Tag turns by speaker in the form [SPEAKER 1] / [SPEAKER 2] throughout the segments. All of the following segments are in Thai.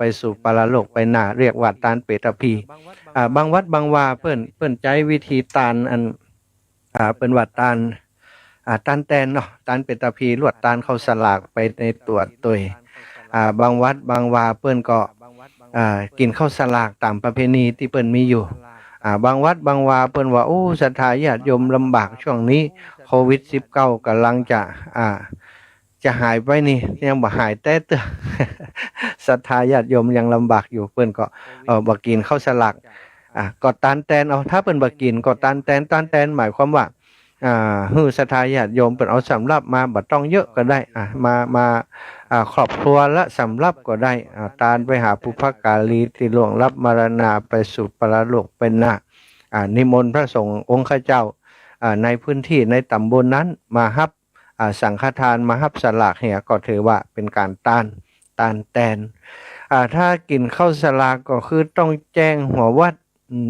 [SPEAKER 1] ไปสู่ปรโลกไปหน้าเรียกว่าตานเปตพีบางวัดบางวาเพิ่นใจวิธีตานอันเป็นว่าตานตานแตนเนาะตานเปตพีลวดตานเข้าสลากไปในตัวตัวบางวัดบางวาเปิ้นก็กินข้าวสลากตามประเพณีที่เปิ้นมีอยู่บางวัดบางวาเปิ้นว่าโอ้ศรัทธาญาติโยมลำบากช่วงนี้โควิด-19 กำลังจะหายไปนี่ยังบ่หายแต่เตื้อ ศรัทธาญาติโยมยังลำบากอยู่เปิ้นก็บ่กินข้าวสลากก็ตานแตนเอาถ้าเปิ้นบ่กินก็ตานแตนหมายความว่าฮือศรัทธาญาติโยมเปิ้นเอาสำรับมาบ่ต้องเยอะก็ได้มาครอบครัวละสำรับก็ได้ตานไปหาปุพกาลีที่ล่วงลับมรณะไปสู่ปรโลกเป็นหน้านิมนต์พระสงฆ์องค์ข้าเจ้าในพื้นที่ในตำบลนั้นมารับสังฆทานมารับสลากเนี่ยก็ถือว่าเป็นการตานแตนถ้ากินข้าวสลากก็คือต้องแจ้งหัววัด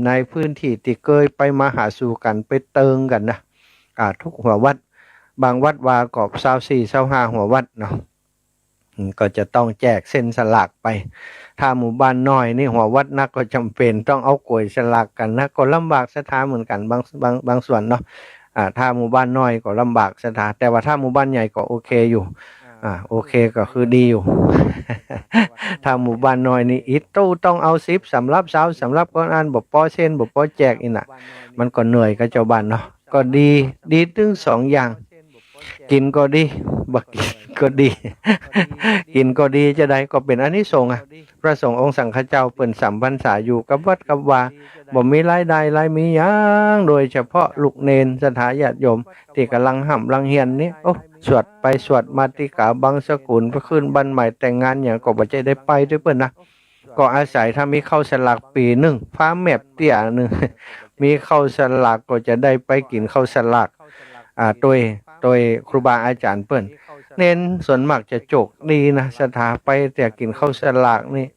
[SPEAKER 1] ในพื้นที่ที่เคยไปมาหาสู่กันไปเติงกันนะทุกหัววัดบางวัดว่ากอบ24-25หัววัดเนาะก็จะต้องแจกเส้นสลากไปถ้าหมู่บ้านน้อยนี่หัววัดนักก็จำเป็นต้องเอากล้วยสลากกันนะก็ลำบากสถานเหมือนกันบางส่วนเนาะถ้าหมู่บ้านน้อยก็ลำบากสถานแต่ว่าถ้าหมู่บ้านใหญ่ก็โอเคอยู่โอเคก็คือดีอยู่ ถ้าหมู่บ้านน้อยนี่อีตู้ต้องเอา10สำรับ20สำรับก้อนอันบ่พอเส้นบ่พอแจกอีน่ะมันก็เหนื่อยกับเจ้าบ้านเนาะก็ดีถึง2อย่างกินก็ดีบ่กินก็ดี กินก็ดีจะได้ก็เป็นอานิสงส์พระสงฆ์องค์สังฆเจ้าเปิ้นสัมพรรษาอยู่กับวัดกับวาบ่มีรายได้รายมีหยังโดยเฉพาะลูกเนนศรัทธาญาติโยมที่กำลังห่ำลังเฮียนนี่โอ้สวดไปสวดมาติกาบางสกุลไปขึ้นบ้านใหม่แต่งงานหยังก็บ่ได้ไปด้วยเปิ้นนะก็อาศัยถ้ามีเข้าสลากปีนึงฟ้าแมบเตี้ยนึง มีเข้าสลากก็จะได้ไปกินเข้าสลากโดยครูบาอาจารย์เปิ้นเน้นส่วนมากจะโจกดีนะสถาไปแต่กินข้าวสลากนี่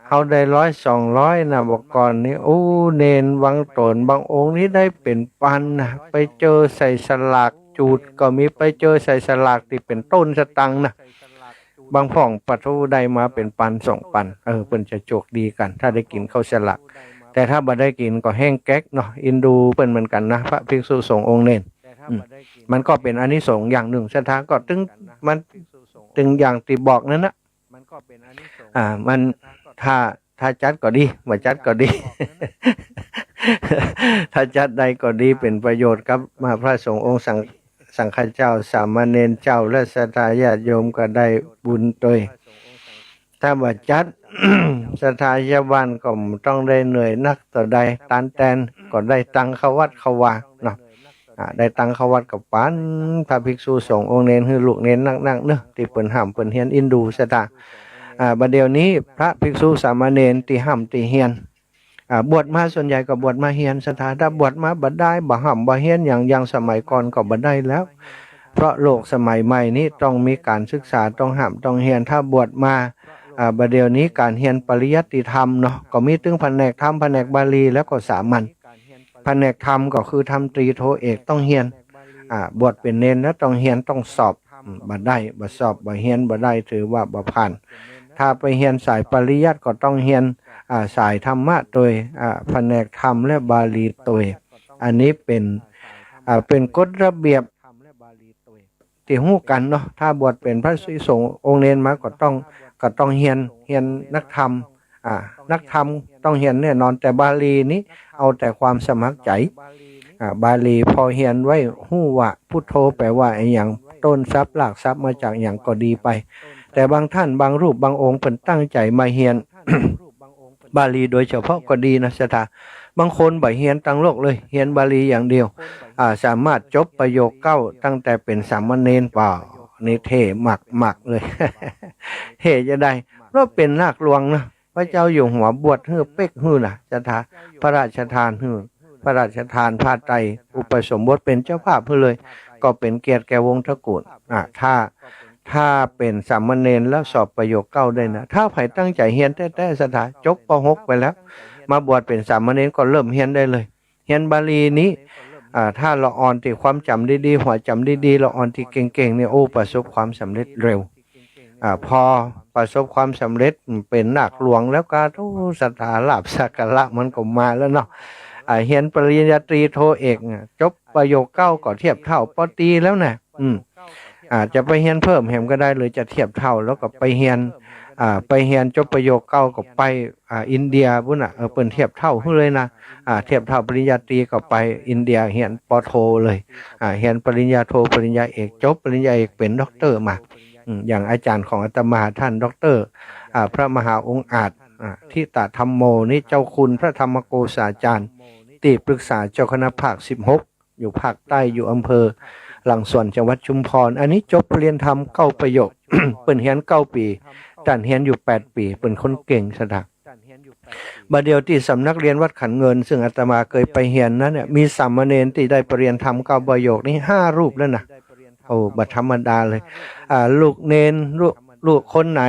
[SPEAKER 1] เขาได้100-200นะบอกก่อนนี่โอ้เน้นบางตนบางองค์นี้ได้เป็นพันนะไปเจอใส่สลากจูดก็มีไปเจอใส่สลากที่เป็นต้นสตังนะบางพ่องปะทูได้มาเป็นปัน2 ปันเปิ้นจะโจกดีกันถ้าได้กินข้าวสลากแต่ถ้าบ่ได้กินก็แห้งแก๊กเนาะอินดูเปิ้นเหมือนกันนะพระภิกษุสงฆ์องค์เน้นมันก็เป็นอานิสงส์อย่างหนึ่งศรัทธาก็ถึงอย่างที่บอกนั่นนะมันถ้าจัดก็ดีบ่จัดก็ดี ถ้าจัดใดก็ดีเป็นประโยชน์กับมาพระสงฆ์องค์สังฆเจ้าสามเณรเจ้าและศรัทธาญาติโยมก็ได้บุญโดยถ้าบ่จัด ศรัทธาญาติบ้านก็ต้องได้เหนื่อยนักต่อใดตานแตนก็ได้ตังเข้าวัดเข้าวาเนาะได้ตังเข้าวัดกับปานพระภิกษุสงฆ์องค์เนนคือลูกเนนนักๆเนาะที่เปิ้นห้ามเปิ้นเฮียนอินดูศรัทธาบัดเดี๋ยวนี้พระภิกษุสามเณรที่ห้ามที่เฮียนบวชมาส่วนใหญ่ก็บวชมาเฮียนศรัทธาถ้าบวชมาบ่ได้บ่ห้ามบ่เฮียนอย่างสมัยก่อนก็บ่ได้แล้วเพราะโลกสมัยใหม่นี้ต้องมีการศึกษาต้องห้ามต้องเฮียนถ้าบวชมาบัดเดี๋ยวนี้การเฮียนปริยัติธรรมเนาะก็มีถึงแผนกธรรมแผนกบาลีแล้วก็สามัญแผนกธรรมก็คือธรรมตรีโทเอกต้องเฮียนบวชเป็นเนนแล้วต้องเฮียนต้องสอบบ่ได้บ่สอบบ่เฮียนบ่ได้ถือว่าบ่ผ่านถ้าไปเฮียนสายปริยัติก็ต้องเฮียนสายธรรมะโดยแผนกธรรมและบาลีโดยอันนี้เป็นกฎระเบียบที่ฮู้กันเนาะถ้าบวชเป็นพระภิกษุสงฆ์องค์เนนมาก็ต้องเฮียนนักธรรมนักธรรมต้องเฮียนแน่นอนแต่บาลีนี้เอาแต่ความสมัครใจบาลีพอเฮียนไว้ฮู้ว่าพุทโธแปลว่าไอ้หยังต้นทรัพย์รากทรัพย์มาจากหยังก็ดีไปแต่บางท่านบางรูปบางองค์เพิ่นตั้งใจมาเฮียน บาลีโดยเฉพาะก็ดีนะศรัทธาบางคนบ่เฮียนตั้งโลกเลยเฮียนบาลีอย่างเดียวสามารถจบประโยค9ตั้งแต่เป็นสามเณรเปล่านี่เท่หมักเลย เท่จะได้เพราะเป็นนาคหลวงนะพระเจ้าอยู่หัวบวชฮื้อเป๊กฮื้อน่ะศรัทธาพระราชทานฮื้อพระราชทานผ้าไตรอุปสมบทเป็นเจ้าภาพเพื่อเลยก็เป็นเกียรติแก่วงศ์ตระกูลถ้าเป็นสามเณรแล้วสอบประโยค9ได้นะถ้าใครตั้งใจเฮียนแท้ๆศรัทธาจบป.6 ไปแล้วมาบวชเป็นสามเณรก็เริ่มเฮียนได้เลยเฮียนบาลีนี้ถ้าเราอ่อนที่ความจำดีๆหัวจำดีๆเราอ่อนที่เก่งๆเนี่ยโอ้ประสบความสำเร็จเร็ว พอประสบความสำเร็จเป็นนักหลวงแล้วก็ทุศรัทธาลาภสักการะมันก็มาแล้วเนาะเรียนปริญญาตรีโทเอกจบประโยคเก้าก็เทียบเท่าปอตรีแล้วนะจะไปเรียนเพิ่มแหมก็ได้เลยจะเทียบเท่าแล้วก็ไปเรียนจบประโยคเก้าก็ไปอินเดียพุ่นเปิ้นเทียบเท่าเลยนะเทียบเท่าปริญญาตรีก็ไปอินเดียเรียนปอโทเลยเรียนปริญญาโทปริญญาเอกจบปริญญาเอกเป็นด็อกเตอร์มาอย่างอาจารย์ของอาตมาท่านด็อกเตอร์พระมหาองค์อาจทิตธรรมโมนี่เจ้าคุณพระธรรมโกษาจารย์ที่ปรึกษาเจ้าคณะภาค16อยู่ภาคใต้อยู่อำเภอหลังสวนจังหวัดชุมพรอันนี้จบเรียนธรรม9ประโยค เปิ้นเรียน9ปีท่านเรียนอยู่8ปีเปิ้นคนเก่งซะดักบัดเดียวที่สำนักเรียนวัดขันเงินซึ่งอาตมาเคยไปเรียนนั้นเนี่ยมีสามเณรที่ได้ปรริญญาธรรม9ประโยคนี่5รูปแล้วนะโอ้บัดธรรมดาเลยลูกเนนลูกคนไหน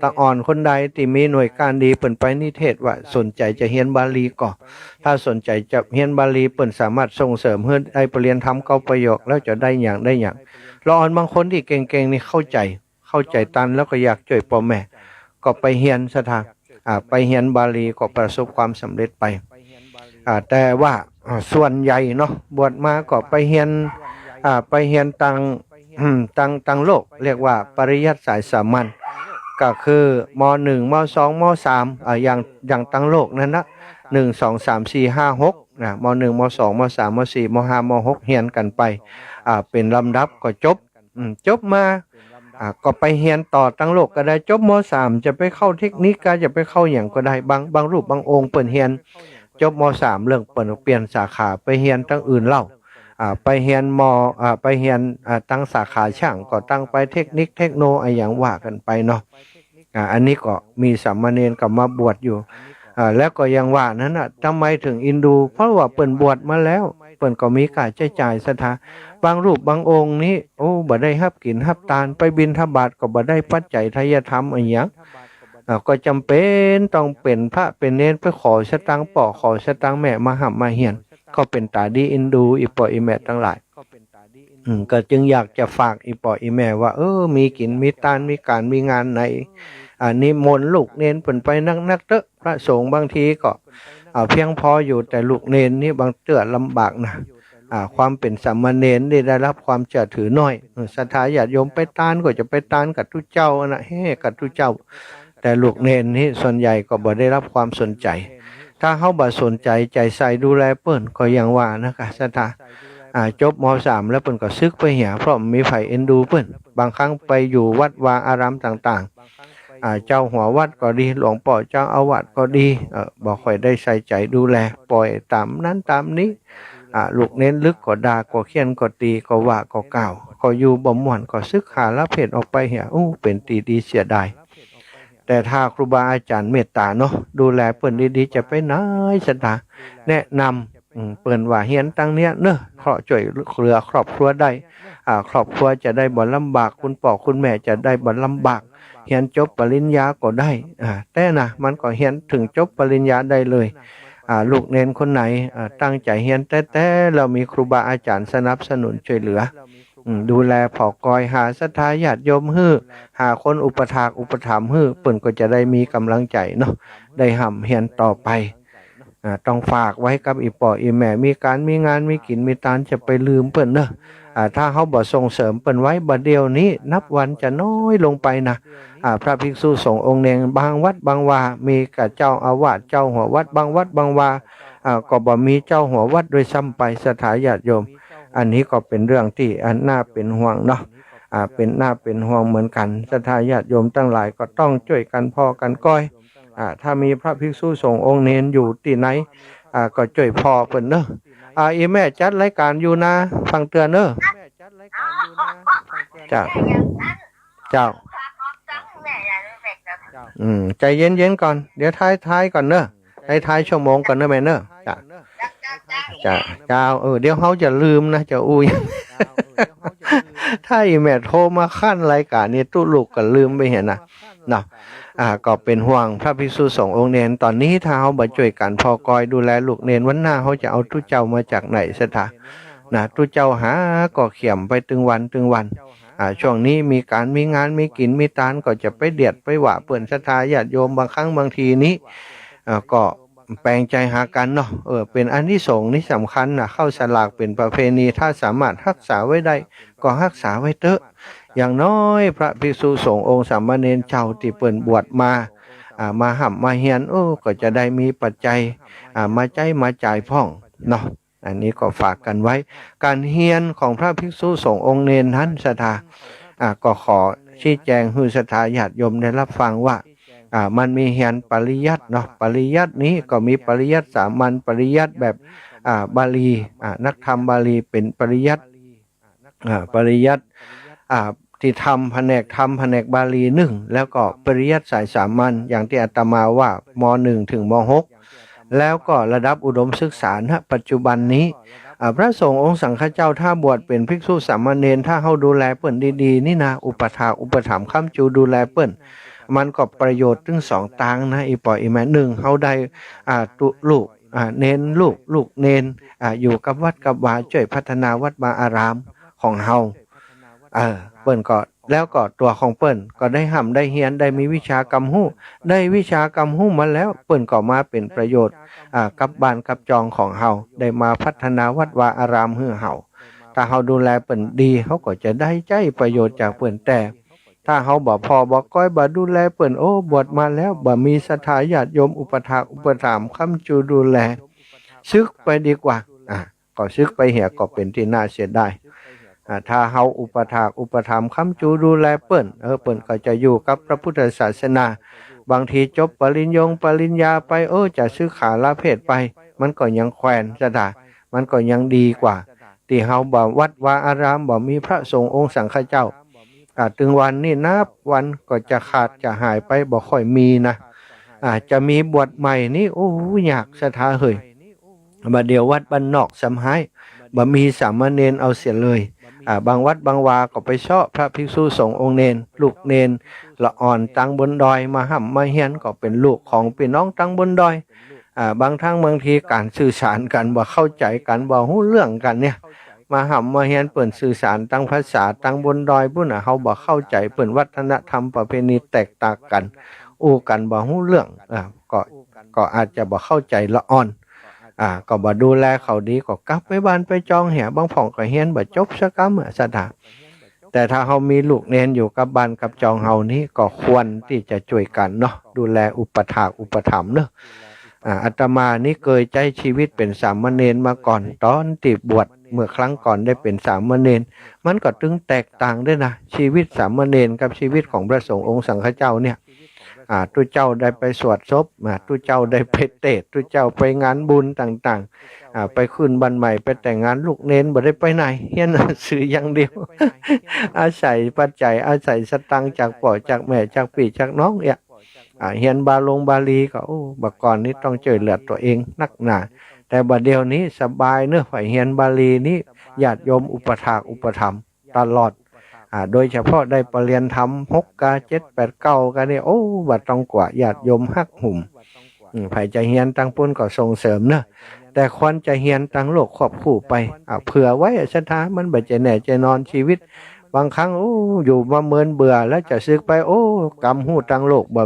[SPEAKER 1] ตาอ่อนคนใดที่มีหน่วยการดีเปิ่นไปนิเทศว่าสนใจจะเรียนบาลีก็ถ้าสนใจจะเรียนบาลีเปิ่นสามารถส่งเสริมให้ได้ปรริญญาธรรม9ประโยคแล้วจะได้อย่างละอ่อนบางคนที่เก่งๆนี่เข้าใจตันแล้วก็อยากช่วยพ่อแม่ก็ไปเรียนสถานไปเรียนบาลีก็ประสบความสำเร็จไปแต่ว่าส่วนใหญ่เนาะบวชมาก็ไปเรียนตังโลกเรียกว่าปริยัติสายสามัญก็คือม.1 ม.2 ม.3อย่างตังโลกนั่นนะ1 2 3 4 5 6นะม.1 ม.2 ม.3 ม.4 ม.5 ม.6เรียนกันไปเป็นลำดับก็จบมาก็ไปเรียนต่อตังโลกก็ได้จบม.3 จะไปเข้าเทคนิคก็จะไปเข้าอย่างก็ได้บางรูปบางองค์เปิ่นเรียนจบม.3 เรื่องเปิ่นเปลี่ยนสาขาไปเรียนตั้งอื่นเล่าไปเรียนไปเรียนตั้งสาขาช่างก็ตั้งไปเทคนิคเทคโนอย่างว่ากันไปเนาะอันนี้ก็มีสามเณรกับมาบวชอยู่แล้วก็ยังว่านั้นทำไมถึงอินดูเพราะว่าเปิ่นบวชมาแล้วเปิ่นก็มีค่าใช้จ่ายศรัทธาบางรูปบางองค์นี้บ่ได้รับกินรับทานไปบิณฑบาตก็บ่ได้ปัจจัยทายธรรมอะไรอย่างก็จำเป็นต้องเป็นพระเป็นเนรไปขอสตังค์ป่อขอสตังค์แม่มาหับมาเฮียนก็เป็นตาดีอินดูอีป่ออีแม่ทั้งหลายก็จึงอยากจะฝากอีป่ออีแม่ว่ามีกินมีทานมีการมีงานไหนนิมนต์ลูกเนนเปิ่นไปนักเตอะพระสงฆ์บางทีก็เพียงพออยู่แต่ลูกเนนนี่บางเตื้อลำบากนะความเป็นสามเณรได้รับความเชื่อถือน้อยศรัทธาญาติโยมไปตานก็จะไปตานกับทุกเจ้านะกับทุกเจ้าแต่ลูกเนนนี่ส่วนใหญ่ก็บ่ได้รับความสนใจถ้าเขาบ่สนใจใจใส่ดูแลเปิ้นก็ยังว่านะคะศรัทธาจบม.3 แล้วเปิ้นก็ซึกไปเหียเพราะมีไผเอ็นดูเปิ้นบางครั้งไปอยู่วัดวาอารามต่างๆเจ้าหัววัดก็ดีหลวงพ่อเจ้าอาวาสก็ดีบ่ค่อยได้ใส่ใจดูแลปล่อยตามนั้นตามนี้ลูกเน้นลึกก็ด่าก็เคียนก็ตีก็ว่าก็กล่าวก็อยู่บ่ม่วนก็ซึกหาละเพศออกไปเหียเป็นตีดีเสียดายแต่ถ้าครูบาอาจารย์เมตตาเนาะดูแลเปิ้นดีๆจะไปไหนศรัทธาแนะนำเปิ้นว่าเฮียนตั้งเนี้ยเนอะเพราะช่วยเหลือครอบครัวได้ครอบครัวจะได้บ่ลำบากคุณพ่อคุณแม่จะได้บ่ลำบากเฮียนจบปริญญาก็ได้แต่นะมันก็เฮียนถึงจบปริญญาได้เลยลูกเนนคนไหนตั้งใจเฮียนแต่เรามีครูบาอาจารย์สนับสนุนช่วยเหลือดูแลผอกอยหาศรัทธาญาติโยมหาคนอุปถากอุปถัมภ์เปิ้นก็จะได้มีกำลังใจเนาะได้ห่ำเฮียนต่อไปต้องฝากไว้กับอีป่ออีแม่มีการมีงานมีกินมีทานจะไปลืมเปิ้นเนอะถ้าเขาบ่ส่งเสริมเปิ้นไว้บัดเดียวนี้นับวันจะน้อยลงไปนะพระภิกษุสงฆ์องค์เนงบางวัดบางวามีกับเจ้าอาวาสเจ้าหัววัดบางวัดบางวาก็บ่มีเจ้าหัววัดโดยซ้ำไปศรัทธาญาติโยมอันนี้ก็เป็นเรื่องที่น่าเป็นห่วงเนาะเป็นน่าเป็นห่วงเหมือนกันศรัทธาญาติโยมทั้งหลายก็ต้องช่วยกันพอกันก้อยถ้ามีพระภิกษุสงฆ์องค์เนนอยู่ที่ไหนก็ช่วยพอเพิ่นเนอะอีแม่จัดรายการอยู่นะฟังเตือนเนอะเจ้าใจเย็นๆก่อนเดี๋ยวท้ายก่อนเนอะท้ายชั่วโมงก่อนเนอะแม่เนอะจ้าเดี๋ยวเขาจะลืมนะจะอุ้ยถ้าอีแม่โทรมาขั้นรายการนี้ตู้ลูกก็ลืมไปเห็นนะเนาะก็เป็นห่วงพระภิกษุสงฆ์องค์เนนตอนนี้ถ้าเขาบ่ช่วยกันพอกอยดูแลลูกเนนวันหน้าเขาจะเอาตู้เจ้ามาจากไหนซะท่านะตู้เจ้าหาก็เขี่ยมไปตึงวัน ช่วงนี้มีการมีงานมีกินมีตานก็จะไปเดียดไปหว่าเปิ่นศรัทธาญาติโยมบางครั้งบางทีนี้ก็แปลงใจหากันเนาะเป็นอานิสงส์นี่สำคัญนะเข้าสลากเป็นประเพณีถ้าสามารถรักษาไว้ได้ก็รักษาไว้เถอะอย่างน้อยพระภิกษุสงฆ์องค์สามเณรเจ้าที่เปิ่นบวชมาห่ำมาเฮียนก็จะได้มีปัจจัยมาใจมาจ่ายพ่องเนาะอันนี้ก็ฝากกันไว้การเฮียนของพระภิกษุสงฆ์องค์เนรนั้นศรัทธาก็ขอชี้แจงให้ศรัทธาญาติโยมได้รับฟังว่ามันมีเฮียนปริยัติเนาะปริยัตินี้ก็มีปริยัติสามัญปริยัติแบบบาลีนักธรรมบาลีเป็นปริยัติปริยัติที่ทำแผนกบาลีหนึ่งแล้วก็ปริยัติสายสามัญอย่างที่อาตมาว่าม .1 ถึงม .6 แล้วก็ระดับอุดมศึกษาณปัจจุบันนี้พระสงฆ์องค์สังฆเจ้าถ้าบวชเป็นภิกษุสามเณรถ้าเฮาดูแลเปิ้นดีๆนี่นะอุปถัมภ์ค้ำจูดูแลเปิ้นมันก็ประโยชน์ถึงสองทางนะอีปออีแม่หนึ่งเฮาได้ตุลูกเน้นลูกเน้นอยู่กับวัดกับวาช่วยพัฒนาวัดวาอารามของเฮาเปิ้นก็แล้วก็ตัวของเปิ้นก็ได้ห่ำได้เฮียนได้มีวิชากรรมหู้ได้วิชากรรมหู้มาแล้วเปิ้นก็มาเป็นประโยชน์กับบ้านกับจองของเฮาได้มาพัฒนาวัดวาอารามให้เฮาถ้าเฮาดูแลเปิ้นดีเฮาก็จะได้ใจประโยชน์จากเปิ้นแต่ถ้าเฮาบ่พอบ่ก้อยบ่ดูแลเปิ้นบวชมาแล้วบ่มีศรัทธาญาติโยมอุปถัมภ์ค้ำจูดูแลซึกไปดีกว่าก็ซึกไปเหียก็เป็นที่น่าเสียดายถ้าเฮาอุปถัมภ์ค้ำจูดูแลเปิ้นเปิ้นก็จะอยู่กับพระพุทธศาสนาบางทีจบปริญญาไปจะซื้อขาละเพศไปมันก็ยังแขวนซะได้มันก็ยังดีกว่าที่เฮาบ่วัดวาอารามบ่มีพระสงฆ์องค์สังฆเจ้าถึงวันนี้นับวันก็จะขาดจะหายไปบ่ค่อยมีนะจะมีบวชใหม่นี่ยากศรัทธาเฮ้ยบัดเดียววัดบ้านนอกสำหายบ่มีสามเณรเอาเสียเลยบางวัดบางวาก็ไปเชาะพระภิกษุสงฆ์องค์เนรลูกเนรละอ่อนตังบนดอยมาห่ำมาเฮียนก็เป็นลูกของพี่น้องตังบนดอยบางทั้งบางทีการสื่อสารกันบ่เข้าใจกันบ่ฮู้เรื่องกันเนี่ยมาห่ำมาเฮียนเปิ่นสื่อสารตั้งภาษาตั้งบนดอยพุ่นเฮาบ่เข้าใจเปิ่นวัฒนธรรมประเพณีแตกต่างกันกันบ่ฮู้เรื่องก็อาจจะบ่เข้าใจละอ่อนก็บ่ดูแลเขาดีก็กลับไปบ้านไปจองแหบางผ่องก็เฮียนบ่จบสักกำสถาแต่ถ้าเฮามีลูกเนนอยู่กับบ้านกับจองเฮานี้ก็ควรที่จะช่วยกันเนาะดูแลอุปถัมภ์เนาะอาตมานี่เคยใช้ชีวิตเป็นสามเณรมาก่อนตอนที่บวชเมื่อครั้งก่อนได้เป็นสามเณรมันก็ตึงแตกต่างด้วยนะชีวิตสามเณรกับชีวิตของพระสงฆ์องค์สังฆเจ้าเนี่ยทุเจ้าได้ไปสวดศพทุเจ้าได้ไปเทศน์ทุเจ้าไปงานบุญต่างๆไปขึ้นบ้านใหม่ไปแต่งงานลูกเนนบ่ได้ไปไหนเฮียนสื่ออย่างเดียว อาศัยปัจจัยอาศัยสตังค์จากพ่อจากแม่จากพี่จากน้องเนี่ยเฮียนบาลีก็บัดก่อนนี้ต้องช่วยเหลือตัวเองนักหนาแต่บัดเดี๋ยวนี้สบายเนอะฝ่ายเฮียนบาลีนี้ญาติโยมอุปถัมภ์ตลอดโดยเฉพาะได้ปรริญญาธรรม6 กา 7 8 9กันนี่บัดต้องกว่าญาติโยมฮักหุ่มไผจะเฮียนตั้งปุ้นก็ส่งเสริมเนอะแต่ควรจะเฮียนตั้งโลกครอบคู่ไปเผื่อไว้ศรัทธามันบ่จะแน่จะนอนชีวิตบางครั้งอยู่มาเมินเบื่อแล้วจะซึกไปกำหู้ตั้งโลกบ่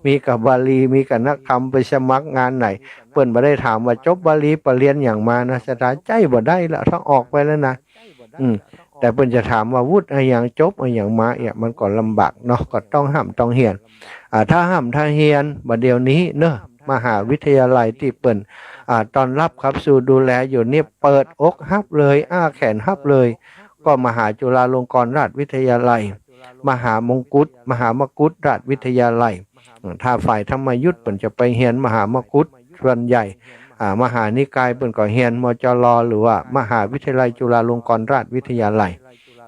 [SPEAKER 1] มีกับบาลีมีกับนักธรรมไปสมัครงานไหนเปิ้นบ่ได้ถามว่าจบบาลีปรริญญาอย่างมานะศรัทธาใจบ่ได้ละถ้าออกไปแล้วนะแต่เพิ่นจะถามว่าวุฒิอะไรอย่างจบอะไรอย่างมามันก็ลำบากเนาะก็ต้องห้ามต้องเฮียนถ้าห้ามถ้าเฮียนบัดเดี๋ยวนี้เนอะมหาวิทยาลัยที่เปิ้นตอนรับครับสู่ดูแลอยู่นี่เปิดอกฮับเลยแขนฮับเลยก็มหาจุฬาลงกรณราชวิทยาลัยมหามกุฏราชวิทยาลัยถ้าฝ่ายธรรมยุทธ์เปิ้นจะไปเฮียนมหามกุฏส่วนใหญ่มหานิกายเปิ้นก็เฮียนมจรหรือว่ามหาวิทยาลัยจุฬาลงกรณราชวิทยาลัย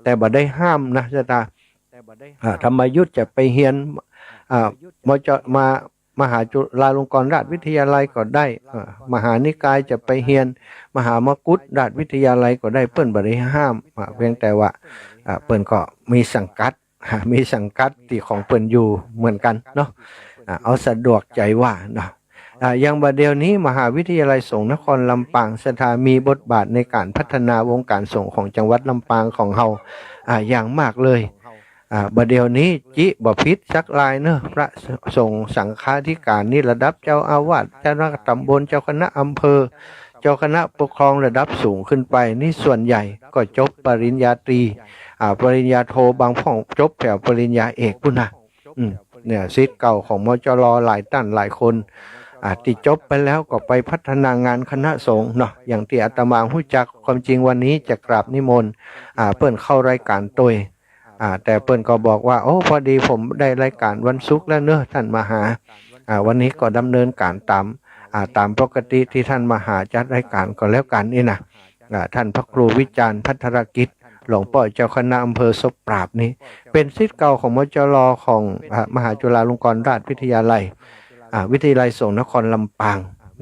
[SPEAKER 1] แต่บ่ได้ห้ามนะจ๊ะธรรมยุทธ์จะไปเฮียนมหาจุฬาลงกรณราชวิทยาลัยก็ได้มหานิกายจะไปเฮียนมหามกุฏราชวิทยาลัยก็ได้เปิ้นบ่ได้ห้ามเพียงแต่ว่าเปิ้นก็มีสังกัดที่ของเปิ้นอยู่เหมือนกันเนาะเอาสะดวกใจว่าเนาะ อย่างบัดเดียวนี้มหาวิทยาลัยสงฆ์นครลำปางสถามีบทบาทในการพัฒนาวงการสงฆ์ของจังหวัดลำปางของเฮาอย่างมากเลยบัดเดียวนี้จิบ่ผิดสักลายเนอะพระสงฆ์สังฆาธิการนี่ระดับเจ้าอาวาสเจ้าคณะตำบลเจ้าคณะอำเภอเจ้าคณะปกครองระดับสูงขึ้นไปนี่ส่วนใหญ่ก็จบปริญญาตรีปริญญาโทบางพ่องจบแถวปริญญาเอกพุ่นนะเนี่ยศิษย์เก่าของมจรหลายท่านหลายคนที่จบไปแล้วก็ไปพัฒนางานคณะสงฆ์เนาะอย่างที่อาตมารู้จักความจริงวันนี้จะกราบนิมนต์เปิ้นเข้ารายการตัวแต่เปิ้นก็บอกว่าโอ้พอดีผมได้รายการวันศุกร์แล้วเนอะท่านมาหาวันนี้ก็ดำเนินการตามปกติที่ท่านมาหาจัดรายการก็แล้วกันนี่นะท่านพระครูวิจารณ์พัทรกิจหลวงพ่อเจ้าคณะอำเภอศพปราบนี้เป็นศิษย์เก่าของมจรของมหาจุฬาลงกรณราชวิทยาลัยวิทยาลัยสงฆ์นครลำปาง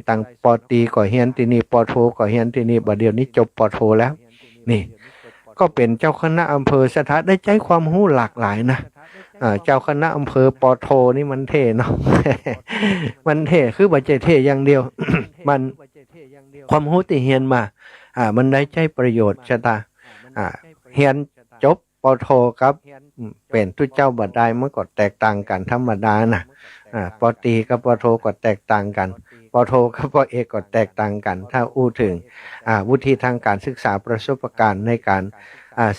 [SPEAKER 1] ตั้งป.ตรีก็เฮียนที่นี่ป.โทก็เฮียนที่นี่บัดเดี๋ยวนี้จบป.โทแล้วนี่ก็เป็นเจ้าคณะอำเภอสถาได้ใจความรู้หลากหลายนะเจ้าคณะอำเภอป.โทนี่มันเท่เนาะ มันเท่คือบ่ใจเท่อย่างเดียว มันความรู้ที่เฮียนมามันได้ใจประโยชน์ชะตาเฮียนจบป.โทครับเป็นทุเจ้าบัดได้มันก็แตกต่างกันธรรมดานะป.ตรีกับป.โทก็แตกต่างกันป.โทกับป.เอกก็แตกต่างกันถ้าอู้ถึงวุฒิทางการศึกษาประสบการณ์ในการ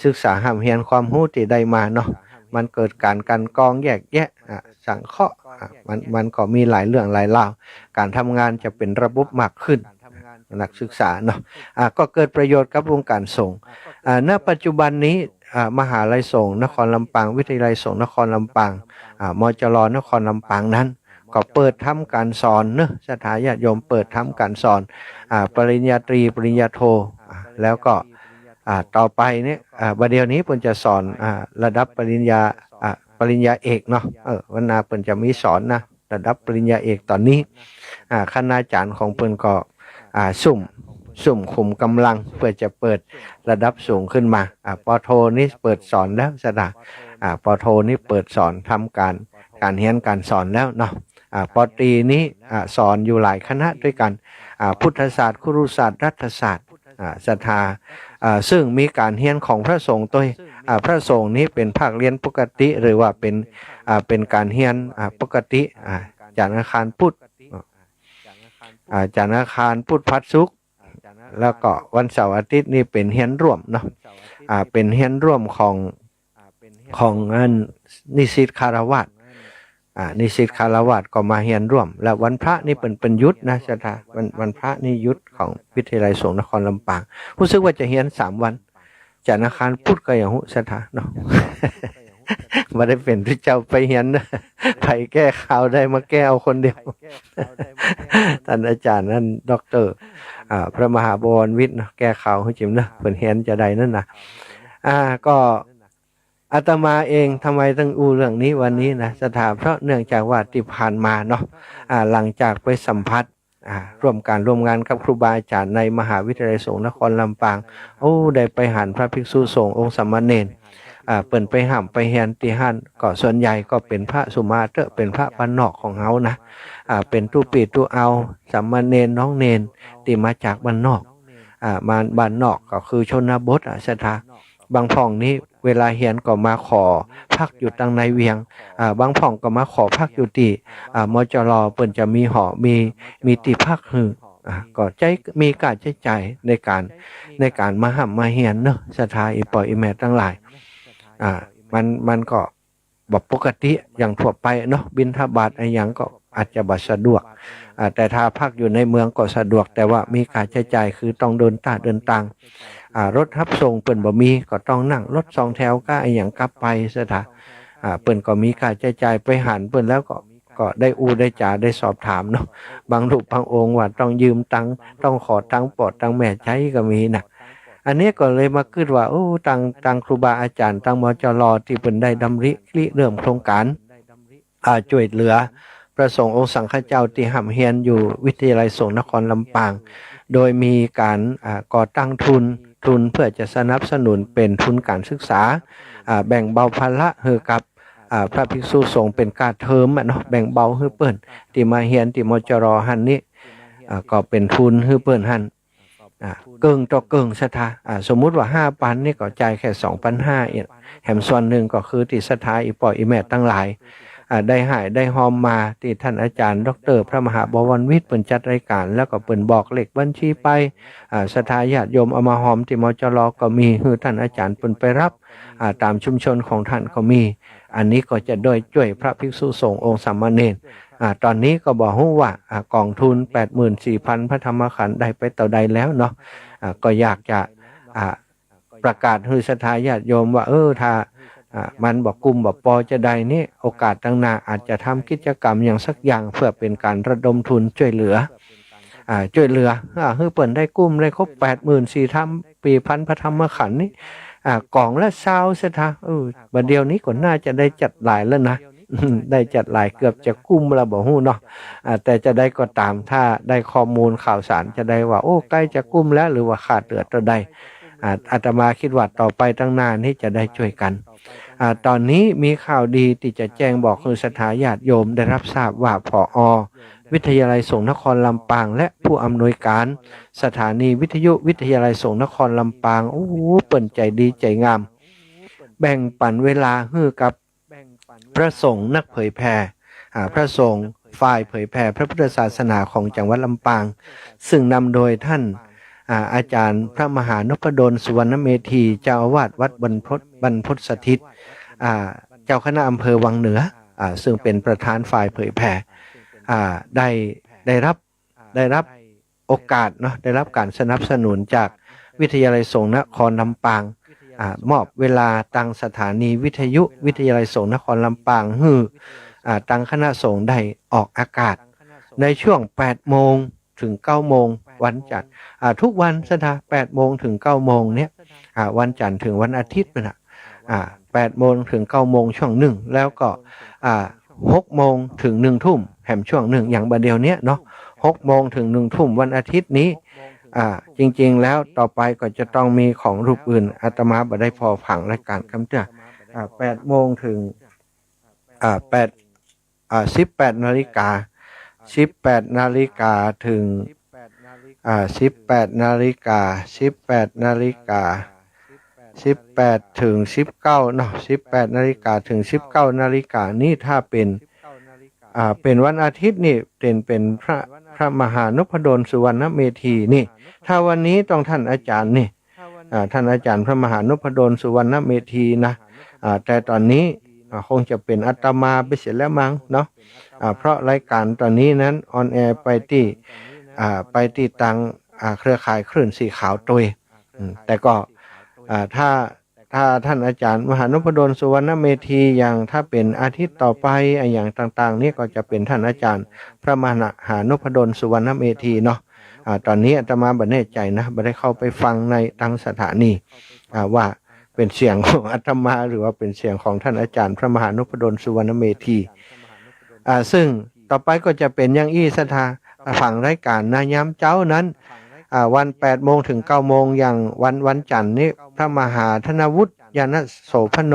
[SPEAKER 1] ศึกษาห้ามเฮียนความรู้ที่ได้มาเนาะมันเกิดการกันกองแยกแยะสังเคราะห์มันก็มีหลายเรื่องหลายราวการทำงานจะเป็นระบบมากขึ้นนักศึกษาเนาะก็เกิดประโยชน์กับวงการสงฆ์ณปัจจุบันนี้มหาลัยสงฆ์นครลำปางวิทยาลัยสงฆ์นครลำปางมจรนครลำปางนั้นก็เปิดทำการสอนเนอะสถาญาติโยมเปิดทำการสอนปริญญาตรีปริญญาโทแล้วก็ต่อไปเนี่ยประเดี๋ยวนี้เพิ่นจะสอนระดับปริญญาเอกเนาะวันหน้าเพิ่นจะมีสอนนะระดับปริญญาเอกตอนนี้คณาจารย์ของเพิ่นก็สุ่มคุมกำลังเพื่อจะเปิดระดับสูงขึ้นมาป.โทนี่เปิดสอนแล้วสถาป.โทนี่เปิดสอนทำการเรียนการสอนแล้วเนาะป.ตรีนี้สอนอยู่หลายคณะด้วยกันพุทธศาสตร์ครุศาสตร์รัฐศาสตร์ศรัทธาซึ่งมีการเรียนของพระสงฆ์ตัวพระสงฆ์นี้เป็นภาคเรียนปกติหรือว่าเป็นการเรียนปกติจากอาคารพุทธจากอาคารพุทธพัฒสุขแล้วก็วันเสาร์อาทิตย์นี่เป็นเรียนร่วมเนาะเป็นเรียนร่วมของนิสิตคารวาสนิสิตคารวาสก็มาเรียนร่วมแล้ววันพระนี่เป็นยุทธนะสถาวันพระนี่ยุทธของวิทยาลัยสงฆ์นครลำปางรู้สึกว่าจะเรียน3 วันจากอาคารพุทธก็อย่างสถาเนาะ มาได้เป็นที่เจ้าไปเรียนนะไปแก้ข่าวได้มาแก้เอาคนเดียว ท่านอาจารย์นั่นด็อกเตอร์พระมหาบวรวิทย์นะแก้ข่าวให้จิมนะเพิ่นเรียนจะได้นั่นนะก็อาตมาเองทำไมต้องอู้เรื่องนี้วันนี้นะสถาเพราะเนื่องจากว่าที่ผ่านมาเนาะหลังจากไปสัมผัสร่วมงานกับครูบาอาจารย์ในมหาวิทยาลัยสงฆ์นครลำปางได้ไปหันพระภิกษุสงฆ์องค์สามเณรเปิ่นไปห้ามไปเฮียนที่หันก็ส่วนใหญ่ก็เป็นพระสุมาเตอเป็นพระบ้านนอกของเฮานะเป็นตู้ปีตู้เอาสามเณรน้องเนรที่มาจากบ้านนอกมาบ้านนอกก็คือชนบทสถาบางพ่องนี้เวลาเฮียนก็มาขอพักอยู่ตังในเวียงบางพ่องก็มาขอพักอยู่ที่มจรเปิ่นจะมีหอมีที่พักหือก็ใจมีการใช้จ่ายในการมาห้ามมาเฮียนเนาะสถาอีปออีแม่ทั้งหลายมันก็แบบปกติอย่างทั่วไปเนาะบิณฑบาตอะไรอย่างก็อาจจะบ่สะดวกแต่ถ้าพักอยู่ในเมืองก็สะดวกแต่ว่ามีการใช้จ่ายคือต้องเดินทางรถรับส่งเปิ่นบ่มีก็ต้องนั่งรถ2 แถวก็ไอ้อย่างกลับไปซะถะเปิ่นก็มีค่าใช้จ่ายไปหันเปิ่นแล้วก็ได้ได้จ่าได้สอบถามเนาะบางรูปบางองค์ว่าต้องยืมตังค์ต้องขอตังค์ปอดตังค์แม่ใช้ก็มีนะอันนี้ก็เลยมาคิดว่าตังครูบาอาจารย์ตังมจรที่เปิ่นได้ดำริเริ่มโครงการช่วยเหลือพระสงฆ์องค์สังฆเจ้าที่ห้ำเฮียนอยู่วิทยาลัยสงฆ์นครลำปางโดยมีการก่อตั้งทุนเพื่อจะสนับสนุนเป็นทุนการศึกษาแบ่งเบาภาระให้กับ พระภิกษุสงฆ์เป็นการเทอมเนาะแบ่งเบาให้เปิ้นที่มาเฮียนที่มจรหันนี้ก็เป็นทุนให้เปิ้นหันเกิงต่อเกิงศรัทธาสมมุติว่า5,000นี่ก็จ่ายแค่2,500เองแถมส่วนหนึ่งก็คือที่ศรัทธาอีปออีแม่ตั้งหลายได้หายได้หอมมาที่ท่านอาจารย์ดร.พระมหาบวรวิทย์เปิ้นจัดรายการแล้วก็เปิ้นบอกเลขบัญชีไปศรัทธาญาติโยมเอามาหอมที่มจรก็มีคือท่านอาจารย์เปิ้นไปรับตามชุมชนของท่านก็มีอันนี้ก็จะโดยช่วยพระภิกษุสงฆ์องค์สามเณรตอนนี้ก็บอกฮู้ว่ากองทุน 84,000 พระธรรมขันธ์ได้ไปต่อใดแล้วเนาะก็อยากจะประกาศให้ศรัทธาญาติโยมว่าถ้ามันบอกกลุ่มบอกปอจะใดนี่โอกาสตั้งหน้าอาจจะทำกิจกรรมอย่างสักอย่างเพื่อเป็นการระดมทุนช่วยเหลือให้เปิ่นได้กลุ่มได้ครบ 84,000 พระธรรมขันธ์นี่กล่องละ20ศรัทธาบัดเดียวนี้ก็น่าจะได้จัดหลายแล้วนะได้จัดหลายเกือบจะกลุ่มแล้วบ่ฮู้เนาะแต่จะได้ก็ตามถ้าได้ข้อมูลข่าวสารจะได้ว่าใกล้จะกลุ่มแล้วหรือว่าขาดเหลือตัวใดอาตมาคิดว่าต่อไปตั้งหน้านี้จะได้ช่วยกันตอนนี้มีข่าวดีที่จะแจ้งบอกคือศรัทธาญาติโยมได้รับทราบว่าผอ.วิทยาลัยสงฆ์นครลำปางและผู้อำนวยการสถานีวิทยุวิทยาลัยสงฆ์นครลำปางเปิ่นใจดีใจงามแบ่งปันเวลาให้กับพระสงฆ์นักเผยแผ่พระสงฆ์ฝ่ายเผยแผ่พระพุทธศาสนาของจังหวัดลำปางซึ่งนำโดยท่านอาจารย์พระมหานพดลสุวรรณเมธีเจ้าอาวาสวัดบรรพตสถิตเจ้าคณะอำเภอวังเหนือซึ่งเป็นประธานฝ่ายเผยแผ่ได้รับโอกาสเนาะได้รับการสนับสนุนจากวิทยาลัยสงฆ์นครลำปางมอบเวลาตั้งสถานีวิทยุวิทยาลัยสงฆ์นครลำปางให้ตั้งคณะสงฆ์ได้ออกอากาศในช่วง 8 โมงถึง 9 โมงวันจันทร์ทุกวันสถา8 โมงถึง 9 โมงเนี่ยวันจันทร์ถึงวันอาทิตย์นะ8 โมงถึง 9 โมงช่วงหนึ่งแล้วก็6 โมงถึง 1 ทุ่มแหมช่วงหนึ่งอย่างบัดเดียวเนี้ยเนาะ6 โมงถึง 1 ทุ่มวันอาทิตย์นี้จริงๆแล้วต่อไปก็จะต้องมีของรูปอื่นอาตมาบ่ได้พอผังรายการคำเตือน8 โมงถึง18 นาฬิกา18 นาฬิกาถึง18 นาฬิกา18 นาฬิกา18 ถึง 19เนาะ18 นาฬิกาถึง 19 นาฬิกานี่ถ้าเป็นวันอาทิตย์นี่เป็นพระมหานพดลสุวรรณเมธีนี่ถ้าวันนี้ต้องท่านอาจารย์นี่ท่านอาจารย์พระมหานพดลสุวรรณเมธีนะแต่ตอนนี้คงจะเป็นอาตมาไปเสร็จแล้วมั้งเนาะเพราะรายการตอนนี้นั้นออนแอร์ไปที่ทางเครือข่ายคลื่นสีขาวตัวแต่ก็ถ้าท่านอาจารย์มหานพดลสุวรรณเมธีอย่างถ้าเป็นอาทิตย์ต่อไปอย่างต่างๆนี่ก็จะเป็นท่านอาจารย์พระมหานพดลสุวรรณเมธีเนาะตอนนี้อาตมาบ่แน่ใจนะบ่ได้เข้าไปฟังในทางสถานีว่าเป็นเสียงของอาตมาหรือว่าเป็นเสียงของท่านอาจารย์พระมหานพดลสุวรรณเมธีซึ่งต่อไปก็จะเป็นอย่างอี้ศรัทธาฝั่งรายการนะย้ำเจ้านั้นวัน 8 โมงถึง 9 โมงอย่างวันจันทร์นี้พระมหาธนวุฒิยานโสพโน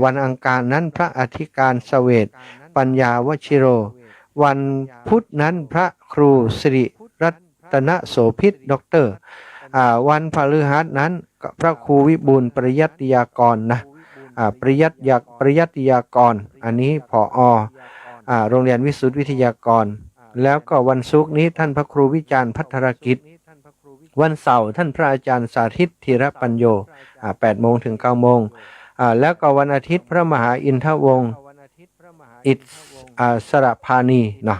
[SPEAKER 1] วันอังคารนั้นพระอธิการเสวตปัญญาวชิโรวันพุธนั้นพระครูสิริรัตนโสภิตด็อกเตอร์วันพฤหัสนั้นพระครูวิบูลย์ปริยัติยากรนะปริยัติยากรอันนี้ผอ.โรงเรียนวิสุทธิวิทยากรแล้วก็วันศุกร์นี้ท่านพระครูวิจารณ์ภัทรกิจวันเสาร์ท่านพระอาจารย์สาธิตธีรปัญโย8 โมงถึง 9 โมงแล้วก็วันอาทิตย์พระมหาอินทวงศ์อิสระพานีเนาะ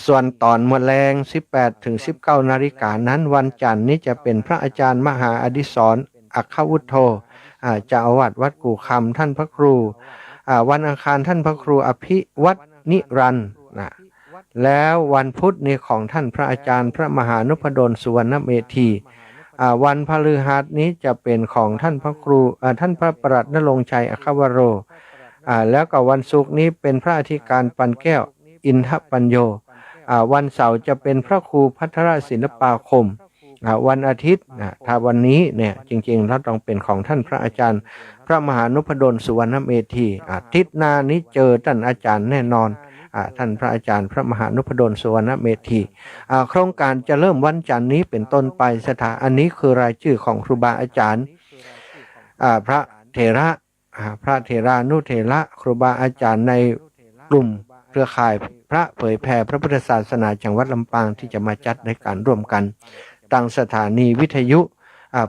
[SPEAKER 1] ส่วนตอนมื้อแลง 18 ถึง 19 นาฬิกานั้นวันจันทร์นี้จะเป็นพระอาจารย์มหาอดิศรอัคควุฒโธเจ้าอาวาสวัดกู่คำท่านพระครูวันอังคารท่านพระครูอภิวัตนิรันดร์นะแล้ววันพุธนี้ของท่านพระอาจารย์พระมหานพดลสุวรรณเมธีวันพฤหัสนี้จะเป็นของท่านพระครูท่านพระประหลัดณรงค์ชัยอัควโรแล้วก็วันศุกร์นี้เป็นพระอธิการปันแก้วอินทปัญโยวันเสาร์จะเป็นพระครูพัทรศิลปาคม วันอาทิตย์ถ้าวันนี้เนี่ยจริงๆแล้วต้องเป็นของท่านพระอาจารย์พระมหานพดลสุวรรณเมธีอาทิตย์หน้านี้เจอท่านอาจารย์แน่นอนท่านพระอาจารย์พระมหานพดลสุวรรณเมธีโครงการจะเริ่มวันจันทร์นี้เป็นต้นไปสถานอันนี้คือรายชื่อของครูบาอาจารย์พระเถระพระเถรานุเถระครูบาอาจารย์ในกลุ่มเครือข่ายพระเผยแผ่พระพุทธศาสนาจังหวัดลำปางที่จะมาจัดในการร่วมกันตั้งสถานีวิทยุ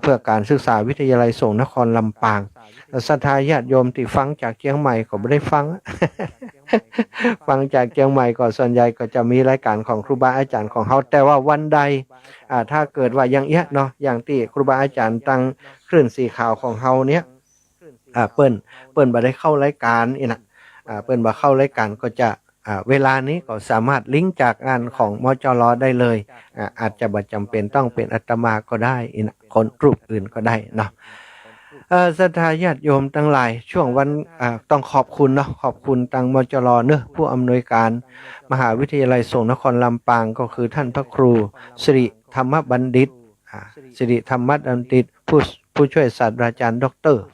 [SPEAKER 1] เพื่อการศึกษาวิทยาลัยสงฆ์นครลำปางศรัทธาญาติโยมที่ฟังจากเชียงใหม่ก็ไม่ได้ฟัง ฟังจากเชียงใหม่ก็ส่วนใหญ่ก็จะมีรายการของครูบาอาจารย์ของเขาแต่ว่าวันใดถ้าเกิดว่าอย่างเอี้ยเนาะอย่างที่ครูบาอาจารย์ตั้งคลื่นสีขาวของเขาเนี้ยเปิ้นบ่ได้เข้ารายการนี่นะเปิ้นบ่เข้ารายการก็จะเวลานี้ก็สามารถลิงก์จากงานของมจรได้เลยอาจจะบ่จำเป็นต้องเป็นอาตมาก็ได้นะคนรูปอื่นก็ได้เนาะศรัทธาญาติโยมทั้งหลายช่วงวันต้องขอบคุณเนาะขอบคุณทางมจรเนอะผู้อำนวยการมหาวิทยาลัยสงฆ์นครลำปางก็คือท่านพระครูสิริธรรมบัณฑิตสิริธรรมบัณฑิตผู้ช่วยศาสตราจารย์ด็อกเตอร์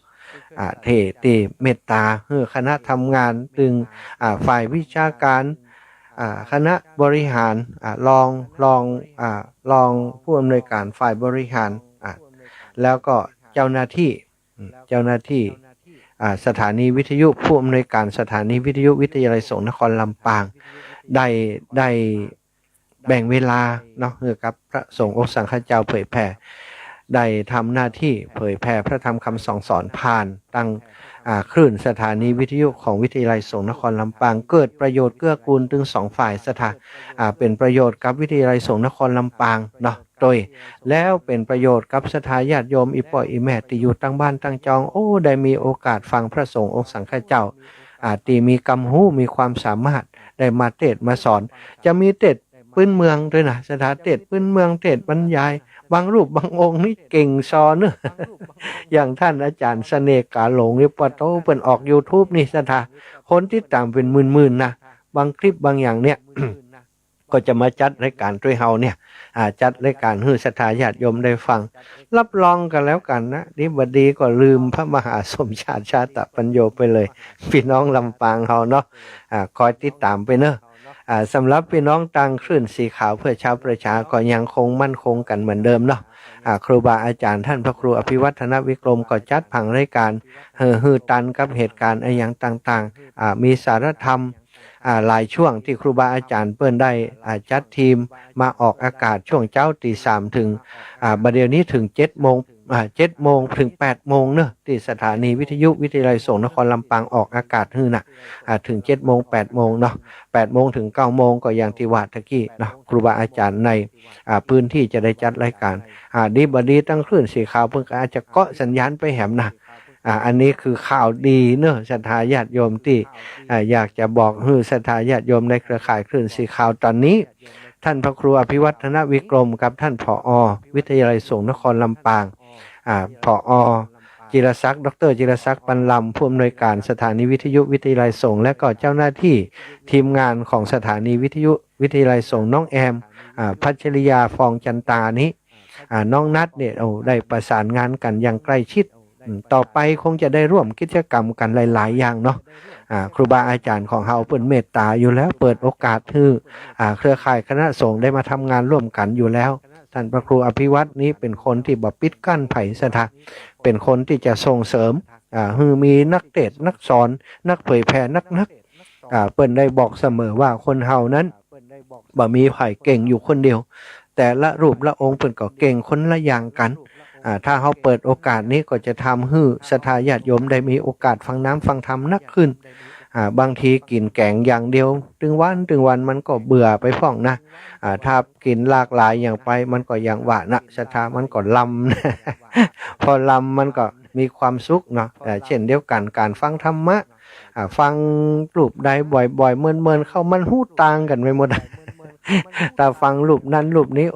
[SPEAKER 1] เทเมตตาคณะทำงานตึงฝ่ายวิชาการคณะบริหารรองผู้อำนวยการฝ่ายบริหารแล้วก็เจ้าหน้าที่สถานีวิทยุผู้อำนวยการสถานีวิทยุวิทยาลัยสงฆ์นครลำปางได้แบ่งเวลาเนาะกับพระสงฆ์องค์สังฆเจ้าเผยแผ่ได้ทำหน้าที่เผยแผ่พระธรรมคำสอนผ่านตั้งคลื่นสถานีวิทยุของวิทยาลัยสงฆ์นครลำปางเกิดประโยชน์เกื้อกูลถึง2ฝ่ายเป็นประโยชน์กับวิทยาลัยสงฆ์นครลำปางเนาะโดยแล้วเป็นประโยชน์กับศรัทธาญาติโยมอีป่อยอีแม่ที่อยู่ตั้งบ้านตั้งจองได้มีโอกาสฟังพระสงฆ์องค์สังฆเจ้าที่มีกำหูมีความสามารถได้มาเทศมาสอนจะมีเทศพื้นเมืองด้วยนะสถานเทศพื้นเมืองเทศบรรยายบางรูปบางองค์นี่เก่งซอเนอะ อย่างท่านอาจารย์เสน่ห์กาหลงนี่ปะโตเปิ่นออก YouTube นี่สถาคนที่ตามเป็นหมื่นๆนะบางคลิปบางอย่างเนี่ย ก็จะมาจัดรายการด้วยเฮาเนี่ยจัดรายการให้ศรัทธาญาติโยมได้ฟังรับรองกันแล้วกันนะนี่บดีก็ลืมพระมหาสมชาติชาตปัญโยไปเลยพี่น้องลำปางเฮาเนาะคอยติดตามไปเนอะสำหรับพี่น้องตังคลื่นสีขาวเพื่อชาวประชาก็ยังคงมั่นคงกันเหมือนเดิมเนาะครูบาอาจารย์ท่านพระครูอภิวัฒนวิกรมก็จัดผังรายการฮือตันกับเหตุการณ์อย่างต่างๆมีสารธรรมหลายช่วงที่ครูบาอาจารย์เปิ้นได้จัดทีมมาออกอากาศช่วงเจ้าตี 3ถึงบัดเดี๋ยวนี้ถึง7 โมงถึง 8 โมงเนอะที่สถานีวิทยุวิทยาลัยสงฆ์นครลำปางออกอากาศฮือนะถึง 7 โมง 8 โมงเนาะ8 โมงถึง 9 โมงก็อย่างที่ว่าตะกี้เนาะครูบาอาจารย์ในพื้นที่จะได้จัดรายการดีบดีตั้งคลื่นสีขาวเพิ่งอาจจะเกาะสัญญาณไปแหมนะอันนี้คือข่าวดีเนอะศรัทธาญาติโยมที่อยากจะบอกให้ศรัทธาญาติโยมในเครือข่ายคลื่นสีขาวตอนนี้ท่านพระครูอภิวัฒนวิกรมกับท่านผอ.วิทยาลัยสงฆ์นครลำปางผอ.จิรศักดิ์ดรจิรศักดิ์ปันลำผู้อำนวยการสถานีวิทยุวิทยาลัยสงฆ์และก็เจ้าหน้าที่ทีมงานของสถานีวิทยุวิทยาลัยสงฆ์น้องแอมพัชริยาฟองจันตานี้น้องนัดเนี่ยได้ประสานงานกันอย่างใกล้ชิดต่อไปคงจะได้ร่วมกิจกรรมกันหลายๆอย่างเนาะครูบาอาจารย์ของเฮาเปิดเมตตาอยู่แล้วเปิดโอกาสให้เครือข่ายคณะสงฆ์ได้มาทำงานร่วมกันอยู่แล้วท่านพระครูอภิวัตรนี้เป็นคนที่บ่ปิดกั้นไผ่สถาเป็นคนที่จะส่งเสริมให้มีนักเทศน์นักสอนนักเผยแผ่นักเปิ้นได้บอกเสมอว่าคนเฮานั้นบ่มีไผ่เก่งอยู่คนเดียวแต่ละรูปละองค์เปิ้นก็เก่งคนละอย่างกันถ้าเขาเปิดโอกาสนี้ก็จะทำให้ศรัทธาญาติโยมได้มีโอกาสฟังน้ำฟังธรรมนักขึ้นบางทีกินแกงอย่างเดียวถึงวันมันก็เบื่อไปฟ้องนะถ้ากินหลากหลายอย่างไปมันก็อย่างว่านะศรัทธามันก็ลำ พอลำมันก็มีความสุขเนาะเช่นเดียวกันการฟังธรรมะฟังรูปใดบ่อยๆเมินเข้ามันหูต่างกันไปหมด แต่ฟังรูปนั้นรูปนี้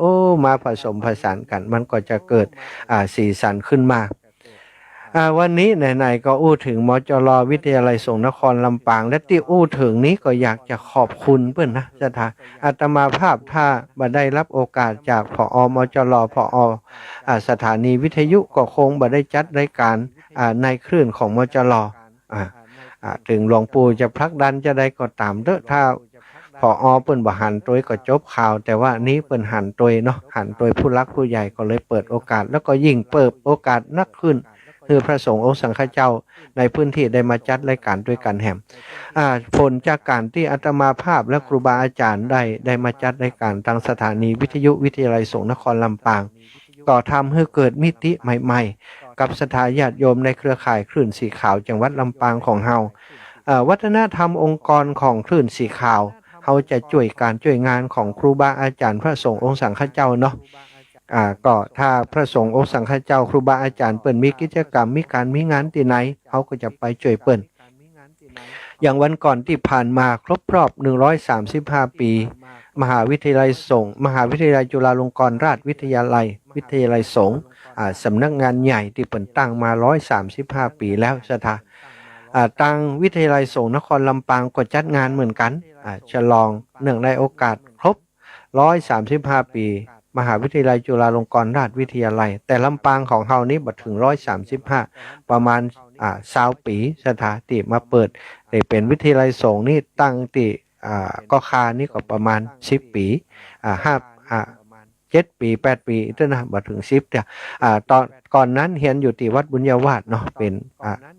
[SPEAKER 1] มาผสมผสานกันมันก็จะเกิดสีสันขึ้นมา วันนี้ไหนๆก็อู้ถึงมจรวิทยาลัยสงฆ์นครลำปางและที่อู้ถึงนี้ก็อยากจะขอบคุณเพื่อนนะสถาอาตมาภาพถ้าบ่ได้รับโอกาสจากผอมจรผอสถานีวิทยุก็คงบ่ได้จัดรายการในคลื่นของมจรอ่าถึงหลวงปู่จะผลักดันจะได้ก็ตามเด้อถ้าพอเปิ้นบ่หันตัวก็จบข่าวแต่ว่านี้เปิ้นหันตัวเนาะหันตัวผู้รักผู้ใหญ่ก็เลยเปิดโอกาสแล้วก็ยิ่งเปิดโอกาสนักขึ้นคือพระสงฆ์องค์สังฆเจ้าในพื้นที่ได้มาจัดรายการด้วยกันแหมผลจากการที่อาตมาภาพและครูบาอาจารย์ได้มาจัดรายการทางสถานีวิทยุวิทยาลัยสงฆ์นครลำปางก็ทำให้เกิดมิติใหม่ๆกับสถาญาติโยมในเครือข่ายคลื่นสีขาวจังหวัดลำปางของเฮาวัฒนธรรมองค์กรของคลื่นสีขาวเขาจะช่วยการช่วยงานของครูบาอาจารย์พระสงฆ์องค์สังฆเจ้าเนาะก็ถ้าพระสงฆ์องค์สังฆเจ้าครูบาอาจารย์เปิ้นมีกิจกรรมมีงานที่ไหนเขาก็จะไปช่วยเปิ้นอย่างวันก่อนที่ผ่านมาครบรอบ135ปีมหาวิทยาลัยสงฆ์มหาวิทยาลัยจุฬาลงกรณราชวิทยาลัยสงฆ์สำนักงานใหญ่ที่เปิ้นตั้งมา135ปีแล้วสถาทางวิทยาลัยสงฆ์นครลำปางก็จัดงานเหมือนกันฉลองเนื่องในโอกาสครบ135ปีมหาวิทยาลัยจุฬาลงกรณราชวิทยาลัยแต่ลำปางของเฮานี้บ่ถึง135ประมาณ20ปีสถาติมาเปิดได้เป็นวิทยาลัยสงฆ์นี่ตั้งติก็คานี่ก็ประมาณ10ปี7 ปี8 ปีเท่านะบ่ถึง10แต่ตอนก่อนนั้นเรียนอยู่ที่วัดบุญญาวาสเนาะเป็น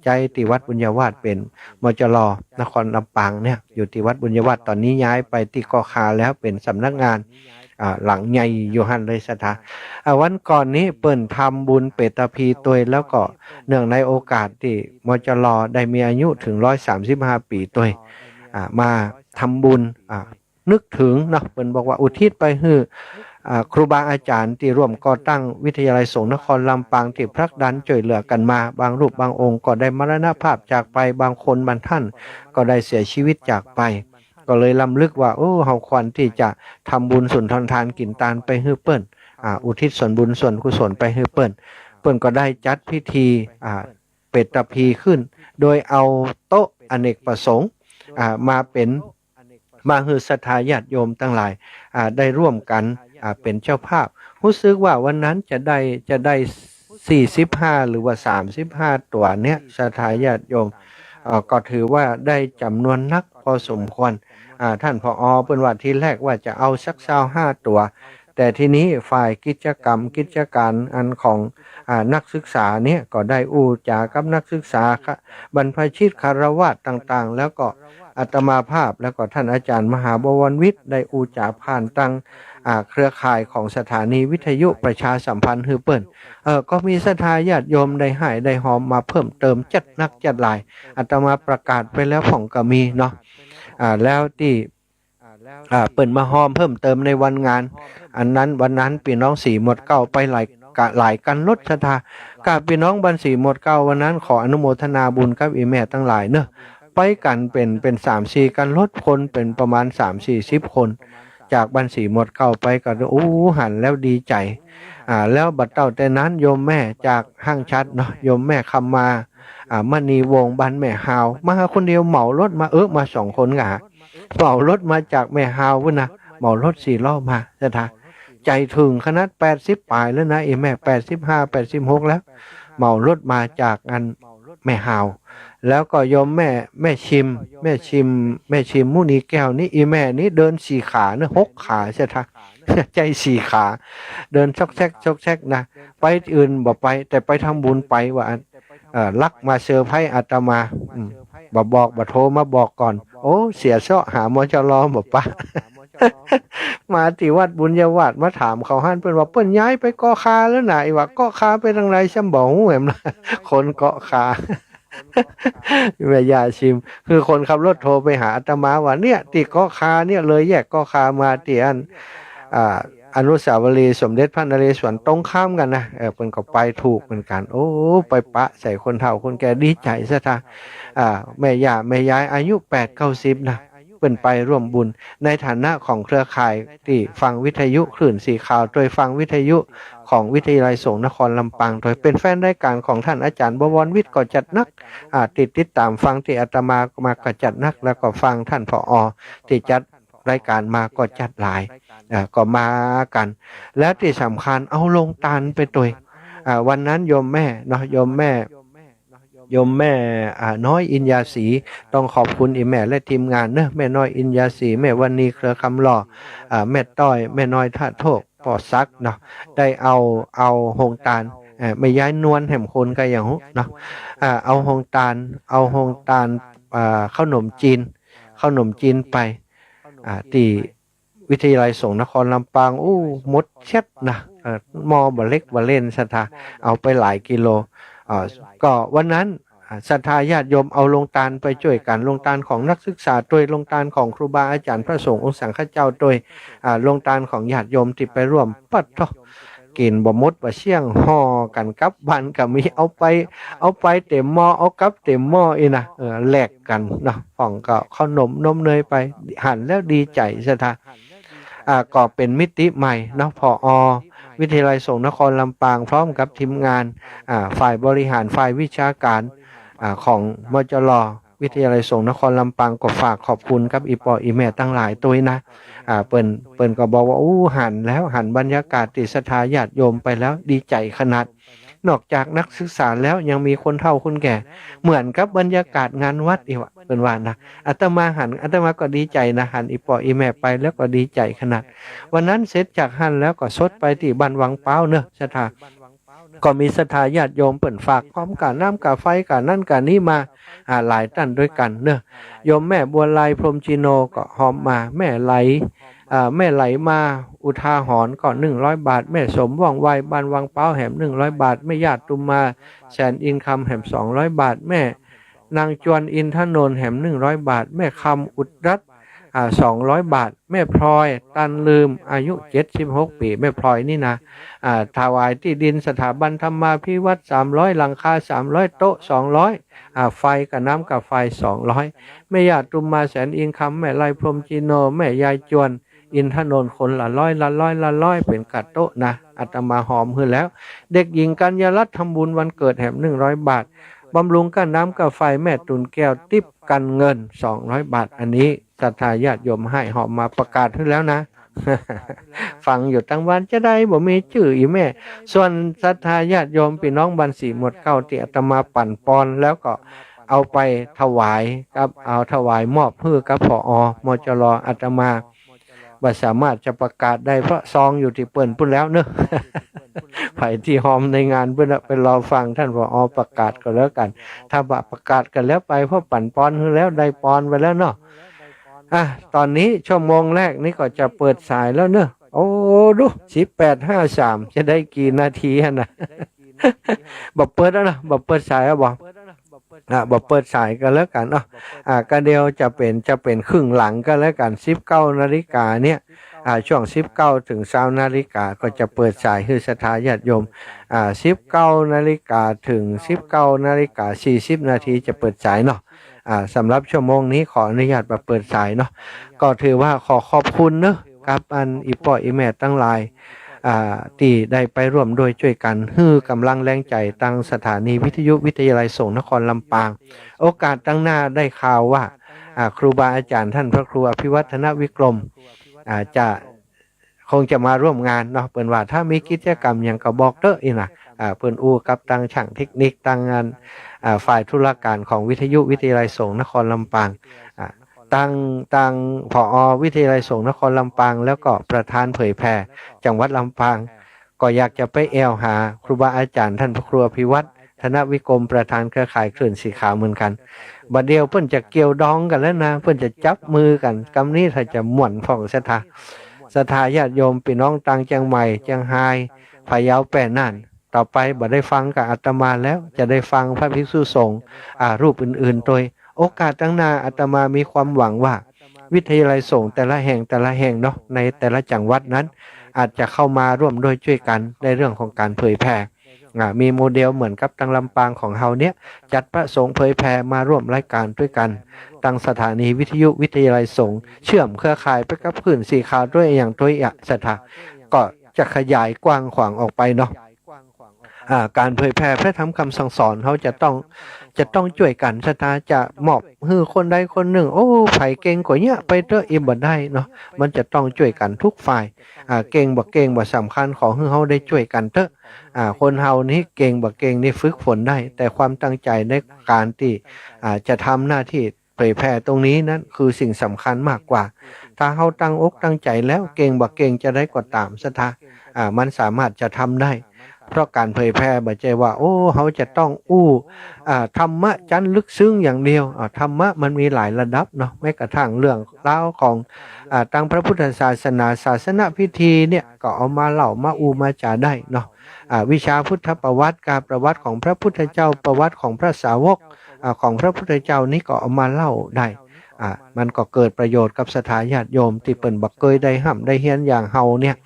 [SPEAKER 1] ใจที่วัดบุญญาวาสเป็นมจรนครลำปางเนี่ยอยู่ที่วัดบุญญาวาสตอนนี้ย้ายไปที่กคาแล้วเป็นสำนักงานหลังใหญ่อยู่หั่นเลยสถาวันก่อนนี้เปิ้นทำบุญเปตพีตัวยแล้วก็เนื่องในโอกาสที่มจรได้มีอายุถึง135ปีตัวยมาทำบุญนึกถึงเนาะเปิ้นบอกว่าอุทิศไปให้ครูบาอาจารย์ที่ร่วมก่อตั้งวิทยาลัยสงฆ์นครลำปางที่ผลักดันช่วยเหลือกันมาบางรูปบางองค์ก็ได้มรณภาพจากไปบางคนบางท่านก็ได้เสียชีวิตจากไปก็เลยลำลึกว่าเฮาควรที่จะทำบุญสุนทานกินทานไปให้เปิ้นอุทิศส่วนบุญส่วนกุศลไปให้เปิ้นก็ได้จัดพิธีเปตพีขึ้นโดยเอาโต๊ะอเนกประสงค์มาเป็นมาให้ศรัทธาญาติโยมทั้งหลายได้ร่วมกันเป็นเจ้าภาพรู้สึกว่าวันนั้นจะได้45หรือว่า35ตัวเนี้ยศรัทธาญาติโยมก็ถือว่าได้จำนวนนักพอสมควรท่านผอ.เปิ้นว่าที่แรกว่าจะเอาสัก25ตัวแต่ทีนี้ฝ่ายกิจการอันของนักศึกษาเนี่ยก็ได้จากับนักศึกษาบรรพชิตคฤหัสถ์ต่างๆแล้วก็อาตมาภาพแล้วก็ท่านอาจารย์มหาบวรวิทย์ได้จาผ่านตั้งเครือข่ายของสถานีวิทยุประชาสัมพันธ์ฮือเปิ้นก็มีศรัทธาญาติโยมได้ให้ได้หอมมาเพิ่มเติมจัดนักจัดหลายอาตมาประกาศไปแล้วของก็มีเนาะแล้วที่เปิ้นมาหอมเพิ่มเติมในวันงานวันนั้นพี่น้องสีหมดเก้าไปหลายกันลดศรัทธากาพี่น้องบันสีหมดเก้าวันนั้นขออนุโมทนาบุญกับอีแม่ทั้งหลายเนอะไปกันเป็น3-4กันลดคนเป็นประมาณ3-40คนจากบันสีหมดเก้าไปก็หันแล้วดีใจแล้วบัดเต้าแต่นั้นโยมแม่จากห้างชัดเนาะโยมแม่คำมามณีวงศ์บ้านแม่ฮาวมาคนเดียวเหมารถมามา2คนกะเหมารถมาจากแม่ฮาวพุ่นนะเหมารถ4ล้อมาสถาใจถึงขนาด80ปลายแล้วนะแม่85 86แล้วเหมารถมาจากอันแม่ฮาวแล้วก็โยมแม่ชิมมุนีแก้วนี่แม่นี่เดิน4ขานะ6ขาใช่ทะใจ4ขาเดินซอกแซกนะไปอื่นบ่ไปแต่ไปทำบุญไปว่าลักมาเซอร์ไพรส์อาตมาบ่โทรมาบอกก่อนเสียเสาะหามจรบ่ปะ มาที่วัดบุญญาวาสมาถามเขาหั่นเพิ่นว่าเปิ้นย้ายไปเกาะคาแล้วน่ะว่าเกาะคาไปทางไหนฉันบ่ฮู้แหมล่ะคนเกาะคา แม่ยาชิมคือคนขับรถโทรไปหาอาตมาว่าเนี่ยที่เกาะคาเนี่ยเลยแยกเกาะคามาที่อนุสาวรีย์สมเด็จพระนเรศวรตรงข้ามกันนะเพิ่นก็ไปถูกเหมือนกันไปปะใส่คนเฒ่าคนแก่ดีใจซะท่าแม่ยายอายุ8-90นะ เปิ้นไปร่วมบุญในฐานะของเครือข่ายที่ฟังวิทยุคลื่นสีขาวโดยฟังวิทยุของวิทยาลัยสงฆ์นครลำปางโดยเป็นแฟนรายการของท่านอาจารย์บวรวิทย์ก็จัดนักติดตามฟังที่อาตมาก็จัดนักแล้วก็ฟังท่านผอ.ที่จัดรายการมาก็จัดหลายก็มากัน แล้วที่สำคัญเอาลงตาลไปตัววันนั้นโยมแม่เนาะโยมแม่น้อยอินยาศรีต้องขอบคุณอีแม่และทีมงานเนอะแม่น้อยอินยาศรีแม่วันนี้เครือคำหล่อแม่ต้อยแม่น้อยท่าโทกปอซักเนาะได้เอาหงตาลไม่ย้ายนวลแหมคนก็อย่างเนาะเอาหงตาลขนมจีนไปที่วิทยาลัยสงฆ์นครลำปางมดเช็ดนะมอบ่เล็กบ่เล่นศรัทธาเอาไปหลายกิโลก็วันนั้นศรัทธาญาติโยมเอาลงตาลไปช่วยกันลงตาลของนักศึกษาโดยลงตาลของครูบาอาจารย์พระสงฆ์องค์สังฆเจ้าโดยลงตาลของญาติโยมที่ไปร่วมปัดทอกินบ่มดบ่เชี่ยงห่อกันกับบ้านก็มีเอาไปเต็มหม้อเอากับเต็มหม้ออีนะแลกกันเนาะของก็ขนมนมเนยไปหันแล้วดีใจศรัทธาก็เป็นมิติใหม่เนาะผอ.วิทยาลัยสงฆ์นครลำปางพร้อมกับทีมงานฝ่ายบริหารฝ่ายวิชาการของมจร.วิทยาลัยสงฆ์นครลำปางก็ฝากขอบคุณกับอีปออีแม่ตั้งหลายตัวนะเปิ้นก็บอกว่าหันบรรยากาศติศรัทธาญาติโยมไปแล้วดีใจขนาดนอกจากนักศึกษาแล้วยังมีคนเฒ่าคนแก่เหมือนกับบรรยากาศงานวัดอีกเปิ้นว่านะอาตมาก็ดีใจนะหันอีปออีแม่ไปแล้วก็ดีใจขนาดวันนั้นเสร็จจากหันแล้วก็สดไปที่บ้านวังเป้าเนอะศรัทธาก็มีศรัทธาญาติโยมเปิ่นฝากพร้อมกับน้ำกับไฟกับนั่นกับนี้มาหลายท่านด้วยกันเนอะโยมแม่บัวลายพรหมจิโนก็หอมมาแม่ไหลมาอุทาหรณ์ก็100 บาทแม่สมว่องไวบ้านวังเป้าแหม100 บาทแม่ญาติตุมมาแสนอินคำแหม200 บาทแม่นางจวนอินทนนท์แหม100 บาทแม่คำอุดรัต200 บาทแม่พลอยตันลืมอายุ76 ปีแม่พลอยนี่นะถวายที่ดินสถาบันธรรมาภิวัตร300หลังคา300โต๊ะ200ไฟกับน้ำกับไฟ200แม่ญาติตุมมาแสนอินคำแม่ไลพรหมจิโนแม่ยายจวนอินทนนท์คนละร้อยเป็นกัดโต๊ะนะอาตมาหอมขึ้นแล้วเด็กหญิงกัญญารัตน์ทำบุญวันเกิดแหม100 บาทบำรุงกันน้ำกับไฟแม่ตุนแก้วติ๊บกันเงิน200 บาทอันนี้ศรัทธาญาติโยมให้หอมมาประกาศขึ้นแล้วนะ ฟังอยู่ตั้งวันจะได้บ่มีชื่ออีแม่ส่วนศรัทธาญาติโยมพี่น้องบันสีหมดเก้าที่อาตมาปั่นปอนแล้วก็เอาไปถวายกับถวายมอบเพื่อกับผอ.มจร.อาตมาบ่สามารถจะประกาศได้เพราะซองอยู่ที่เปิ้นพุ่นแล้วเนอะ ไผที่หอมในงานเพิ่นไปรอฟังท่านผอ.ประกาศก็แล้วกันถ้าบ่ประกาศกันแล้วไปเพราะปั่นปอนคือแล้วได้ปอนไปแล้วเนาะตอนนี้ชั่วโมงแรกนี้ก็จะเปิดสายแล้วเนอะโอ้ดู18:53จะได้กี่นาทีนะ บ่เปิดแล้วนะบ่เปิดสายแล้วบ่บ่เปิดสายกันแล้วกันเนาะก็เดียวจะเป็นครึ่งหลังก็แล้วกัน19 นาฬิกาเนี่ยช่วง19 ถึง 20 นาฬิกาก็จะเปิดสายให้ศรัทธาญาติโยม19 นาฬิกาถึง19 นาฬิกา40 นาทีจะเปิดสายเนาะสำหรับชั่วโมงนี้ขออนุญาตมาเปิดสายเนาะก็ถือว่าขอขอบคุณเนอะกับอันอีป่ออีแม่ตั้งหลายที่ได้ไปร่วมด้วยช่วยกันฮื้อกำลังแรงใจตั้งสถานีวิทยุวิทยาลัยสงฆ์นครลำปางโอกาสตั้งหน้าได้ข่าวว่าครูบาอาจารย์ท่านพระครูอภิวัฒนวิกรมคงจะมาร่วมงานเนาะเปิ้นว่าถ้ามีกิจกรรมอย่างก็บอกเด้ออีนะเปิ้นกับตั้งช่างเทคนิคตั้งงานฝ่ายธุรการของวิทยุวิทยาลัยสงฆ์นครลำปางตั้งผอ.วิทยาลัยสงฆ์นครลำปางแล้วก็ประธานเผยแผ่จังหวัดลำปางก็อยากจะไปแอวหาครูบาอาจารย์ท่านพระครูอภิวัฒนวิกรมประธานเครือข่ายคลื่นสีขาวเหมือนกันบัดเดียวเพิ่นจะเกี่ยวดองกันแล้วนะเพิ่นจะจับมือกันกำนี้ถ้าจะม่วนของศรัทธาญาติโยมพี่น้องต่างเชียงใหม่เชียงรายพะเยาแปะน่านต่อไปบ่ได้ฟังกับอาตมาแล้วจะได้ฟังพระภิกษุสงฆ์รูปอื่นๆโดยโอกาสตั้งหน้าอาตมามีความหวังว่าวิทยาลัยสงฆ์แต่ละแห่งเนาะในแต่ละจังหวัดนั้นอาจจะเข้ามาร่วมด้วยช่วยกันในเรื่องของการเผยแผ่ มีโมเดลเหมือนกับตังลำปางของเฮาเนี่ยจัดพระสงฆ์เผยแผ่มาร่วมรายการด้วยกันตั้งสถานีวิทยุวิทยาลัยสงฆ์เชื่อมเครือข่ายไปกับพื้นสีขาวด้วยอย่างตัวสถาก็จะขยายกว้างขวางออกไปเนาะการเผยแผ่พระธรรมคำสั่งสอนเขาจะต้องช่วยกันสถาจะมอบให้คนใดคนหนึ่งโอ้ไผเก่งกว่าเนี้ยไปเตออิ่มบ่ได้เนาะมันจะต้องช่วยกันทุกฝ่ายเก่งบ่สำคัญของให้เขาได้ช่วยกันเถอะคนเฮานี้เก่งบ่เก่งนี่ฝึกฝนได้แต่ความตั้งใจในการที่จะทำหน้าที่เผยแผ่ตรงนี้นั้นคือสิ่งสำคัญมากกว่าถ้าเฮาตั้งอกตั้งใจแล้วเก่งบ่เก่งจะได้ก็ตามสถามันสามารถจะทำได้เพราะการเผยแพร่บ่ใช่ว่าโอ้เขาจะต้องธรรมะจันลึกซึ้งอย่างเดียวธรรมะมันมีหลายระดับเนาะแม้กระทั่งเรื่องราวของตั้งพระพุทธศาสนาพิธีเนี่ยก็เอามาเล่ามามาจาได้เนาะวิชาพุทธประวัติการประวัติของพระพุทธเจ้าประวัติของพระสาวกของพระพุทธเจ้านี่ก็เอามาเล่าได้มันก็เกิดประโยชน์กับสถาญาติโยมที่เปิ่นบักเคยได้ห้ำได้เฮียนอย่างเฮาเนี่ย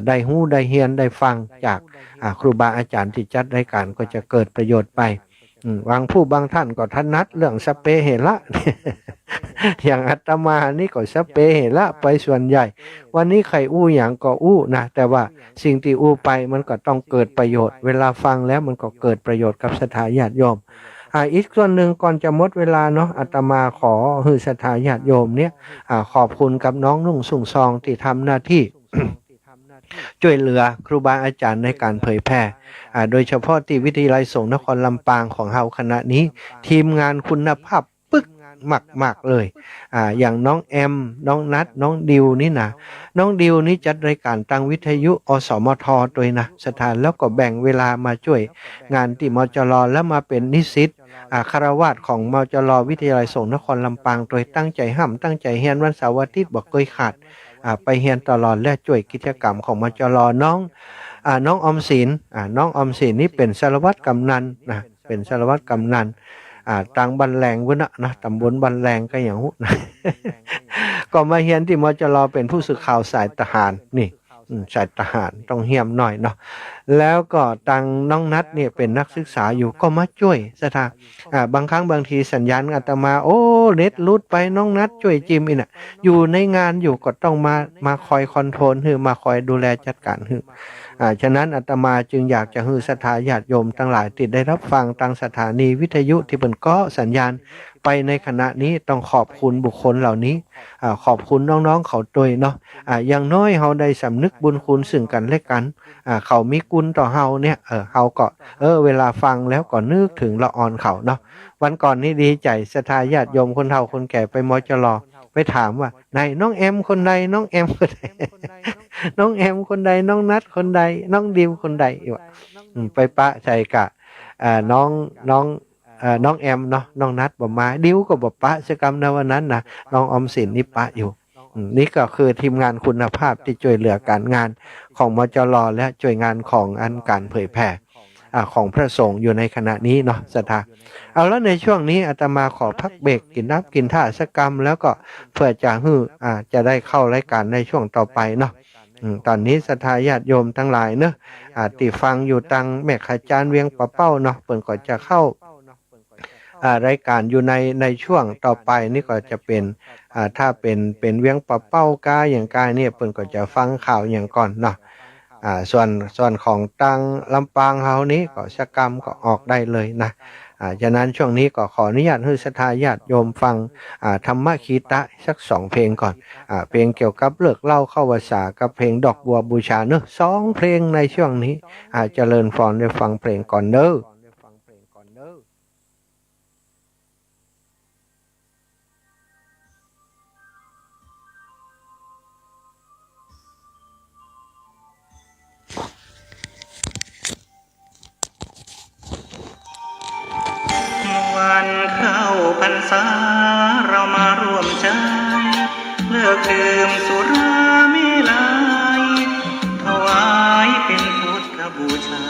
[SPEAKER 1] ได้ฮู้ได้เฮียนได้ฟังจากครูบาอาจารย์ที่จัดรายการก็จะเกิดประโยชน์ไปบางผู้บางท่านก็ถนัดเรื่องสเปเหระ อย่างอาตมานี่ก็สเปเหระไปส่วนใหญ่วันนี้ใครอย่างก็นะแต่ว่าสิ่งที่ไปมันก็ต้องเกิดประโยชน์เวลาฟังแล้วมันก็เกิดประโยชน์กับสถาญาติโยมอีกส่วนหนึ่งก่อนจะหมดเวลาเนาะอาตมาขอให้สถาญาติโยมเนี่ยขอบคุณกับน้องนุ่งสุ่งซองที่ทำหน้าที่ ช่วยเหลือครูบาอาจารย์ในการเผยแพร่โดยเฉพาะที่วิทยาลัยสงฆ์นครลำปางของเฮาคณะนี้ทีมงานคุณภาพปึ๊กมากเลยอย่างน้องแอมน้องนัทน้องดิวนี่นะน้องดิวนี่จัดรายการทางวิทยุอสมทโดยนะสถานแล้วก็แบ่งเวลามาช่วยงานที่มจรแล้วมาเป็นนิสิตคารวาสของมจรวิทยาลัยสงฆ์นครลำปางโดยตั้งใจห้ำตั้งใจเฮียนวันเสาร์อาทิตย์บอกเคยขาดไปเฮียนตลอดและช่วยกิจกรรมของมจรน้องออมสินน้องออมสินนี่เป็นสารวัตรกำนันนะเป็นสารวัตรกำนันต่างบันแรงวะนะตำบลบันแรงก็อย่างหูนะ ก็มาเฮียนที่มจรเป็นผู้สื่อข่าวสายทหารนี่สายทหารต้องเฮียมหน่อยเนาะแล้วก็ตังน้องนัทเนี่ยเป็นนักศึกษาอยู่ก็มาช่วยสถาบางครั้งบางทีสัญญาณอาตมาโอ้เน็ตลุดไปน้องนัทช่วยจิมอีน่ะอยู่ในงานอยู่ก็ต้องมาคอยคอนโทรลคือมาคอยดูแลจัดการคือฉะนั้นอาตมาจึงอยากจะให้สถาญาติโยมทั้งหลายที่ได้รับฟังทางสถานีวิทยุที่เป็นก็สัญญาณไปในขณะนี้ต้องขอบคุณบุคคลเหล่านี้ขอบคุณน้องๆเขาด้วยเนาะอย่างน้อยเฮาได้สำนึกบุญคุณซึ่งกันและกันเขามีกุลต่อเฮาเนี่ยเฮาก็เวลาฟังแล้วก็นึกถึงละออนเขาเนาะวันก่อนนี่ดีใจสถาญาติโยมคนเฒ่าคนแก่ไปมจรไปถามว่าไหนน้องแอมคนใดน้องแอมคนใด น้องแอมคนใดน้องนัดคนใดน้องดิวคนใดไปปะใช่กะน้องแอมเนาะน้องนัดบ่มาดิวก็บ่ปะสกรรมในวันนั้นนะน้องออมสินนี่ปะอยู่นี่ก็คือทีมงานคุณภาพที่ช่วยเหลือการงานของมจรและช่วยงานของอันการเผยแพร่ของพระสงฆ์อยู่ในขณะนี้เนาะสถาเอาแล้วในช่วงนี้อาตมาขอพักเบรกกินน้ำกินท่าสกรรมแล้วก็เพื่อจะจะได้เข้ารายการในช่วงต่อไปเนาะตอนนี้สถาญาติโยมทั้งหลายเนอะติฟังอยู่ตังแม่ขจารเวียงปะเป้าเนาะเปิ่นก็จะเข้ารายการอยู่ในช่วงต่อไปนี่ก็จะเป็นถ้าเป็นเวียงปะเป้ากาอย่างกายเนี่ยเปิ่นก็จะฟังข่าวอย่างก่อนเนาะส่วนของตังลำปางเฮานี้ก็สกรรมก็ออกได้เลยนะฉะนั้นช่วงนี้ก็ขออนุญาตให้ศรัทธาญาติโยมฟังธรรมคีตะสัก2เพลงก่อนเพลงเกี่ยวกับเลิกเล่าเข้าภาษากับเพลงดอกบัวบูชาเนอะ2เพลงในช่วงนี้เจริญพรได้ฟังเพลงก่อนเด้อ
[SPEAKER 2] วันเข้าพรรษาเรามาร่วมใจเลิกดื่มสุราเมลัยถวายเป็นพุทธบูชา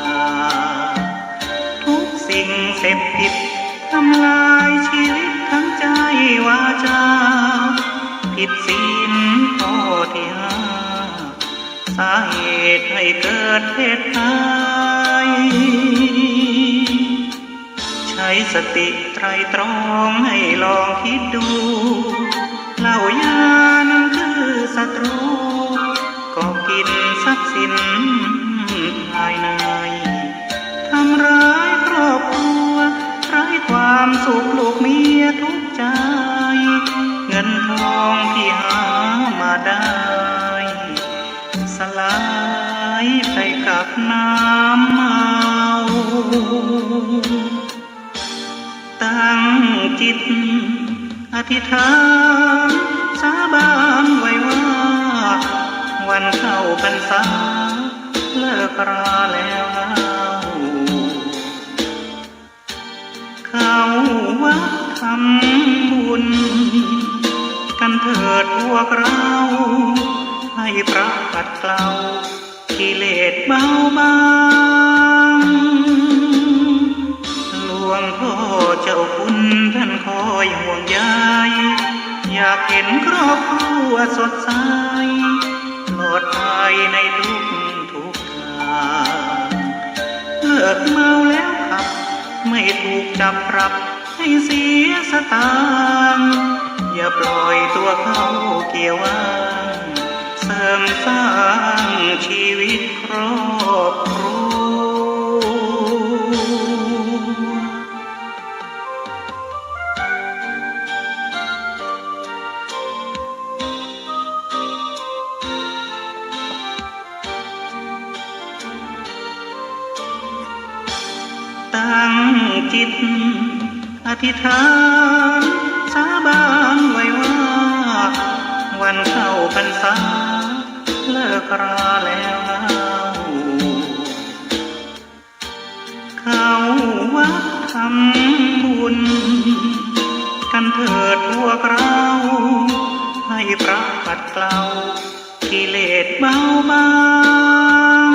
[SPEAKER 2] ทุกสิ่งเสพติดทำลายชีวิตทั้งใจวาจาผิดศีลข้อที่5สาเหตุให้เกิดเพศภัย ช้สติไตรตรองให้ลองคิดดูเหล้ายานั้นคือศัตรูก็กินทรัพย์สินภายในทำร้ายครอบครัวไร้ความสุขลูกเมียทุกใจเงินทองที่หามาได้สลายไปกับน้ำเมาตั้งจิตอธิษฐานสาบานไว้ว่าวันเข้าพรรษาเลิกราแล้วเข้าวัดทำบุญกันเถิดพวกเราให้พระปัดเกลากิเลสเบาบางหลวงพ่อเจ้าคุณท่านคอยห่วงใยอยากเห็นครอบครัวสดใสปลอดภัยในทุกทางเลิกเมาแล้วขับไม่ถูกจับปรับให้เสียสตางค์อย่าปล่อยตัวเขาเกี่ยวว่างเสริมสร้างชีวิตครอบครัวตั้งจิตอธิษฐานสาบานไว้ว่าวันเข้าพรรษาเลิกราแล้วเข้าวัดทำบุญกันเถิดพวกเราให้พระปัดเกลากิเลสเบาบาง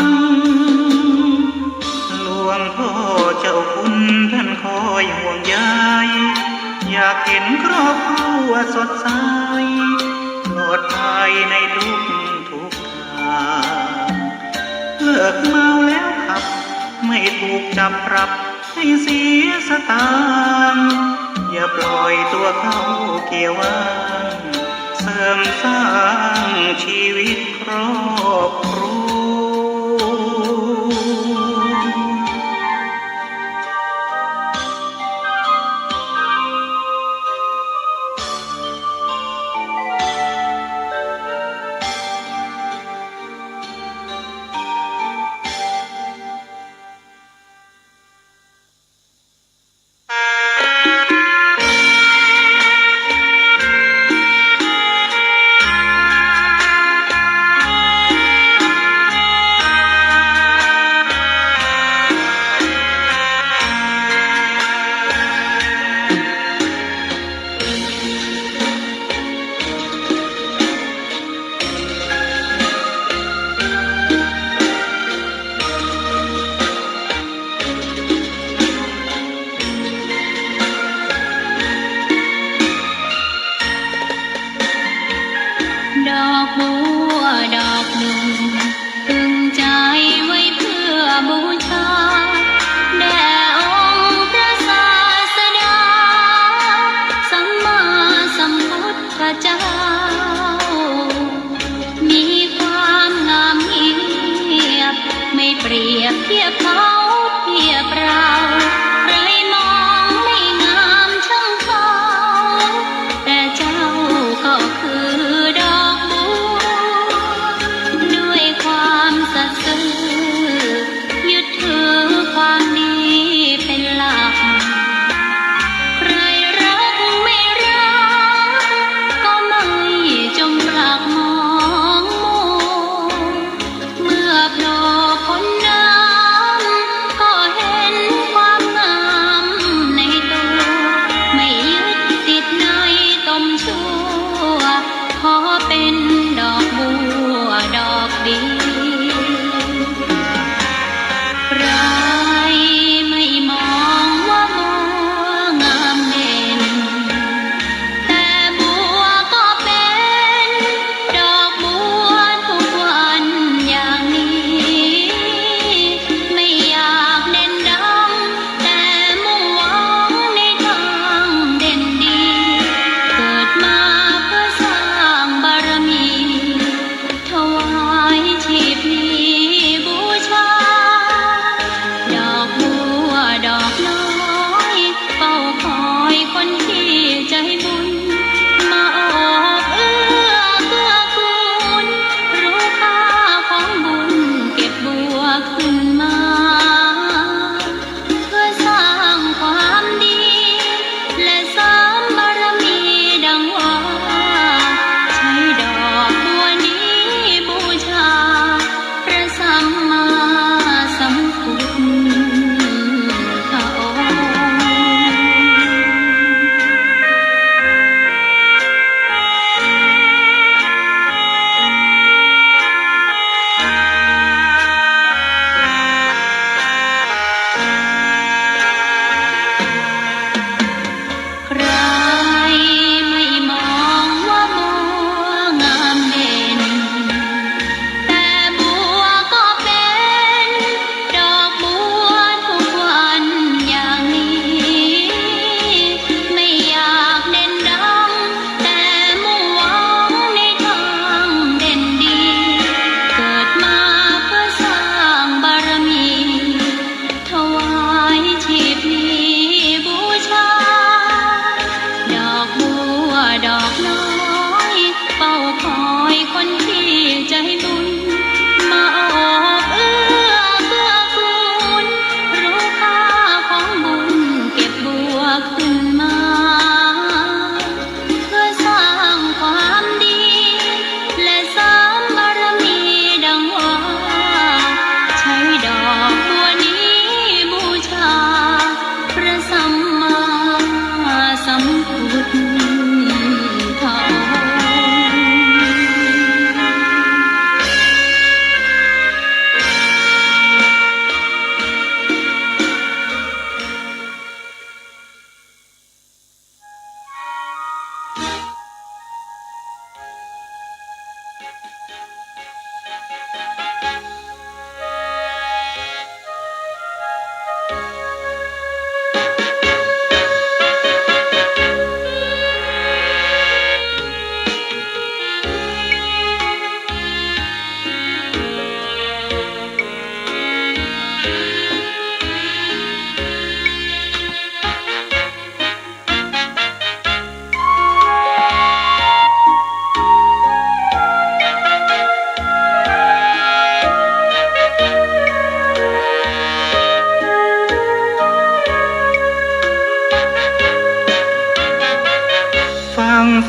[SPEAKER 2] หลวงพ่อเจ้าคุณท่านคอยห่วงใยอยากเห็นครอบครัวสดใสปลอดภัยในทุกทางเลิกเมาแล้วขับไม่ถูกจับปรับให้เสียสตางค์อย่าปล่อยตัวเขาเกี่ยวว่างเสริมสร้างชีวิตครอบครัว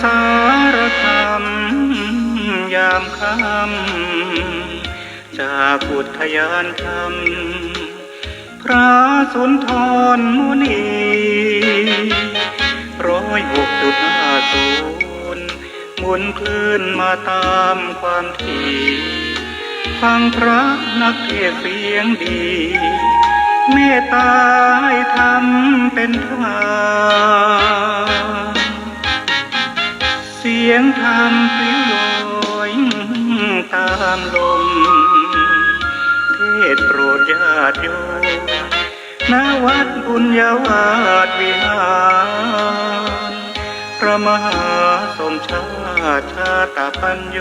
[SPEAKER 2] สารธรรมยามค่ำจากอุทยานธรรมพระสุนทรมุนี106.50หมุนคลื่นมาตามความถี่ฟังพระนักเทศน์เสียงดีเมตตาให้ธรรมเป็นทางเสียงธรรมปลิวลอยตามลมเทศโปรดญาติโยมณวัดบุญญาวาสวิหารพระมหาสมชาติชาตปัญโย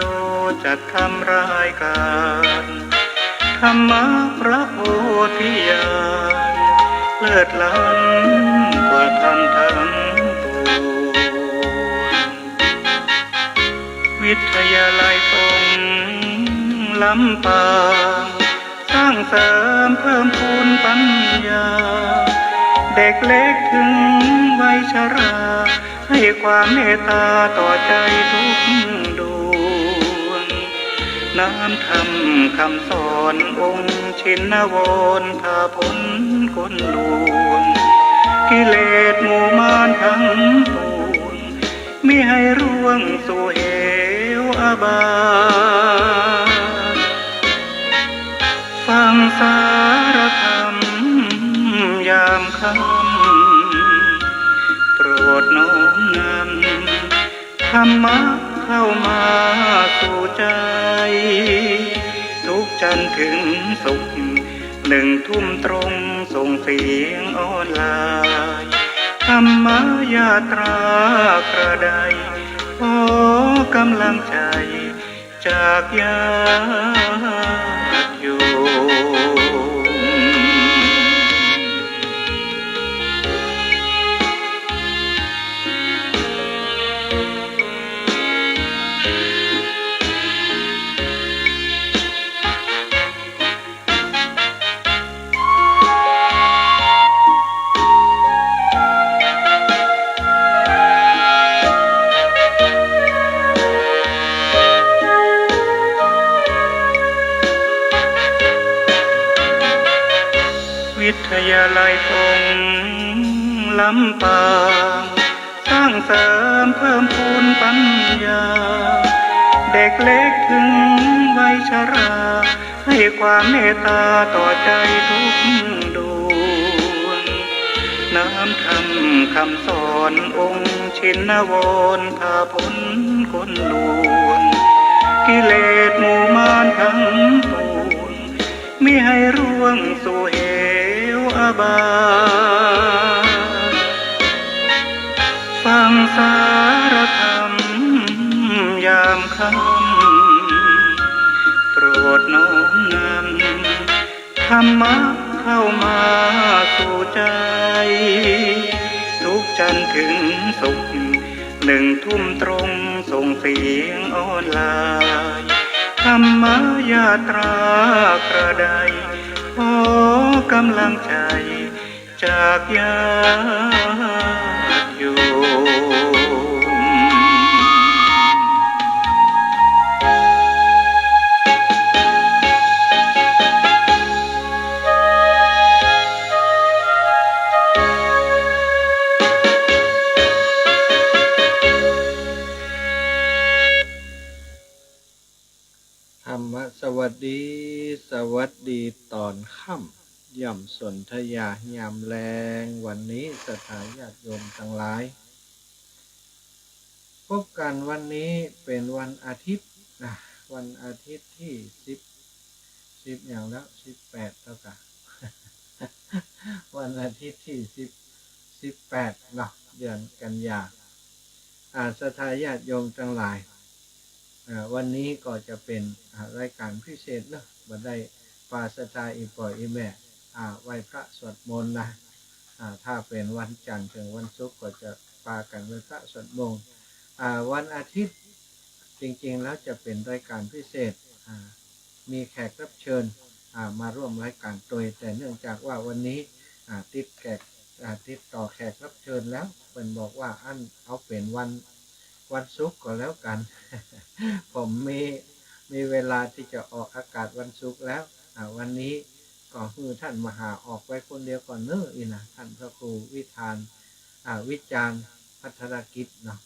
[SPEAKER 2] จัดทำรายการธรรมะพระโพธิญาณเลิศล้ำกว่าธรรมทั้งปวงวิทยาลัยสงฆ์ลำปางสร้างเสริมเพิ่มพูนปัญญาเด็กเล็กถึงวัยชราให้ความเมตตาต่อใจทุกดวงน้ำธรรมคำสอนองค์ชินวรพาพ้นคนลวงกิเลสหมู่มารทั้งปวงมิให้ร่วงสู่เหวอบายฟังสารธรรมยามค่ำโปรดน้อมนำธรรมะเข้ามาสู่ใจทุกจันทร์ถึงศุกร์1 ทุ่มตรงส่งเสียงออนไลน์ธรรมยาตรากระไดขอกำลังใจจากญาติโยมวิทยาลัยสงฆ์ลำปางสร้างเสริมเพิ่มพูนปัญญาเด็กเล็กถึงวัยชราให้ความเมตตาต่อใจทุกดวงน้ำธรรมคำสอนองค์ชินวรพาพ้นคนลวงกิเลสหมู่มารทั้งปวงมิให้ร่วงสู่เหวอบายฟังสารธรรมยามค่ำโปรดน้อมนำธรรมะเข้ามาสู่ใจทุกจันทร์ถึงศุกร์1 ทุ่มตรงส่งเสียงออนไลน์ธรรมยาตรากระไดขอกำลังใจจากญาติโยม
[SPEAKER 1] สวัสดีสวัสดีตอนค่ำย่ำสนธยายามแรงวันนี้สถานญาติโยมทั้งหลายพบกันวันนี้เป็นวันอาทิตย์นะวันอาทิตย์ที่10อย่างแล้ว18แล้วกัน วันอาทิตย์ที่18เนาะเดือนกันยาสถานญาติโยมทั้งหลายวันนี้ก็จะเป็นรายการพิเศษเนาะบัดได้ปาสถาอีปอยอีแม่ไหว้พระสวดมนต์นะถ้าเป็นวันจันทร์ถึงวันศุกร์ก็จะปากันไหว้พระสวดมนต์วันอาทิตย์จริงๆแล้วจะเป็นรายการพิเศษมีแขกรับเชิญมาร่วมรายการโดยแต่เนื่องจากว่าวันนี้ติดต่อแขกรับเชิญแล้วเป็นบอกว่าเอาเป็นวัน วันศุกร์ก็แล้วกัน ผมมีเวลาที่จะออกอากาศวันศุกร์แล้ววันนี้ก็คือท่านมหาออกไปคนเดียวก่อนเนอะอีนะท่านพระครูวิจารณ์พัฒนกิจเนาะ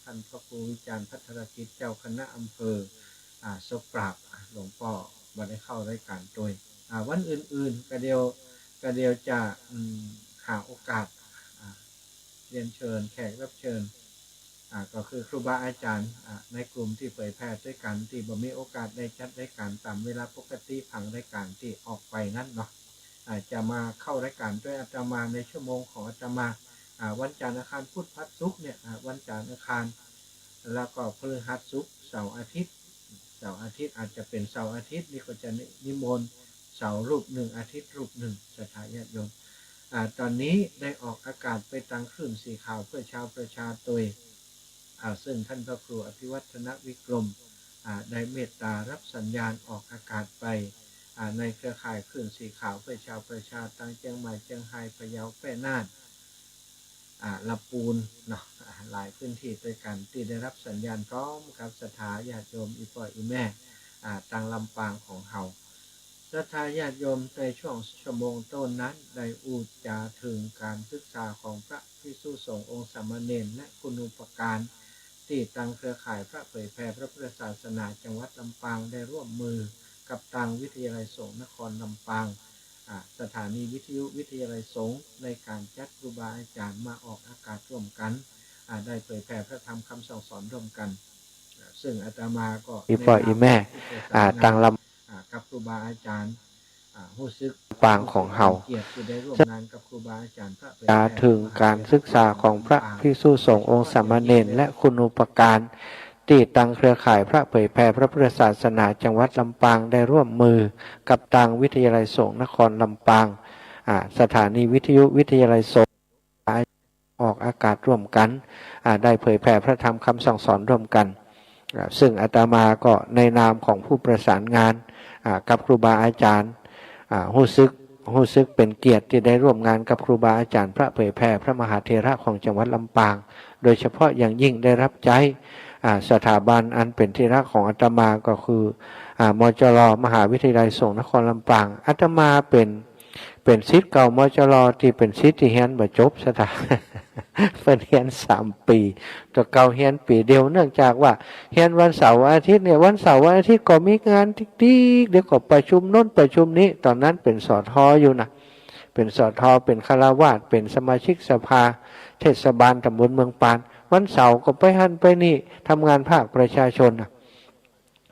[SPEAKER 1] ท่านพระครูวิจารณ์พัฒนกิจเจ้าคณะอำเภอศพปราบหลวงพ่อมาได้เข้ารายการโดยวันอื่นๆก็เดียวจะหาโอกาสเรียนเชิญแขกรับเชิญก็คือครูบาอาจารย์ในกลุ่มที่เผยแพร่ด้วยกันที่บ่มีโอกาสได้จัดรายการตามเวลาปกติผังรายการที่ออกไปนั่นเนาะจะมาเข้ารายการด้วยอาตมาในชั่วโมงของอาตมาวันจันทร์อังคารพุธพฤหัสศุกร์เนี่ยวันจันทร์อังคารแล้วก็พฤหัสศุกร์เสาร์อาทิตย์อาจจะเป็นเสาร์อาทิตย์นี่ก็จะนิมนต์เสาร์รูปหนึ่งอาทิตย์รูปหนึ่งศรัทธาญาติโยมตอนนี้ได้ออกอากาศไปทางคลื่นสีขาวเพื่อชาวประชาชนซึ่งท่านพระครูอภิวัฒนวิกรมได้เมตตารับสัญญาณออกอากาศไปในเครือข่ายคลื่นสีขาวเพื่อชาวประชาชนเชียงใหม่เชียงรายพะเยาแพร่น่านลำพูนเนาะหลายพื้นที่ด้วยกันที่ได้รับสัญญาณพร้อมกับศรัทธาญาติโยมอีพ่ออีแม่ต่างลำปางของเฮาศรัทธาญาติโยมในช่วงชั่วโมงต้นนั้นได้อูจาถึงการศึกษาของพระภิกษุสงฆ์องค์สามเณรและคุณูปการที่ตั้งเครือข่ายพระเผยแผ่พระพุทธศาสนาจังหวัดลำปางได้ร่วมมือกับทางวิทยาลัยสงฆ์นครลำปางสถานีวิทยุวิทยาลัยสงฆ์ในการจัดครูบาอาจารย์มาออกอากาศร่วมกันได้เผยแผ่พระธรรมคำสั่งสอนร่วมกันซึ่งอาตมาก็
[SPEAKER 3] อีพ่ออีแม่ต่างล
[SPEAKER 1] ำกับครูบาอาจารย์ผู้ศึก
[SPEAKER 3] ปางของเฮา
[SPEAKER 1] จะ
[SPEAKER 3] ถึงการศึกษาของพระภิกษุสงฆ์องค์สามเณรและคุณูปการที่ตั้งเครือข่ายพระเผยแผ่พระพุทธศาสนาจังหวัดลำปางได้ร่วมมือกับทางวิทยาลัยสงฆ์นครลำปางสถานีวิทยุวิทยาลัยสงฆ์ออกอากาศร่วมกันได้เผยแผ่พระธรรมคำสั่งสอนร่วมกันซึ่งอาตมาก็ในนามของผู้ประสานงานกับครูบาอาจารย์รู้สึกเป็นเกียรติที่ได้ร่วมงานกับครูบาอาจารย์พระเผยแผ่พระมหาเถระของจังหวัดลำปางโดยเฉพาะอย่างยิ่งได้รับใจสถาบันอันเป็นที่รักของอาตมาก็คือมจร.มหาวิทยาลัยสงฆ์นครลำปางอาตมาเป็นศิษย์เก่ามจร.ที่เป็นศิษย์ที่เรียนบ่จบสถาเป็นเรียน3 ปีตัวเก่าเรียนปีเดียวเนื่องจากว่าเรียนวันเสาร์อาทิตย์เนี่ยวันเสาร์วันอาทิตย์ก็มีงานติ๊กๆเดี๋ยวก็ประชุมโน่นประชุมนี้ตอนนั้นเป็นสท.อยู่นะเป็นสท.เป็นฆราวาสเป็นสมาชิกสภาเทศบาลตำบลเมืองปานวันเสาร์ก็ไปหันไปนี่ทำงานภาคประชาชน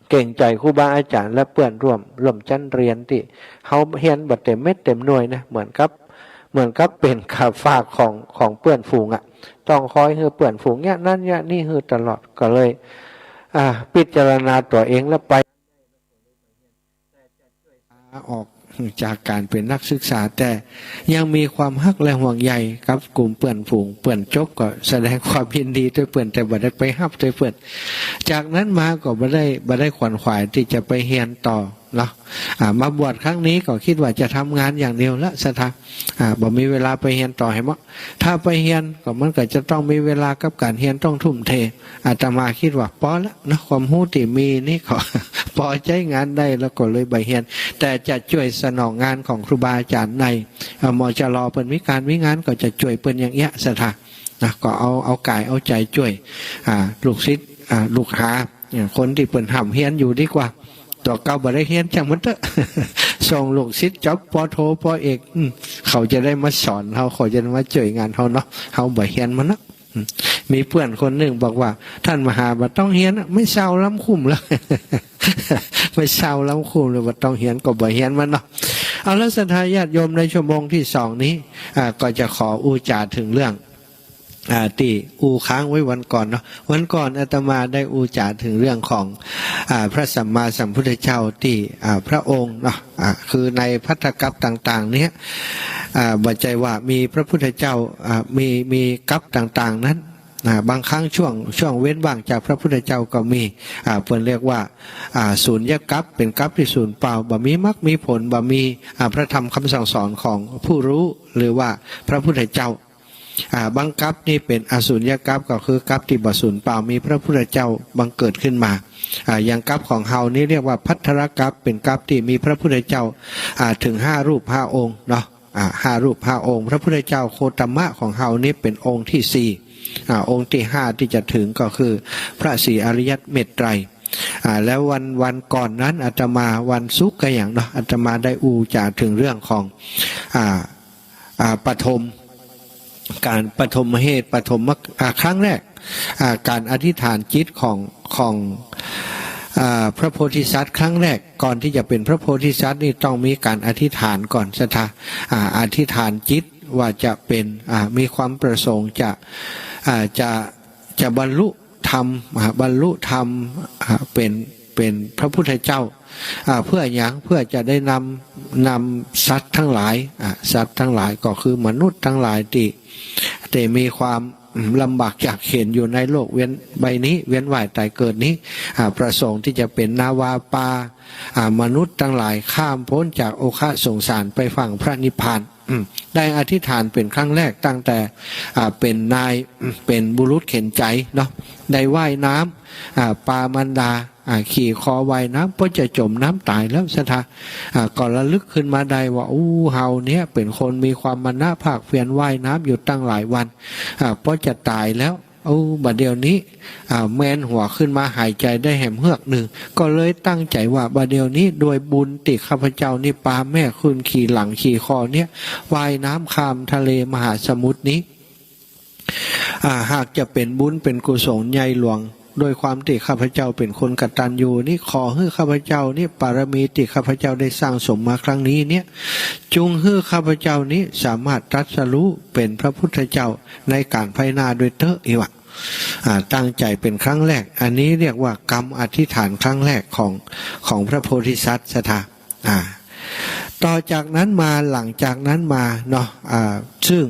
[SPEAKER 3] เก่งใจครูบาอาจารย์และเพื่อนร่วมชั้นเรียนที่เขาเรียนบัดเต็มเม็ดเต็มหน่วยนะเหมือนกับเป็นขาฝากของเพื่อนฝูงต้องคอยให้เพื่อนฝูงเนี่ยนั่นเนี่ยนี่คือตลอดก็เลยพิจารณาตัวเองแล้วไปออกจากการเป็นนักศึกษาแต่ยังมีความฮักและห่วงใยกับกลุ่มเพื่อนฝูงเพื่อนจบก็แสดงความยินดีด้วยเพื่อนแต่บ่ได้ไปฮับด้วยเพื่อนจากนั้นมาก็บ่ได้ขวนขวายที่จะไปเรียนต่อเนาะมาบวชครั้งนี้ก็คิดว่าจะทำงานอย่างเดียวละสถาบ่มีเวลาไปเรียนต่อให้มั้งถ้าไปเรียนก็มันก็จะต้องมีเวลากับการเรียนต้องทุ่มเทอาตมาคิดว่าพอละนะความรู้ที่มีนี่ก็พอใช้งานได้แล้วก็เลยไปเรียนแต่จะช่วยสนองงานของครูบาอาจารย์ในมจร.เปิ้นมีการมีงานก็จะช่วยเปิ้นอย่างเงี้ยสถานะก็เอากายเอาใจช่วยลูกศิษย์ลูกหาคนที่เปิ้นห้ำเรียนอยู่ดีกว่าตัวเก่าบ่ได้เรียนจังมันเถอะส่งลูกศิษย์จบป.โทป.เอกเขาจะได้มาสอนเขาจะมาช่วยงานเขาเนาะเขาบ่เรียนมันเนาะมีเพื่อนคนหนึ่งบอกว่าท่านมหาบ่ต้องเรียนไม่เศร้าล้ำคุ้มแล้วไม่เศร้าล้ำคุ้มเลยบ่ต้องเรียนก็บ่เรียนมันเนาะเอาแล้วศรัทธาญาติโยมในชั่วโมงที่2นี้ก็จะขออูจาถึงเรื่องที่ค้างไว้วันก่อนเนาะวันก่อนอาตมาได้อูจาถึงเรื่องของพระสัมมาสัมพุทธเจ้าที่พระองค์เนาะคือในภัททกัปต่างๆเนี้ยบัจจัยว่ามีพระพุทธเจ้ามีกัปต่างๆนั้นบางครั้งช่วงเว้นว่างจากพระพุทธเจ้าก็มีเพิ่นเรียกว่าศูนย์กัปเป็นกัปที่ศูนย์เปล่าบ่มีมรรคมีผลบ่มีพระธรรมคำสั่งสอนของผู้รู้หรือว่าพระพุทธเจ้า บังกัปนี่เป็นอสุญญกัปก็คือกัปที่บ่สูญเปล่ามีพระพุทธเจ้าบังเกิดขึ้นมาอย่างกัปของเฮานี่เรียกว่าภัทรกัปเป็นกัปที่มีพระพุทธเจ้าถึง5 รูป 5 องค์เนาะ5 รูป 5 องค์พระพุทธเจ้าโคตมะของเฮานี่เป็นองค์ที่4องค์ที่5ที่จะถึงก็คือพระศรีอริยเมตไตรแล้ววันก่อนนั้นอาตมาวันศุกร์ก็อย่างเนาะอาตมาได้จากถึงเรื่องของการปฐมเหตุปฐมครั้งแรกการอธิษฐานจิตของพระโพธิสัตว์ครั้งแรกก่อนที่จะเป็นพระโพธิสัตว์นี่ต้องมีการอธิษฐานก่อนศรัทธาอธิษฐานจิตว่าจะเป็นมีความประสงค์จะบรรลุธรรมเป็นพระพุทธเจ้าเพื่ออย่างเพื่อจะได้นำสัตว์ทั้งหลายสัตว์ทั้งหลายก็คือมนุษย์ทั้งหลายที่มีความลำบากจากเข็นอยู่ในโลกใบนี้เวียนว่ายตายเกิดนี้ประสงค์ที่จะเป็นนาวาปามนุษย์ทั้งหลายข้ามพ้นจากโอคะสงสารไปฝั่งพระนิพพานได้อธิษฐานเป็นครั้งแรกตั้งแต่เป็นบุรุษเข็นใจเนาะได้ว่ายน้ำปามันดาขี่คอว่ายน้ำเพราะจะจมน้ำตายแล้วศรัทธาก่อนระลึกขึ้นมาได้ว่าเฮาเนี้ยเป็นคนมีความมานะภาคเพียรว่ายน้ำอยู่ตั้งหลายวันเพราะจะตายแล้วบัดเดี๋ยวนี้แมนหัวขึ้นมาหายใจได้แหมเฮือกหนึ่งก็เลยตั้งใจว่าบัดเดี๋ยวนี้โดยบุญติข้าพเจ้านี่ปาแม่ขึ้นขี่หลังขี่คอเนี่ยว่ายน้ำข้ามทะเลมหาสมุทรนี้หากจะเป็นบุญเป็นกุศลใหญ่หลวงโดยความที่ข้าพเจ้าเป็นคนกตัญญูนี่ขอให้ข้าพเจ้านี่ปารมีที่ข้าพเจ้าได้สร้างสมมาครั้งนี้เนี่ยจุงให้ข้าพเจ้านี้สามารถตรัสรู้เป็นพระพุทธเจ้าในการภายหน้าโดยเถอะอีวะตั้งใจเป็นครั้งแรกอันนี้เรียกว่ากรรมอธิษฐานครั้งแรกของพระโพธิสัตว์ศรัทธาต่อจากนั้นมาหลังจากนั้นมาเนาะซึ่ง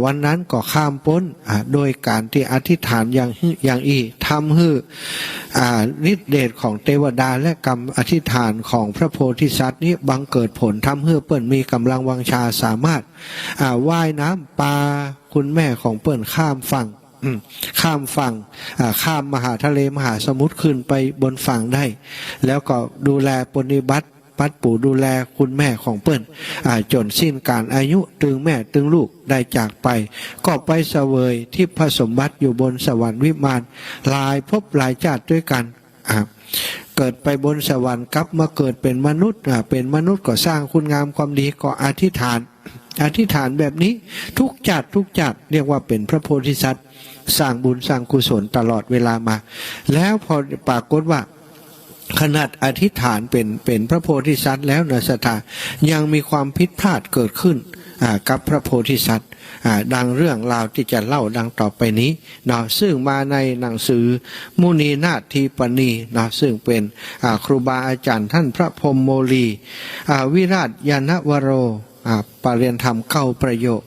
[SPEAKER 3] วันนั้นก็ข้ามพ้นโดยการที่อธิษฐานอย่างอีทำให้ฤทธิเดชของเทวดาและกรรมอธิษฐานของพระโพธิสัตว์นี้บังเกิดผลทำให้เปิ้นมีกำลังวังชาสามารถว่ายน้ำปาคุณแม่ของเปิ้นข้ามฝั่งข้ามมหาทะเลมหาสมุทรขึ้นไปบนฝั่งได้แล้วก็ดูแลปฏิบัติปัดปู่ดูแลคุณแม่ของเปิ้นจนสิ้นการอายุตึงแม่ตึงลูกได้จากไปก็ไปเสวยที่พระสมบัติอยู่บนสวรรค์วิมานหลายภพหลายชาติด้วยกันเกิดไปบนสวรรค์กลับมาเกิดเป็นมนุษย์เป็นมนุษย์ก็สร้างคุณงามความดีก็อธิษฐานแบบนี้ทุกจัดเรียกว่าเป็นพระโพธิสัตว์สร้างบุญสร้างกุศลตลอดเวลามาแล้วพอปรากฏว่าขนาดอธิษฐานเป็นพระโพธิสัตว์แล้วนะศรัทธายังมีความผิดพลาดเกิดขึ้นกับพระโพธิสัตว์ดังเรื่องราวที่จะเล่าดังต่อไปนี้เนาะซึ่งมาในหนังสือมุนีนาถทีปณีเนาะซึ่งเป็นครูบาอาจารย์ท่านพระพรหมโมลีวิราชยานวโรปริยธรรม9 ประโยค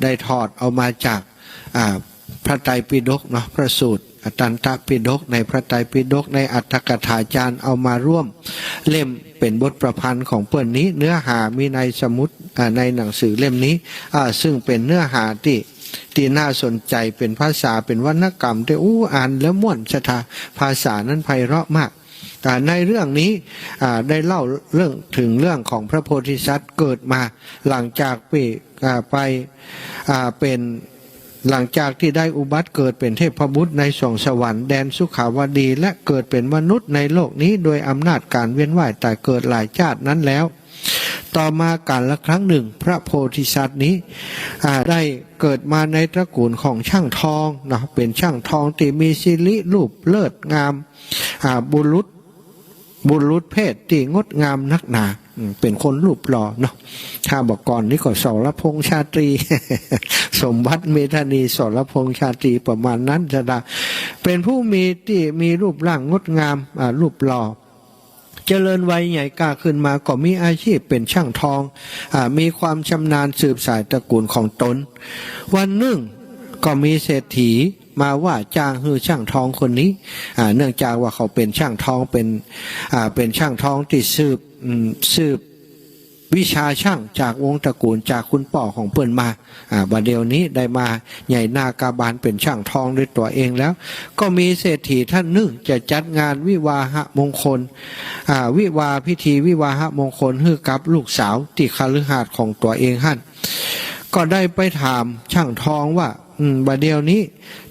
[SPEAKER 3] ได้ถอดเอามาจากพระไตรปิฎกเนาะพระสูตรตันตปิฎกในพระไตรปิฎกในอัตถกถาจารย์เอามาร่วมเล่มเป็นบทประพันธ์ของเปิ้นนี้เนื้อหามีในสมุดในหนังสือเล่มนี้ซึ่งเป็นเนื้อหาที่น่าสนใจเป็นภาษาเป็นวรรณกรรมที่อ่านแล้วม่วนศรัทธาภาษานั้นไพเราะมากในเรื่องนี้ได้เล่าถึงเรื่องของพระโพธิสัตว์เกิดมาหลังจากเป็นหลังจากที่ได้อุบัติเกิดเป็นเทพบุตรในสวงสวรรค์แดนสุขาวดีและเกิดเป็นมนุษย์ในโลกนี้โดยอำนาจการเวียนว่ายตายเกิดหลายชาตินั้นแล้วต่อมาการละครั้งหนึ่งพระโพธิสัตว์นี้ได้เกิดมาในตระกูลของช่างทองนะเป็นช่างทองที่มีศิริรูปเลิศงามบุรุษเพศที่งดงามนักหนาเป็นคนรูปหล่อเนาะถ้าบอกก่อนนี่ก็สรพงษ์ชาตรี สมบัติเมธานีสรพงษ์ชาตรีประมาณนั้นจะได้เป็นผู้มีรูปร่างงดงามรูปหล่อเจริญวัยใหญ่กล้าขึ้นมาก็มีอาชีพเป็นช่างทองมีความชำนาญสืบสายตระกูลของตนวันหนึ่งก็มีเศรษฐีมาว่าจ้างให้ช่างทองคนนี้เนื่องจากว่าเขาเป็นช่างทองเป็นช่างทองที่สืบ วิชาช่างจากวงตระกูลจากคุณป่อของเปิ้นมาบัดเดี๋ยวนี้ได้มาใหญ่นากาบาลเป็นช่างทองด้วยตัวเองแล้วก็มีเศรษฐีท่านหนึ่งจะจัดงานวิวาหมงคลวิวาพิธีวิวาหมงคลให้กับลูกสาวที่คฤหาสน์ของตัวเองหั่นก็ได้ไปถามช่างทองว่าบัดเดี๋ยวนี้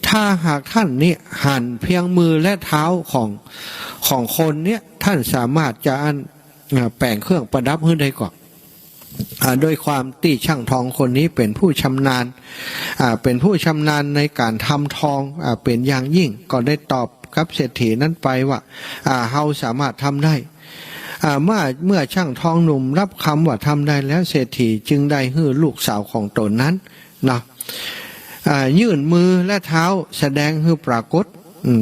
[SPEAKER 3] ถ้าหากท่านนี่หั่นเพียงมือและเท้าของคนเนี่ยท่านสามารถจะแปลงเครื่องประดับให้ได้ก่อนโดยความที่ช่างทองคนนี้เป็นผู้ชำนาญในการทำทองเป็นอย่างยิ่งก็ได้ตอบกับเศรษฐีนั้นไปว่าเฮาสามารถทำได้เมื่อช่างทองหนุ่มรับคำว่าทำได้แล้วเศรษฐีจึงได้ให้ลูกสาวของตนนั้นนะยื่นมือและเท้าแสดงให้ปรากฏ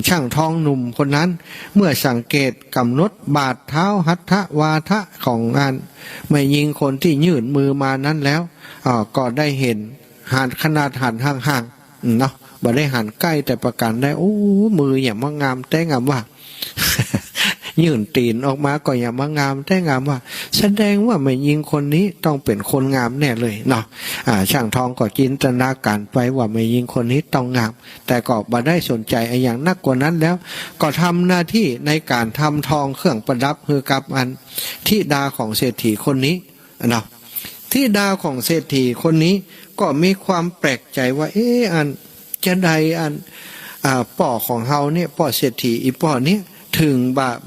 [SPEAKER 3] ช่างทองหนุ่มคนนั้นเมื่อสังเกตกำหนดบาทเท้าหัตถวาทะของงานไม่ยิงคนที่ยื่นมือมานั้นแล้วก็ได้เห็นหันขนาดหันห่างๆเนาะบ่ได้หันใกล้แต่ประกันได้โอ้มืออย่างมางามแต่งามว่า ยื่นตีนออกมาก็อย่างมางามแต่งามว่าแสดงว่าไม่ยิงคนนี้ต้องเป็นคนงามแน่เลยเนาะช่างทองก็จินตนาการไปว่าไม่ยิงคนนี้ต้องงามแต่ก็บ่ได้สนใจอย่างนักกว่านั้นแล้วก็ทำหน้าที่ในการทำทองเครื่องประดับคือกับธิดาของเศรษฐีคนนี้เนาะธิดาของเศรษฐีคนนี้ก็มีความแปลกใจว่าจะใดป่อของเฮาเนี่ยป่อเศรษฐีอีป่อเนี่ยถึง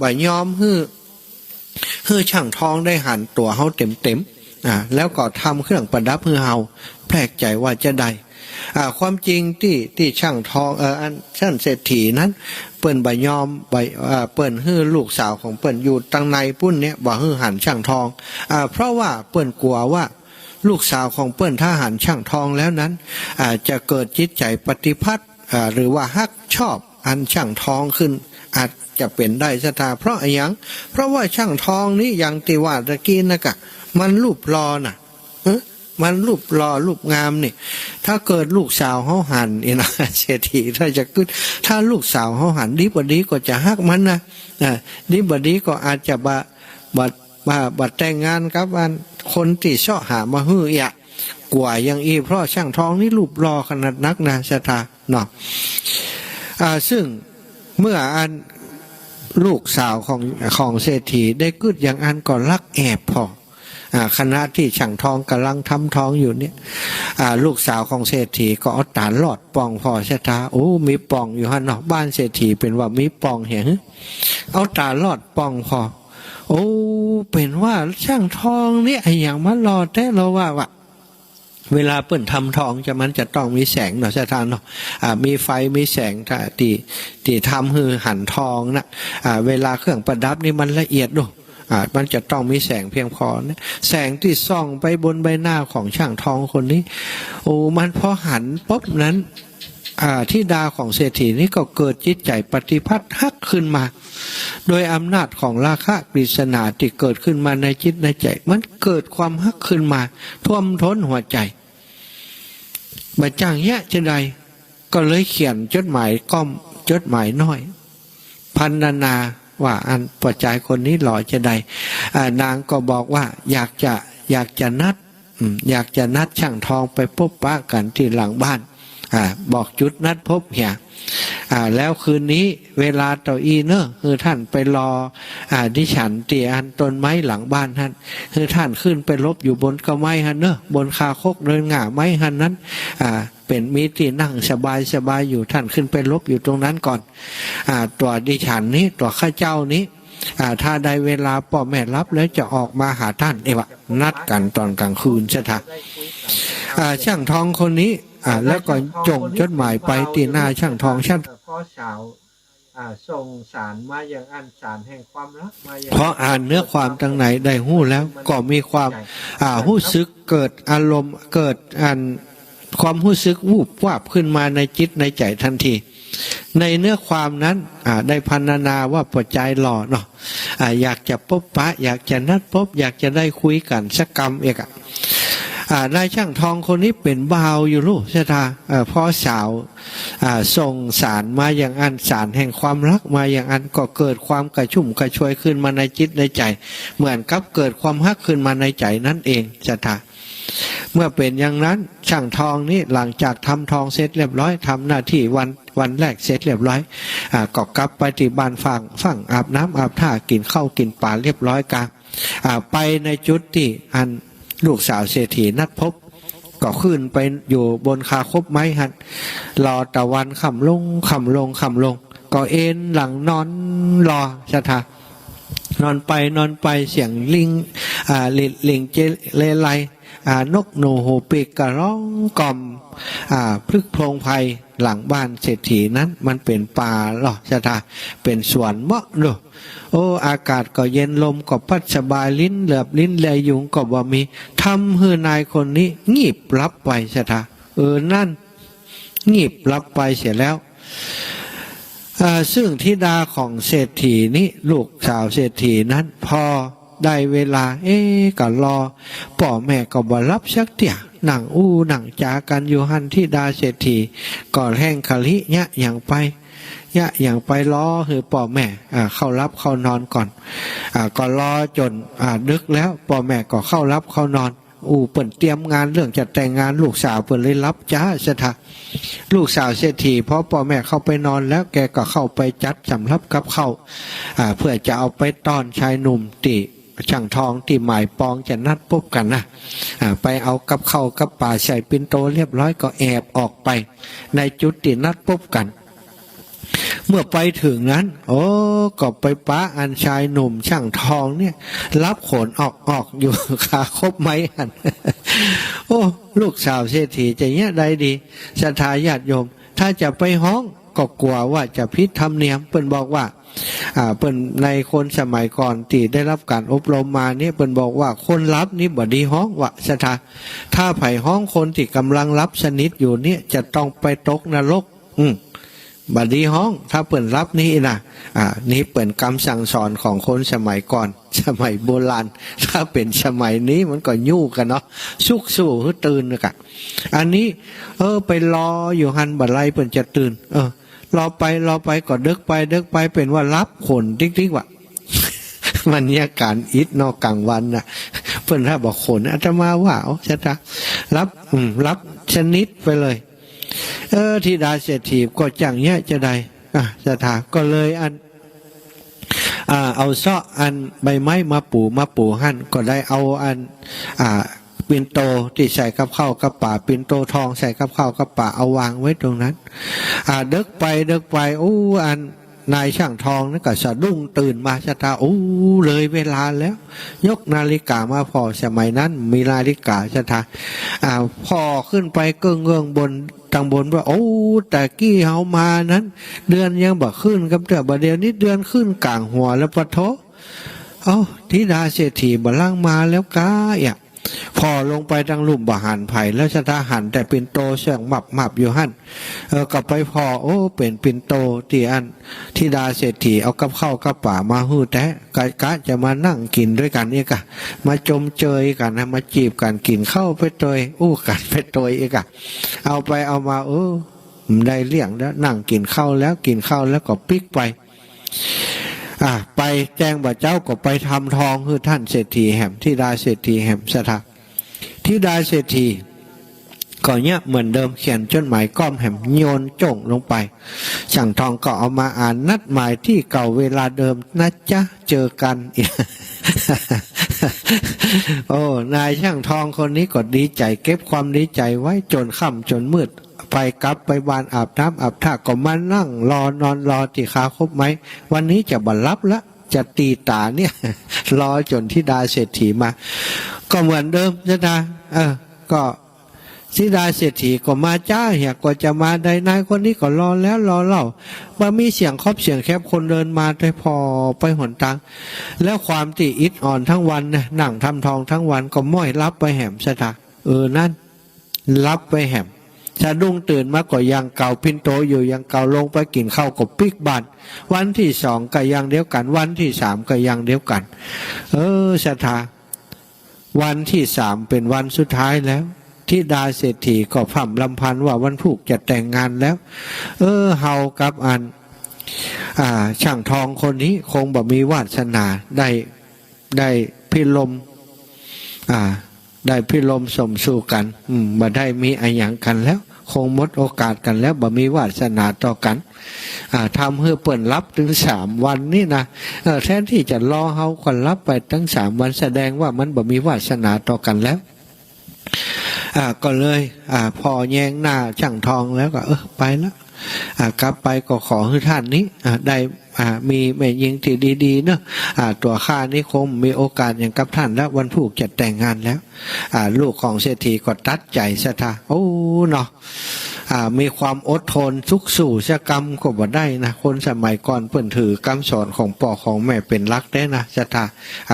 [SPEAKER 3] บ่ยอมให้ช่างทองได้หันตัวเฮาเต็มแล้วก็ทำเครื่องประดับให้เฮาแปลกใจว่าจะได้ความจริงที่ช่างทองช่างเศรษฐีนั้นเปิ้นบ่ยอมเปิ้นให้ลูกสาวของเปิ้นอยู่ตังในปุ้นเนี่ยบ่ให้หันช่างทองเพราะว่าเปิ้นกลัวว่าลูกสาวของเปิ้นถ้าหันช่างทองแล้วนั้นจะเกิดจิตใจปฏิพัทธ์หรือว่าฮักชอบช่างทองขึ้นอาจจะเป็นได้สตาเพราะอย่างเพราะว่าช่างทองนี้อย่างที่ว่าตะกี้นะกะมันรูปรอน่ะมันรูปรอรูปงามนี่ถ้าเกิดลูกสาวเขาหันนะเศรษฐีถ้าจะขึ้นถ้าลูกสาวเขาหันดีบดีก็จะฮักมันนะดีบดีก็อาจจะบัดแต่งงานกับคนที่ชอบหามาฮื้ออ่ะกว่าอย่างอีเพราะช่างทองนี่รูปรอขนาดนักนะสตาเนาะซึ่งเมื่อลูกสาวของเศรษฐีได้กึดอย่างก็ลักแอบพอขณะที่ช่างทองกำลังทำทองอยู่เนี่ยลูกสาวของเศรษฐีก็เอาตาลอดปองพอชะตาโอ้มีปองอยู่ฮะเนาะบ้านเศรษฐีเป็นว่ามีปองเห็นเอาตาลอดปองพอโอ้เป็นว่าช่างทองนี่อย่างมันรอแต่เราว่าเวลาเปิ้นทำทองมันจะต้องมีแสงเนาะชะตาเนาะมีไฟมีแสงที่ทำให้หั่นทองนะเวลาเครื่องประดับนี่มันละเอียดด้วยมันจะต้องมีแสงเพียงพอนะแสงที่ส่องไปบนใบหน้าของช่างทองคนนี้โอ้มันพอหันปุ๊บนั้นที่ดาของเศรษฐีนี้ก็เกิดจิตใจปฏิพัทธ์ฮักขึ้นมาโดยอำนาจของราคะปริศนาที่เกิดขึ้นมาในจิตในใจมันเกิดความฮักขึ้นมาท่วมท้นหัวใจบัดจังแยะจะใดก็เลยเขียนจดหมายจดหมายน้อยพันนาว่าปัจจัยคนนี้หล่อจะใดนางก็บอกว่าอยากจะนัดช่างทองไปพบปะกันที่หลังบ้านบอกจุดนัดพบเหี่ยแล้วคืนนี้เวลาต่ออีเนอะคือท่านไปรอดิฉันเตียต้นไม้หลังบ้านท่านคือท่านขึ้นไปลบอยู่บนกระไม้ฮันเนอะบนคาคกเดินง่าไม้ฮันนั้นเป็นมีที่นั่งสบายอยู่ท่านขึ้นไปลบอยู่ตรงนั้นก่อนตัวดิฉันนี้ตัวข้าเจ้านี้ถ้าได้เวลาพ่อแม่รับแล้วจะออกมาหาท่านวะนัดกันตอนกลางคืนใช่ไหมช่างทองคนนี้แล้วก็จงจดหมายไปตีหน้าช่างทองช่างพ่อสาวส่งสารมาอย่างสารแห่งความรักเพราะเนื้อความตั้งไหนได้หู้แล้วก็มีความหู้ซึกเกิดอารมณ์เกิดความหู้ซึกวูบวาบขึ้นมาในจิตในใจทันทีในเนื้อความนั้นได้พรรณนาว่าปัจจัยหล่อเนาะอยากจะพบปะอยากจะนัดพบอยากจะได้คุยกันสักกรรมเอก นายช่างทองคนนี้เป็นบ่าวอยู่ลูกชะตาพ่อสาวส่งสารมาอย่างอันสารแห่งความรักมาอย่างอันก็เกิดความกระชุ่มกระชวยขึ้นมาในจิตในใจเหมือนกับเกิดความฮักขึ้นมาในใจนั่นเองชะตาเมื่อเป็นอย่างนั้นช่างทองนี้หลังจากทำทองเสร็จเรียบร้อยทำหน้าที่วันแรกเสร็จเรียบร้อยก็กลับไปที่บ้านฝั่งอาบน้ำอาบท่ากินข้าวกินปลาเรียบร้อยกะไปในจุดที่อันลูกสาวเศรษฐีนัดพบก็ขึ้นไปอยู่บนคาคบไม้หันรอตะวันค่ำลงก็เอ็นหลังนอนรอชะทานอนไปเสียงลิงเจเลไลนกหนูหูปีกกระร้องกล่อมพลึกโพรงไพหลังบ้านเศรษฐีนั้นมันเป็นป่าหรอชะทาเป็นสวนเหมาะเลยโอ้อากาศก็เย็นลมก็พัดสบายลิ้นเหลือบลิ้นแลยุงก็บ่มีทำให้นายคนนี้งีบลับไปชะทานั่นงีบลับไปเสียแล้วซึ่งธิดาของเศรษฐีนี้ลูกสาวเศรษฐีนั้นพอได้เวลาก็รอพ่อแม่ก็บ่รับสักเตี่ยหนังหนังจากันอยู่หันธิดาเศรษฐีก็แห้งคลิอย่างไปล้อคือพ่อแม่เข้ารับเข้านอนก่อนก็รอจนดึกแล้วพ่อแม่ก็เข้ารับเข้านอนเปิ่นเตรียมงานเรื่องจะแต่งงานลูกสาวเปิ่นเลยรับจ้าสถาลูกสาวเศรษฐีพอพ่อแม่เข้าไปนอนแล้วแกก็เข้าไปจัดสำรับกับข้าวเพื่อจะเอาไปต้อนชายหนุ่มที่ช่างทองที่หมายปองจะนัดพบกันนะไปเอากับข้าวกับป่าใส่ปิ่นโตเรียบร้อยก็แอบออกไปในจุดที่นัดพบกันเมื่อไปถึงนั้นก็ไปป้าอันชายหนุ่มช่างทองเนี่ยรับขนออกอยู่ขาคบไม้หัน ลูกสาวเศรษฐีจะเนี้ยใดดีศรัทธาญาติโยมถ้าจะไปห้องก็กลัวว่าจะผิดธรรมเนียมเปิ้นบอกว่าเปิ้นในคนสมัยก่อนที่ได้รับการอบรมมาเนี่ยเปิ้นบอกว่าคนรับนี่บ่ดีห้องวะศรัทธาถ้าไผ่ห้องคนที่กำลังรับสนิทอยู่เนี่ยจะต้องไปตกนรกบัดดีห้องถ้าเปิ่นรับนี่นะนี่เปิ่นคำสั่งสอนของคนสมัยก่อนสมัยโบราณถ้าเป็นสมัยนี้มันก็ยุ่งกันเนาะสุกสู้คือตื่นกะอันนี้ไปรออยู่หันบัดไรเปิ่นจะตื่นรอไปก็เดึกไปเป็นว่ารับขนติ๊กว่ะ มันเนี่ยการอิดนอกกลางวันน่ะเปิ่นถ้าบอกขนอาตมาว่าจะรับชนิดไปเลยธิดาเศรษฐีก็จังเนี้ยจะได้สถาก็เลยเอาเสาะอันใบไม้มาปูหั่นก็ได้เอาปิ่นโตที่ใส่กับข้าวกับป่าปิ่นโตทองใส่กับข้าวกับป่าเอาวางไว้ตรงนั้นเดึกไปนายช่างทองนั่นก็สะดุ้งตื่นมาชะตาเลยเวลาแล้วยกนาฬิกามาพอสมัยนั้นมีนาฬิกาชะตาพอขึ้นไปเกื้องบนทางบนว่าแต่กี้เฮามานั้นเดือนยังบ่ขึ้นกับแต่บ่เดียวนี้เดือนขึ้นกลางหัวแล้วปะโถธิดาเศรษฐีบ่ล่างมาแล้วกาพอลงไปดังลุ่มบ่หันไผ่แล้วชะตาหันแต่ปิ่นโตเสียงหมับอยู่หั่นกลับไปพอเป็นปิ่นโตที่อันธิดาเศรษฐีเอากับข้าวกับป่ามาฮื้อแต่กะจะมานั่งกินด้วยกันนี่กะมาจมเจยกันนะมาจีบกันกินข้าวไปโตยกันไปโตยอีกอะเอาไปเอามาได้เลี้ยงแล้วนั่งกินข้าวแล้วก็ปิกไปไปแจ้งบ่าเจ้าก็ไปทำทองคือท่านเศรษฐีแห่มธิดาเศรษฐีแห่มสถาธิดาเศรษฐีก็เนี้ยเหมือนเดิมเขียนจดหมายก้อมแห่มโยนจ่งลงไปช่างทองก็เอามาอ่านนัดหมายที่เก่าเวลาเดิมนะจ๊ะเจอกัน นายช่างทองคนนี้ก็ดีใจเก็บความดีใจไว้จนค่ำจนมืดไปกลับไปบ้านอาบน้ำอาบท่าก็มานั่งนอนรอที่คาคบไหมวันนี้จะบัลลับละจะตีตาเนี่ย รอจนธิดาเศรษฐีมาก็เหมือนเดิมนะก็ธิดาเศรษฐีก็มาจ้าก็จะมาได้นายคนนี้ก็รอแล้วรอเล่าว่ามีเสียงครอบเสียงแคบคนเดินมาได้พอไปหนทางแล้วความตีอิดอ่อนทั้งวันนะนั่งทำทองทั้งวันก็ม้อยรับไปแหมสถานั่นรับไปแหมสะดุ้งตื่นมาก็ยังเก่าพินโตอยู่ยังเก่าลงไปกินข้าวกับปิกบานวันที่2ก็ยังเดียวกันวันที่3ก็ยังเดียวกันสถา วันที่สามเป็นวันสุดท้ายแล้วธิดาเศรษฐีก็พร่ำลำพันว่าวันพุกจะแต่งงานแล้วเฮากับช่างทองคนนี้คงบ่มีวาสนาได้พิลมได้พิลมสมสู่กันบ่ได้มีอะไรอย่างกันแล้วคงหมดโอกาสกันแล้วบ่มีวาสนาต่อกันทำให้เปิ่นรับถึง3 วันนี่นะแทนที่จะรอเฮาก่อนรับไปตั้ง3 วันแสดงว่ามันบ่มีวาสนาต่อกันแล้วก็เลยพอแยงหน้าช่างทองแล้วก็ไปแล้วกลับไปก็ขอให้ท่านนี้ได้มีแม่หญิงที่ดีๆเนอะตัวข้านี่คงมีโอกาสอย่างกับท่านแล้ววันพุกจะแต่งงานแล้วลูกของเศรษฐีก็ตัดใจซะท่าเนาะมีความอดทนทุกสู่ชะกรรมก็บ่ได้นะคนสมัยก่อนเพิ่นถือกำสอนของพ่อของแม่เป็นหลักได้นะซะท่า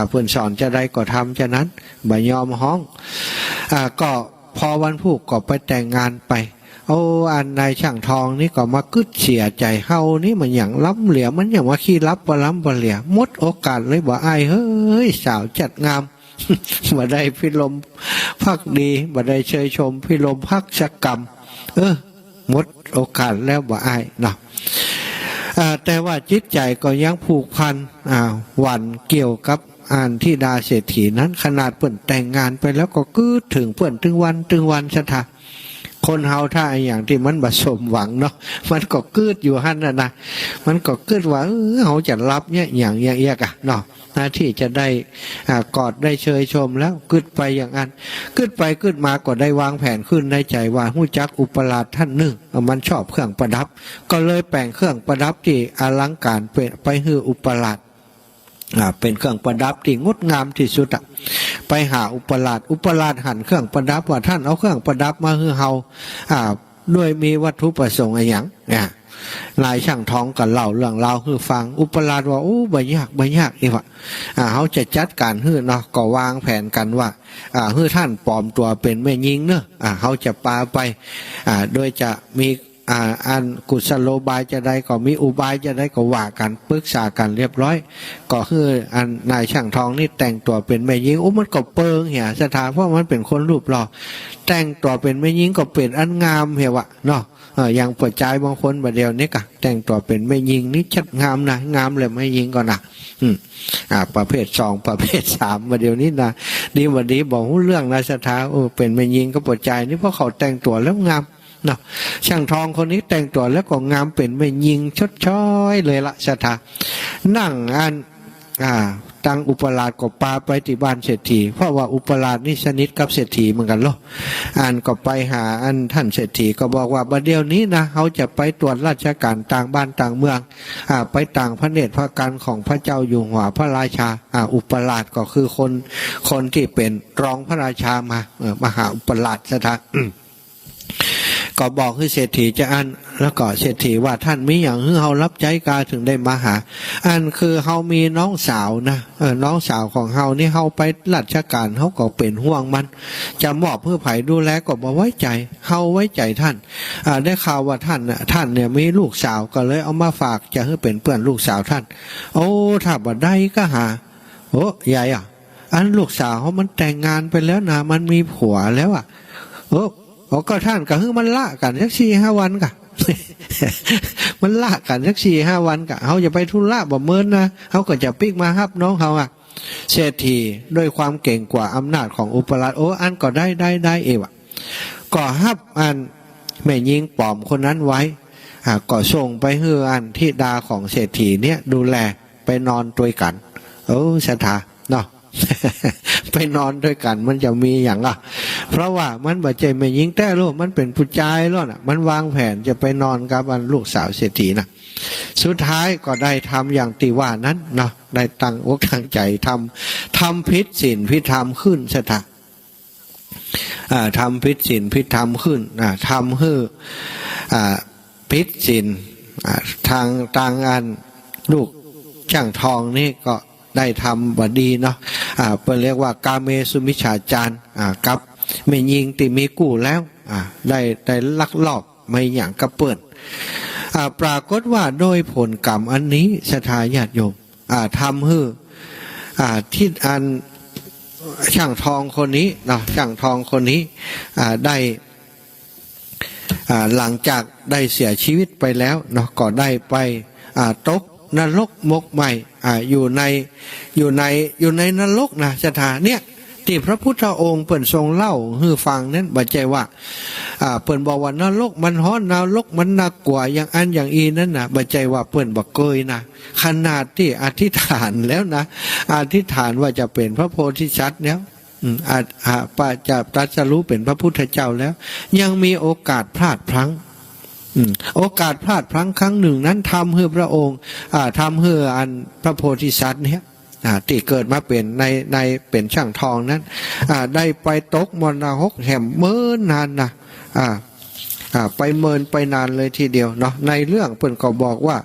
[SPEAKER 3] เพิ่นสอนจะได้ก็ทำฉะนั้นบ่ยอมห้องก็พอวันพุกก็ไปแต่งงานไปนายช่างทองนี่ก็มากึดเสียใจเฮานี่มันอย่างล้ำเหลี่ยมันอย่างว่าขี้ลับบ่ล้ำบ่เหลี่ยมดโอกาสเลยบ่อายเฮ้ยสาวจัดงาม บ่ได้พิลมพักดีบ่ได้เชยชมพิลมพักชกรรมหมดโอกาสแล้วบ่อายเนาะแต่ว่าจิตใจก็ยังผูกพันหวั่นเกี่ยวกับธิดาเศรษฐีนั้นขนาดเปิ่นแต่งงานไปแล้วก็กึดถึงเปิ่นถึงวันซะท่าคนเฮาถ้าอย่างที่มันบ่สมหวังเนาะมันก็กึดอยู่หั่นน่ะนะมันก็กึดว่าเฮาจะรับเนี่ยอย่างเงี้ยเนาะหน้าที่จะได้กอดได้เชยชมแล้วกึดไปอย่างนั้นกึดไปกึดมาก็ได้วางแผนขึ้นในใจว่าฮู้จักอุปราชท่านหนึ่งมันชอบเครื่องประดับก็เลยแปลงเครื่องประดับที่อลังการไปให้อุปราชเป็นเครื่องประดับที่งดงามที่สุดไปหาอุปราชหันเครื่องประดับว่าท่านเอาเครื่องประดับมาให้เฮาด้วยมีวัตถุประสงค์อะไรอย่างนายช่างทองก็เล่าเรื่องราวให้ฟังอุปราชว่าบ่ยากนี่ว่าเขาจะจัดการให้เนาะก็วางแผนกันว่าให้ท่านปลอมตัวเป็นแม่หญิงเนอะเขาจะพาไปโดยจะมีอันกุศโลบายจะได้ก็มีอุบายจะได้ก็ว่ากันปรึกษากันเรียบร้อยก็คืออันนายช่างทองนี่แต่งตัวเป็นแม่หญิงมันก็เปิงเหี่ยสถานเพราะมันเป็นคนรูปหล่อแต่งตัวเป็นแม่หญิงก็เป็นอันงามเหี่ยวะเนาะอย่างปัจจัยบางคนบัดเดียวนี้กะแต่งตัวเป็นแม่หญิงนี่ชัดงามนะงามเลยแม่หญิงก็นะประเภท2ประเภท3บัดเดียวนี้นะดีวันนี้บอกเรื่องนะสถานเป็นแม่หญิงก็ปัจจัยนี่เพราะเขาแต่งตัวแล้วงามเนาะช่างทองคนนี้แต่งตัวแล้วก็งามเป็นแม่หญิงชดช้อยเลยละสถานั่งตั้งอุปราชก็ปาไปที่บ้านเศรษฐีเพราะว่าอุปราชนี่สนิทกับเศรษฐีเหมือนกันเนาะก็ไปหาท่านเศรษฐีก็บอกว่าบัดเดี๋ยวนี้นะเขาจะไปตรวจราชการต่างบ้านต่างเมืองไปต่างพระเนตรพระกันของพระเจ้าอยู่หัวพระราชาอุปราชก็คือคนที่เป็นรองพระราชามหาอุปราชสถาก็บอกให้เศรษฐีจะแล้วก็เศรษฐีว่าท่านมีอย่างให้เฮารับใจกาถึงได้มาหาคือเฮามีน้องสาวนะน้องสาวของเฮานี่เฮาไปราชการเฮาก็เป็นห่วงมันจะมอบเพื่อไผ่ดูแลก็บ่ไว้ใจเฮาไว้ใจท่านได้ข่าวว่าท่านเนี่ยมีลูกสาวก็เลยเอามาฝากจะให้เป็นเพื่อนลูกสาวท่านถ้าบ่ได้ก็หายายลูกสาวเขามันแต่งงานไปแล้วนะมันมีผัวแล้วก็ท่านก็คือมันละกันสัก4-5 วันกะ มันละกันสัก4-5 วันกะเขาจะไปทุระบ่เมินนะเขาก็จะปิ๊กมาฮับน้องเขาเศรษฐีด้วยความเก่งกว่าอำนาจของอุปราชก็ได้เอวก็ฮับแม่ยิงปลอมคนนั้นไว้ก็ส่งไปให้ธิดาของเศรษฐีเนี่ยดูแลไปนอนด้วยกันสถาเนาะ ไปนอนด้วยกันมันจะมีอย่างเพราะว่ามันบาดเจ็บไม่ยิงแต่ลูกมันเป็นผู้ชายแล้วน่ะมันวางแผนจะไปนอนกับลูกสาวเศรษฐีนะสุดท้ายก็ได้ทำอย่างที่ว่านั้นเนาะได้ตั้งอกตั้งใจทำพิษศีลพิธรรมขึ้นสถาทำพิษศีลพิธรรมขึ้นทำให้พิษศีลทางลูกช่างทองนี่ก็ได้ทำบดีเนาะเป็นเรียกว่ากาเมสุมิจฉาจารกับไม่ยิงติมีกู้แล้วได้ลักลอบไม่อย่างกระเปิดปรากฏว่าโดยผลกรรมอันนี้สถาญาติโยมทำให้ที่ ช่างทองคนนี้เนาะช่างทองคนนี้ได้หลังจากได้เสียชีวิตไปแล้วเนาะก็ได้ไปตกนรกมกใหม่อยู่ในนรกนะสถานเนี่ยที่พระพุทธองค์เปิ่นทรงเล่าให้ฟังนั้นบัดใจว่าเปิ่นบอกว่านรกมันฮ้อนนรกมันหนักกว่าอย่างอันอย่างอีนั้นนะบัดใจว่าเปิ่นบอกเกยนะขนาดที่อธิษฐานแล้วนะอธิษฐานว่าจะเป็นพระโพธิสัตว์แล้วจะตรัสรู้เป็นพระพุทธเจ้าแล้วยังมีโอกาสพลาดพลั้งโอกาสพลาดพลั้งครั้งหนึ่งนั้นทำให้พระองค์ทำให้อันพระโพธิสัตว์เนี่ยที่เกิดมาเป็นในเป็นช่างทองนั้นได้ไปตกมรณะแห่มเมินนานนะไปเมินไปนานเลยทีเดียวเนาะในเรื่องเพิ่นก็บอกว่า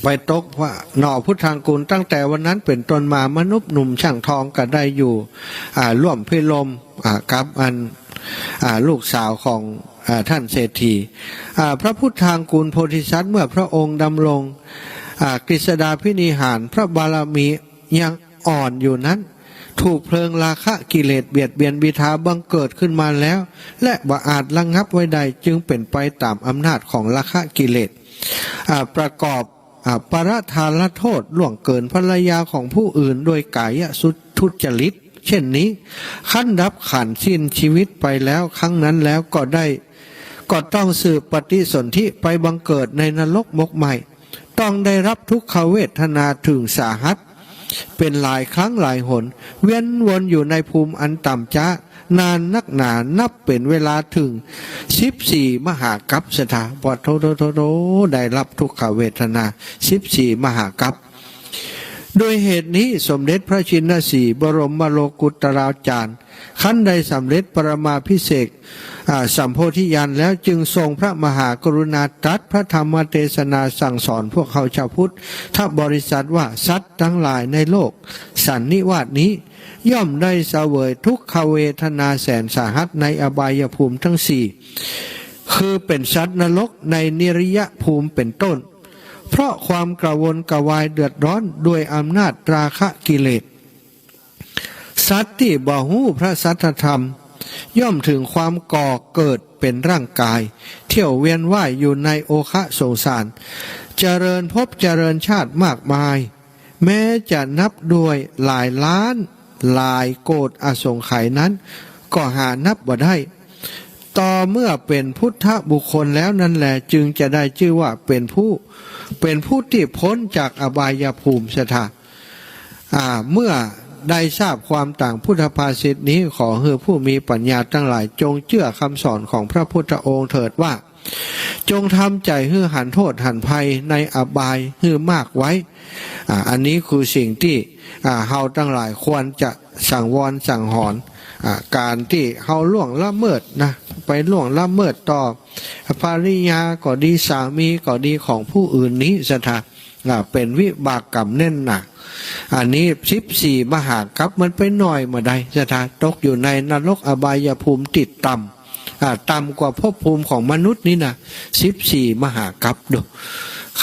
[SPEAKER 3] ไปตกว่าหน่อพุทธังกูลตั้งแต่วันนั้นเป็นต้นมามนุษย์หนุ่มช่างทองก็ได้อยู่ร่วมพิลมกับลูกสาวของท่านเศรษฐีพระพุทธังกูลโพธิสัตว์เมื่อพระองค์ดำรงกฤษดาพินิหารพระบารมียังอ่อนอยู่นั้นถูกเพลิงราคะกิเลสเบียดเบียนบิทาบังเกิดขึ้นมาแล้วและบ่อาจระงับไว้ใดจึงเป็นไปตามอำนาจของราคะกิเลสประกอบปรทานโทษล่วงเกินภรรยาของผู้อื่นโดยกายสุทุจริตเช่นนี้ขั้นดับขันสิ้นชีวิตไปแล้วครั้งนั้นแล้วก็ต้องสืบปฏิสนธิไปบังเกิดในนรกมกใหม่ต้องได้รับทุกขเวทนาถึงสาหัสเป็นหลายครั้งหลายหนเวียนวนอยู่ในภูมิอันต่ำจ้านานนักหนานับเป็นเวลาถึง14มหากัปสถาปโทได้รับทุกขเวทนา14มหากัปโดยเหตุนี้สมเด็จพระชินสีห์บรมโลกุตราจารย์ขั้นใดสำเร็จปรมาภิเษกสัมโพธิญาณแล้วจึงทรงพระมหากรุณาตรัสพระธรรมเทศนาสั่งสอนพวกเขาชาวพุทธถ้าบริษัทว่าสัตว์ทั้งหลายในโลกสันนิวาสนี้ย่อมได้เสวยทุกขเวทนาแสนสาหัสในอบายภูมิทั้งสี่คือเป็นสัตว์นรกในนิริยภูมิเป็นต้นเพราะความกระวนกระวายเดือดร้อนด้วยอำนาจราคะกิเลสสัตว์ที่บ่ฮู้พระสัทธรรมย่อมถึงความก่อเกิดเป็นร่างกายเที่ยวเวียนว่ายอยู่ในโอคะสงสารเจริญภพเจริญชาติมากมายแม้จะนับด้วยหลายล้านหลายโกฏอสงไขยนั้นก็หานับบ่ได้ต่อเมื่อเป็นพุทธบุคคลแล้วนั่นแหละจึงจะได้ชื่อว่าเป็นผู้ที่พ้นจากอบายภูมิสถานเมื่อได้ทราบความต่างพุทธภาษิตนี้ขอให้ผู้มีปัญญาทั้งหลายจงเชื่อคำสอนของพระพุทธองค์เถิดว่าจงทำใจให้หันโทษหันภัยในอบายให้มากไว้อันนี้คือสิ่งที่เฮาทั้งหลายควรจะสั่งวอนสั่งหอนการที่เฮาล่วงละเมิดนะไปล่วงละเมิดต่อภริยาก็ดีสามีก็ดีของผู้อื่นนี้สถาเป็นวิบากกรรมแน่นหนักอันนี้14มหากัปมันไปหน่อยมาได้สถาตกอยู่ในนรกอบายภูมิติดต่ำต่ำกว่าภพภูมิของมนุษย์นี่นะ14มหากัปดู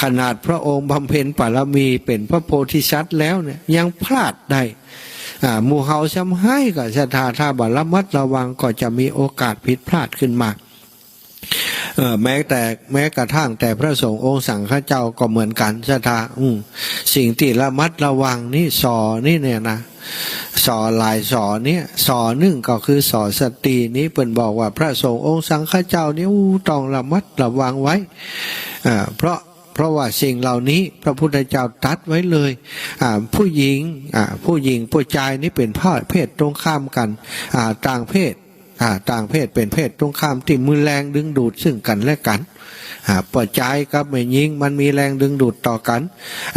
[SPEAKER 3] ขนาดพระองค์บำเพ็ญบารมีเป็นพระโพธิสัตว์แล้วเนี่ยยังพลาดได้หมู่เฮาซ้ำให้กับศรัทธาถ้าบ่ระมัดระวังก็จะมีโอกาสผิดพลาดขึ้นมาแม้กระทั่งแต่พระสงฆ์องค์สังฆเจ้าก็เหมือนกันศรัทธาสิ่งที่ระมัดระวังนี่สอนี่เนี่ยนะสอหลายสอเนี่ยสอหนึ่งก็คือสอสตินี้เปิ่นบอกว่าพระสงฆ์องค์สังฆเจ้านี่ต้องระมัดระวังไว้เพราะว่าสิ่งเหล่านี้พระพุทธเจ้าตรัสไว้เลยผู้หญิงผู้ชายนี่เป็นเพศตรงข้ามกันต่างเพศเป็นเพศตรงข้ามที่มือแรงดึงดูดซึ่งกันและกันผู้ชายกับแม่หญิงมันมีแรงดึงดูดต่อกัน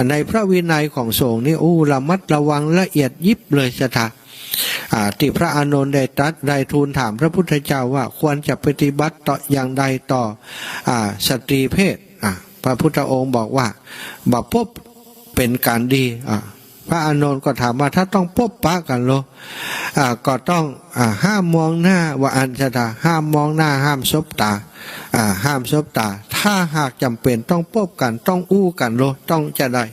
[SPEAKER 3] ในพระวินัยของสงฆ์นี่ระมัดระวังละเอียดยิบเลยสถาที่พระอานนท์ได้ทูลถามพระพุทธเจ้าว่าควรจะปฏิบัติต่ออย่างใดต่อสตรีเพศพระพุทธองค์บอกว่าบ่พบเป็นการดี พระอานนท์ก็ถามว่าถ้าต้องพบปะกันโลก็ต้องห้ามมองหน้าว่าอัญชตาห้ามมองหน้าห้ามซบตาห้ามซบตาถ้าหากจำเป็นต้องพบกันต้องอู้กันโลต้องจะได้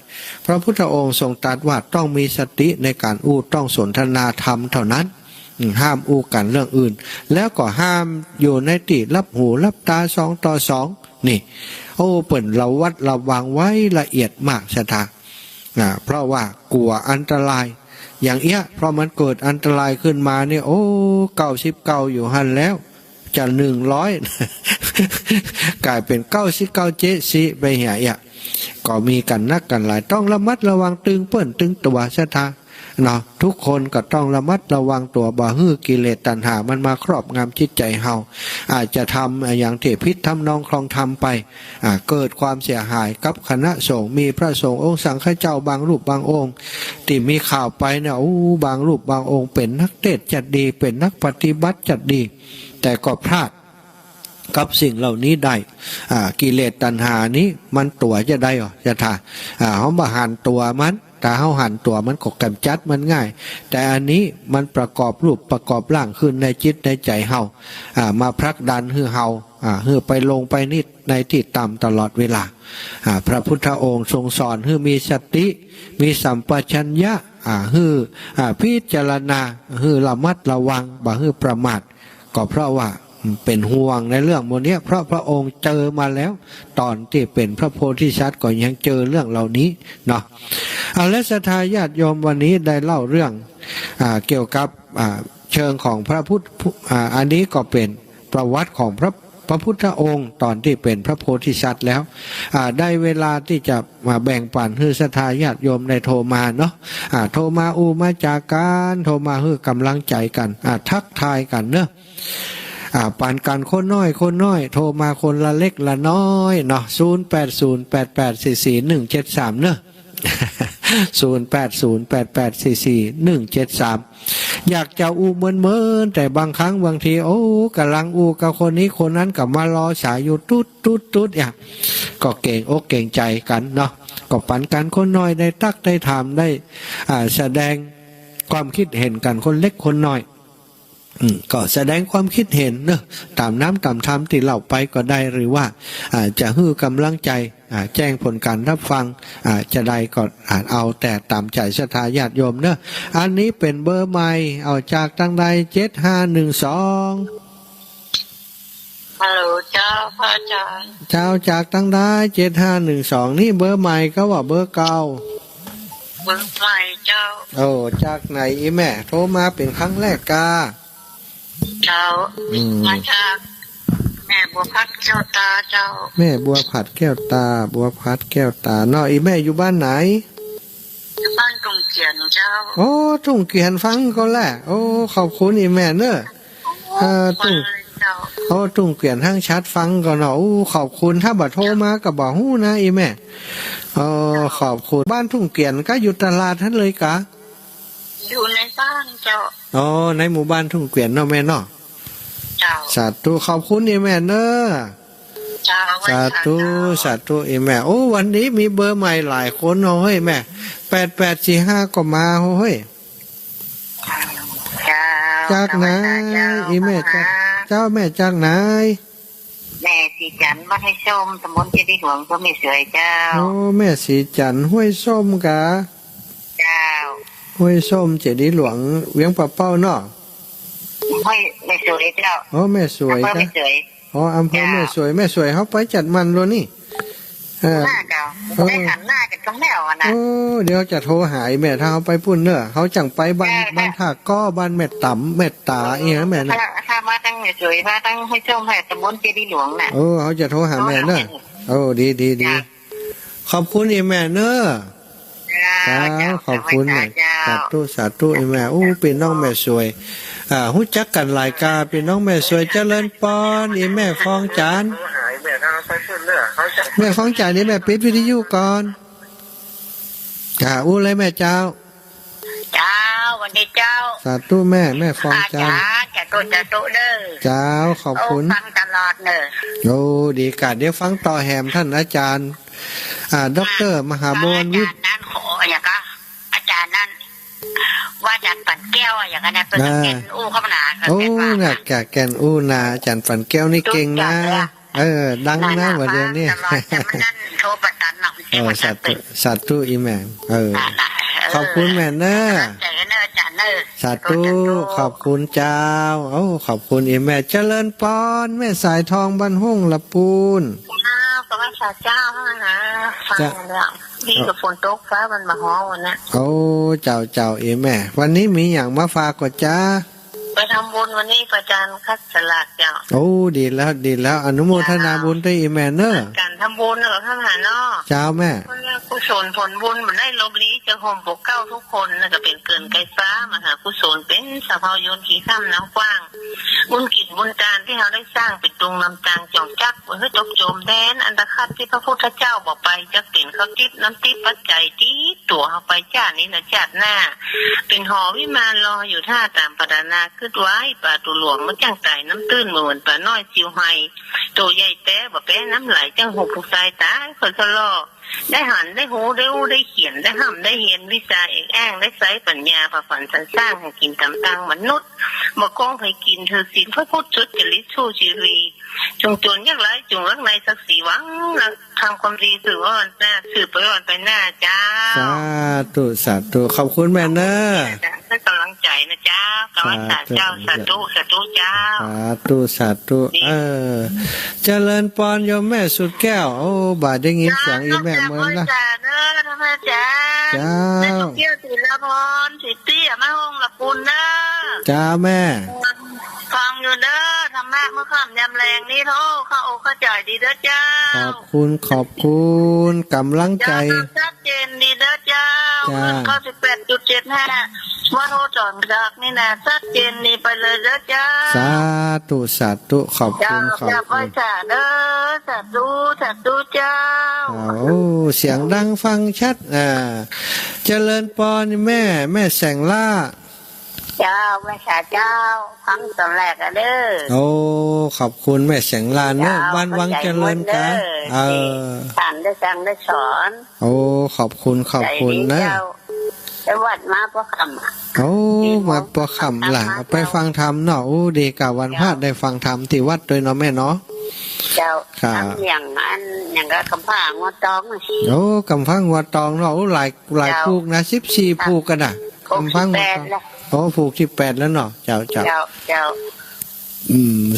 [SPEAKER 3] พระพุทธองค์ทรงตรัสว่าต้องมีสติในการอู้ต้องสนทนาธรรมเท่านั้นห้ามอู้กันเรื่องอื่นแล้วก็ห้ามอยู่ในที่รับหูรับตา2 ต่อ 2นี่โอ้เปิ่นเราวัดระวังไว้ละเอียดมากสถาเพราะว่ากลัวอันตรายอย่างเอี้ยเพราะมันเกิดอันตรายขึ้นมาเนี่ยโอ้99อยู่หันแล้วจะ100 กลายเป็น99เจสิไปเหียก็มีกันนักกันหลายต้องระมัดระวังตึงเปิ้นตึงตัวสถาเนาะทุกคนก็ต้องระมัดระวังตัวบ่ฮื้อกิเลสตัณหามันมาครอบงำจิตใจเฮาอาจจะทำอย่างที่พิษทำนองคลองทำไปเกิดความเสียหายกับคณะสงฆ์มีพระสงฆ์องค์สังฆเจ้าบางรูปบางองค์ที่มีข่าวไปเนี่ยบางรูปบางองค์เป็นนักเทศน์จัดดีเป็นนักปฏิบัติจัดดีแต่ก็พลาดกับสิ่งเหล่านี้ได้กิเลสตัณหานี้มันตัวจะได้หรอจะท่าเขาบาหันตัวมันแต่เขาหันตัวมันก็กำจัดมันง่ายแต่อันนี้มันประกอบรูปประกอบร่างขึ้นในจิตในใจเฮามาพลักดันให้เฮาให้ไปลงไปนิดในที่ต่ำตลอดเวลาพระพุทธองค์ทรงสอนให้มีสติมีสัมปชัญญะให้พิจารณาให้ระมัดระวังบ่ให้ประมาทก็เพราะว่าเป็นห่วงในเรื่องโมเนี้ยเพราะพระองค์เจอมาแล้วตอนที่เป็นพระโพธิสัตว์ก็ยังเจอเรื่องเหล่านี้เนาะและศรัทธาญาติโยมวันนี้ได้เล่าเรื่องเกี่ยวกับเชิงของพระพุทธอันนี้ก็เป็นประวัติของพระพุทธองค์ตอนที่เป็นพระโพธิสัตว์แล้วได้เวลาที่จะมาแบ่งปันให้ศรัทธาญาติโยมได้โทรมาเนาะโทรมามาจากการโทรมาให้กำลังใจกันทักทายกันเนาะปานกันคนน้อยโทรมาคนละเล็กละน้อยเนาะ0808844173เนาะ0808844173อยากจะอู้เมินแต่บางครั้งบางทีกำลังอู้กับคนนี้คนนั้นกับมารอสายอยู่ตุ๊ดอย่างก็เก่งอกเก่งใจกันเนาะก็ปันกันคนน้อยได้ตักได้ถามได้แสดงความคิดเห็นกันคนเล็กคนน้อยก็แสดงความคิดเห็นเนอะตามน้ำตามธรรมที่เล่าไปก็ได้หรือว่าจะฮื้อกำลังใจแจ้งผลการรับฟังจะได้ก็เอาแต่ตามใจศรัทธาญาติโยมเนอะอันนี้เป็นเบอร์ใหม่เอาจากตั้งใด7512
[SPEAKER 4] ฮัลโหลเจ้าพระอาจารย์
[SPEAKER 3] เจ้าจากตั้งใด7512นี่เบอร์ใหม่ก็ว่าเบอร์เก่า
[SPEAKER 4] เบอร์ใหม่เจ้า
[SPEAKER 3] จากไหนอีแม่โทรมาเป็นครั้งแรกกา
[SPEAKER 4] เจ้ามาจากแม่บัวพัดแก้วตาเจ้า
[SPEAKER 3] แม่บัวผัดแก้วตาบัวพัดแก้วตาเนาะอีแม่อยู่บ้านไหน
[SPEAKER 4] อยู่บ้านตุงเกียนเจ้า
[SPEAKER 3] ตุงเกียนฟังก็แหละขอบคุณอีแม่เนอะตุงเกียนทั้งชัดฟังก็เนาะขอบคุณถ้าบัดโทรมาก็บอกฮู้นะอีแม่ขอบคุณบ้านทุ่งเกียนก็อยู่ตลาดท่านเลยกะ
[SPEAKER 4] อยู่ในบ้านเจ้า
[SPEAKER 3] ในหมู่บ้านทุ่งเกียนเนาะแม่เนาะสาธุขอบคุณอีแม่เนอะสาธุอีแม่วันนี้มีเบอร์ใหม่หลายคนเฮ้ยแม่8845ก็มาเฮ้ยจากไหนอีแม่เจ้าแม่จากไหน
[SPEAKER 4] แม่สีจันทร์บ้านให้ส้มตำบลเจดีย์หลวงก็ไม่สวยเจ้า
[SPEAKER 3] แม่สีจันทร์ห้วยส้มกะ
[SPEAKER 4] เจ้า
[SPEAKER 3] ห้วยส้มเจดีย์หลวงเวียงปะเป้าเนาะ
[SPEAKER 4] ห้วยแม่สวยเจ้า
[SPEAKER 3] แม่สวยจ้ะอำเภอแม่สวยเขาไปจัดมันเลยนี่
[SPEAKER 4] หน้าเก่าได้หันหน้ากันตรงแนวนะ
[SPEAKER 3] เดี๋ยวจะโทรหาแม่ถ้าเขาไปพุ่นเนอะเขาจังไปบ้านท่าก้อบ้านแม่ต่ำแม่ตาเองแม่นะ
[SPEAKER 4] ถ้ามาตั้งแม่สวยมาตั้งให้ส้มให้ตำบลเจดีย์หลวงน่ะ
[SPEAKER 3] เขาจะโทรหาแม่เนอะดีขอบคุณแม่เนอะขอบคุณสาธุแม่เป็นน้องแม่สวยรู้จักกันหลายกาเป็นน้องแม่สวยเจริญปอนแม่ฟองจานแม่ฟองจานนี่แม่ปิดวิทยุก่อนเลยแม่เจ้า
[SPEAKER 4] วันนี้เจ้า
[SPEAKER 3] สาธุแม่ฟองจาน
[SPEAKER 4] จะโตเด้อ
[SPEAKER 3] เจ้าขอบคุณ
[SPEAKER 4] ฟังตลอดเด้
[SPEAKER 3] อดีกาเดี๋ยวฟังต่อแหมท่านอาจารย์ดร.มหาบุญวิทย์
[SPEAKER 4] นั่นขออย่างก็อาจารย์ จัดปั่นแก้วอะอย่างนั้นนะเป็นแกนอู้เข้ามาหนา
[SPEAKER 3] โอ้น่ะกะแกนอู้นาจันฝันแก้วนี่เก่งนะดังนะว่าเดี๋ยวนี้
[SPEAKER 4] แต่มันนั่นโทรประกันหนักที่มัน
[SPEAKER 3] สาธุอีแม่ขอบคุณแม่เนอะสาธุขอบคุณเจ้าขอบคุณอีแม่เจริญปอนแม่สายทองบ้านห้องละปูน
[SPEAKER 4] ก็ว่าเจ้านะฟังเรื่องดีกับฝนตกฟ้ามันมาฮ้อวันนี้
[SPEAKER 3] เจ้าอีแม่วันนี้มีอย่างมาฝากกว่าจ้า
[SPEAKER 4] ไปทำบุญวันนี้ประจันคัดสลากเจ้า
[SPEAKER 3] ดีแล้วอนุโมทนาบุญด้วยอีแม่เนอะ
[SPEAKER 4] การทำบุญเหรอท่านหานอ
[SPEAKER 3] เจ้าแม่
[SPEAKER 4] กุศลผลบุญเหมือนได้ลบลี้จะห่มปกเก้าทุกคนน่ะก็เป็นเกินไกลฟ้ามหากุศลเป็นสะเพายนขี่ข้ามน้ำกว้างบุญกิจบุญการที่เราได้สร้างปิดตรงลำจางจองจักเพื่อจบโจมแดนอันตรคัดที่พระพุทธเจ้าบอกไปจะเปลี่ยนเขาทิพน้ำทิพปัจจัยที่ตัวเอาไปจ้านี้นะชาติหน้าเป็นหอวิมานรออยู่ท่าตามปรารถนาขึ้นไว้ป่าตุหลวงมันจังไก่น้ำตื้นเหมือนป่าน้อยจิวไฮตัวใหญ่แต้บ่แป้น้ำไหลจังหกผูกสายตาคอยทะเลาะได้หันได้หูได้อู้ได้เขียนได้ห้ำได้เห็นวิชาเอกแอ้งได้ไซปัญญาผ่าฝันสรรสร้างให้กินตามตังมนุษย์บ่ก้องให้กินเธอศีลพระพุทธจริตสู้ชีรีจงจวนยักไรจงรักในศักดิ์ศรีหวังทำความดีสื่อว่าวันหน้าสื่อไปวันไปหน้าจ้า
[SPEAKER 3] สาธุขอบคุณแม่เนอะ
[SPEAKER 4] ให้กำลังใจนะจ้ากำลังใจเจ้าสาธุเจ้า
[SPEAKER 3] สาธุเจริญปอนโยมแม่สุดแก้วบาดได้ยินเสียงอีแม่เหมือนนะ
[SPEAKER 4] จ้าได้ทุกเที่ยวศิลปรสิทธิ์มาห้องละปุนนะ
[SPEAKER 3] จ้าแม่
[SPEAKER 4] ฟังอยู่เด้อธรรมะเมื่อค่ำยามแรงนี่โทษเข้าอกเข้าใจดีเด้อเจ้า
[SPEAKER 3] ขอบคุณกำลังใจ
[SPEAKER 4] ชัดเจนดีเด้อเจ้า98.75ว่าโทษจอนดักนี่นะชัดเจนนี่ไปเลยเด้อเจ้า
[SPEAKER 3] สาธุขอบคุณ
[SPEAKER 4] จ้าไปจ้าเด้อสาธุเจ้า
[SPEAKER 3] เสียงดังฟังชัดเจริญปอนแม่แสงล่า
[SPEAKER 4] เจ้าแม่เจ้าฟังตอนแรกอะเด้
[SPEAKER 3] อขอบคุณแม่แสงลานเนอะบ้านวังเจริญกัน
[SPEAKER 4] ท่านได้สั่งได้สอน
[SPEAKER 3] ขอบคุณนะ
[SPEAKER 4] ไปวัดมาพระคำ
[SPEAKER 3] มาพระคำล่ะไปฟังธรรมเนาะดีกับวันพระได้ฟังธรรมที่วัดโดยเนาะแม่เนาะ
[SPEAKER 4] เจ้าทำอย่างก็คำพังวัดตอง
[SPEAKER 3] คำพังวัดตองเนาะหลายผูกนะ14ผูกกันน่ะคำพังผูก18แล้วเนาะเจ้า